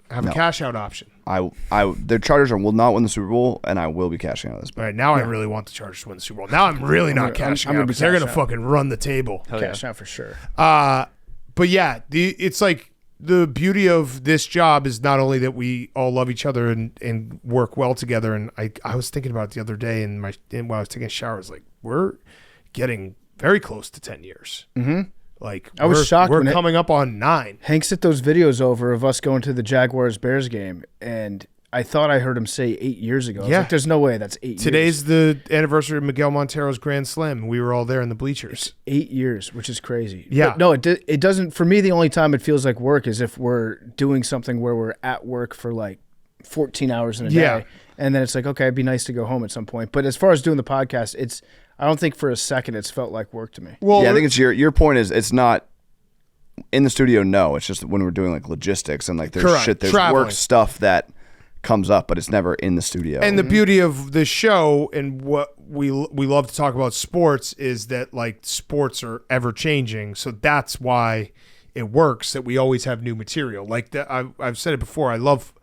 Have a cash out option. The Chargers will not win the Super Bowl, and I will be cashing out of this. All right, now I really want the Chargers to win the Super Bowl. Now I'm really not cashing I'm out gonna be because they're cash gonna out. fucking run the table. Cash out for sure. But yeah, it's like the beauty of this job is not only that we all love each other and work well together. And I was thinking about it the other day, and while I was taking a shower, I was like, we're getting very close to 10 years. Mm-hmm. Like I was shocked We're when coming up on 9. Hank sent those videos over of us going to the Jaguars-Bears game, and I thought I heard him say 8 years ago. I was Yeah. like, there's no way that's 8 years. Today's the anniversary of Miguel Montero's Grand Slam. We were all there in the bleachers. 8 years, which is crazy. Yeah. But no, it doesn't. For me, the only time it feels like work is if we're doing something where we're at work for like 14 hours in a Yeah. day. And then it's like, okay, it'd be nice to go home at some point. But as far as doing the podcast, I don't think for a second it's felt like work to me. Well, Yeah, I think it's your point is it's not in the studio. No, it's just when we're doing like logistics and like there's Correct. there's Traveling. work stuff that comes up, but it's never in the studio. And the beauty of the show and what we love to talk about sports is that like sports are ever changing. So that's why it works that we always have new material. Like I've said it before. I love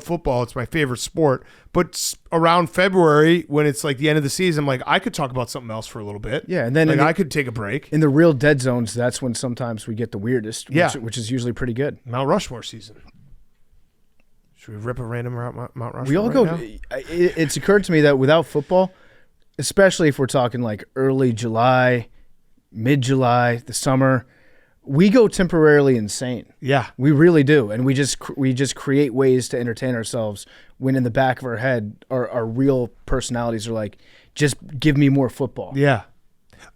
football. It's my favorite sport. But around February, when it's like the end of the season, I'm like, I could talk about something else for a little bit. Yeah, and then like I could take a break. In the real dead zones, that's when sometimes we get the weirdest, which is usually pretty good. Mount Rushmore season. Should we rip a random Mount Rushmore? We all right go. now? It's occurred to me that without football, especially if we're talking like early July, mid-July, the summer, we go temporarily insane. Yeah. We really do, and we just create ways to entertain ourselves when in the back of our head our real personalities are like, just give me more football. Yeah.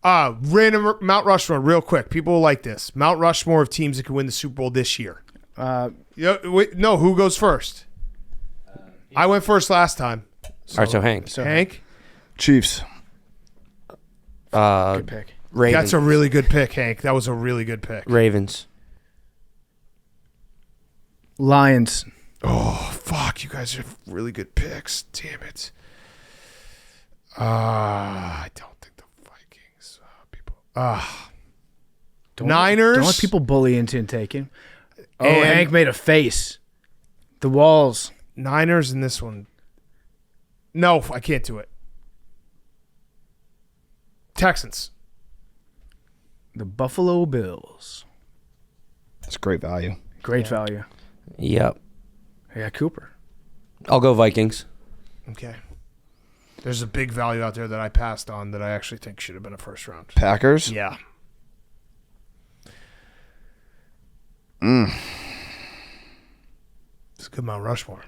Random Mount Rushmore, real quick. People like this. Mount Rushmore of teams that could win the Super Bowl this year. No, who goes first? I went first last time. All right, so Hank. Hank? Chiefs. Good pick. Ravens. That's a really good pick, Hank. That was a really good pick. Ravens. Lions. Oh, fuck. You guys have really good picks. Damn it. I don't think the Vikings. Niners. Don't let people bully into taking. Oh, And- Hank made a face. The walls. Niners in this one. No, I can't do it. Texans. The Buffalo Bills. That's great value. Great value. Yep. I got Cooper. I'll go Vikings. Okay. There's a big value out there that I passed on that I actually think should have been a first round. Packers. Yeah. It's a good Mount Rushmore.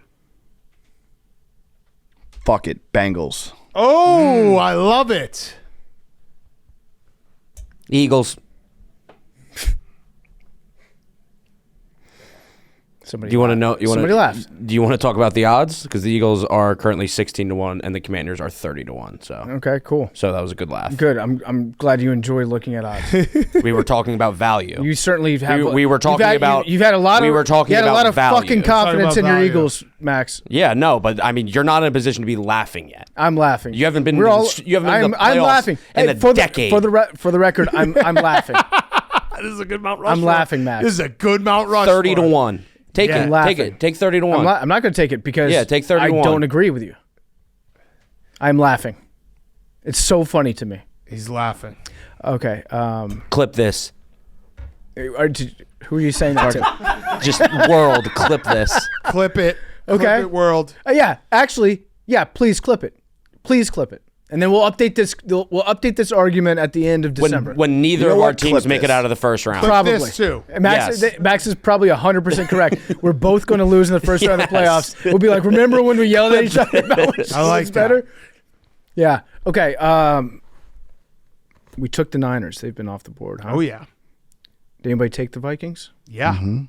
Fuck it. Bengals. Oh, I love it. Eagles. Somebody. Do you want to know? Somebody laughed. Do you want to talk about the odds? Because the Eagles are currently 16-1 and the Commanders are 30-1. So Okay, cool. that was a good laugh. Good. I'm glad you enjoy looking at odds. We were talking about value. You certainly have. We were talking about. You've had a lot of. We were talking You had a about lot of value. fucking confidence Talking in about your value. Eagles, Max. Yeah, no, but I mean, you're not in a position to be laughing yet. I'm laughing. You haven't been. We're all, you haven't been in the playoffs I'm laughing. in Hey, a for decade. For the record, I'm laughing. This is a good Mount Rushmore. I'm laughing, Max. This is a good Mount Rushmore. 30-1. Take Yeah. it. Laughing. Take 30-1. I'm not going to take it because take I 31. don't agree with you. I'm laughing. It's so funny to me. He's laughing. Okay. Clip this. Who are you saying that to? Just world. Clip this. Clip it. Okay. Clip it, world. Yeah, actually, yeah. Please clip it. Please clip it, and then we'll update this. We'll update this argument at the end of December. When neither You know of our what? teams Clip make it this. out of the first round. Clip Probably this too. And Max, Yes. Max is probably 100% correct. We're both going to lose in the first round of the Yes. playoffs. We'll be like, remember when we yelled at each other about which I like was better? that. Yeah. Okay. We took the Niners. They've been off the board. Huh? Oh yeah. Did anybody take the Vikings? Yeah. I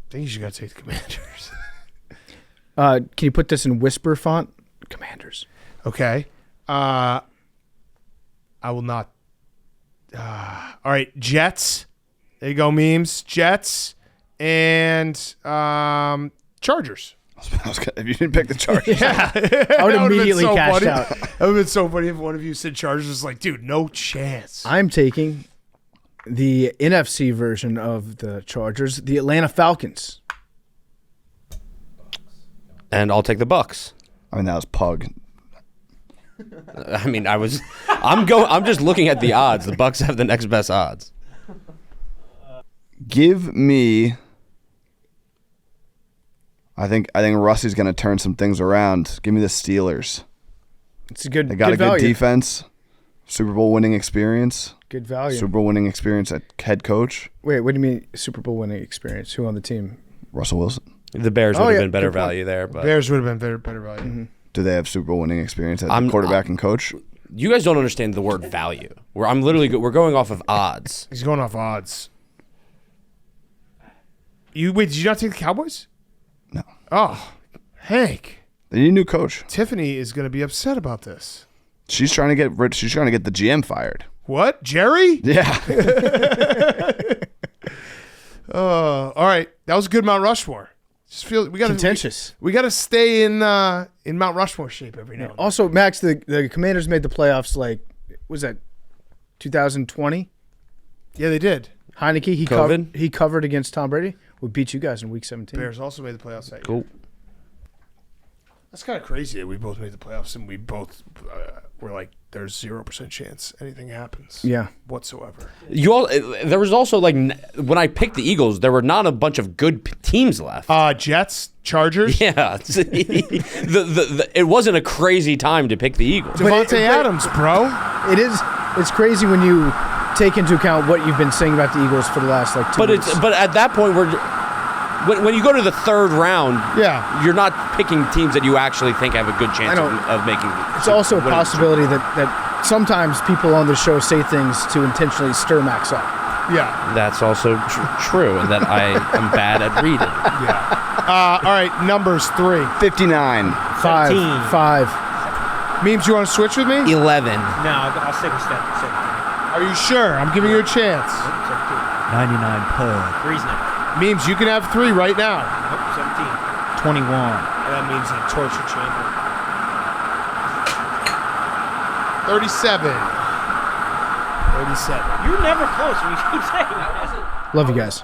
think you should gotta take the Commanders. Can you put this in whisper font? Commanders. Okay. I will not. All right, Jets. There you go, memes. Jets and Chargers. If you didn't pick the Chargers, Yeah, I would immediately cash out. That would have been so funny if one of you said Chargers. Was like, dude, no chance. I'm taking the NFC version of the Chargers, the Atlanta Falcons. And I'll take the Bucks. I mean that was Pug. I mean, I'm just looking at the odds. The Bucks have the next best odds. Give me. I think Rusty's going to turn some things around. Give me the Steelers. It's a good. They got good a good value. defense, Super Bowl winning experience, Good value. Super Bowl winning experience at head coach. Wait, what do you mean Super Bowl winning experience? Who on the team? Russell Wilson. The Bears Oh, would have yeah, been better good point. value there, but Bears would have been better value. Do they have Super Bowl winning experience as a I'm- quarterback and coach? you guys don't understand the word value. We're going off of odds. He's going off odds. Did you not take the Cowboys? No. Oh, Hank. They need a new coach. Tiffany is going to be upset about this. She's trying to get rid. She's trying to get the GM fired. What? Jerry? Yeah. All right. That was a good Mount Rushmore. Just feel we got Contentious. We got to stay in Mount Rushmore shape every now and then. Also, Max, the Commanders made the playoffs was that 2020? Yeah, they did. Heineke, he covered against Tom Brady. We beat you guys in week 17. Bears also made the playoffs that year. Cool. That's kind of crazy that we both made the playoffs and we both were like, there's 0% chance anything happens. Yeah. Whatsoever. There was also when I picked the Eagles, there were not a bunch of good teams left. Jets, Chargers. Yeah, it wasn't a crazy time to pick the Eagles. Davante Adams, bro. It's crazy when you take into account what you've been saying about the Eagles for the last 2 weeks. But at that point, when you go to the third round, Yeah. you're not picking teams that you actually think have a good chance of making. It's also a possibility that sometimes people on the show say things to intentionally stir Max up. Yeah. That's also true, and that I am bad at reading. Yeah. All right, numbers 3. 59. 5. Memes, you want to switch with me? 11. No, I'll stick with 17. Are you sure? I'm giving you a chance. 99 per. Three's now. Memes, you can have 3 right now. Nope, 21. That means a torture chamber. 37. 37. 17. You're never close when you keep saying that. Love you guys.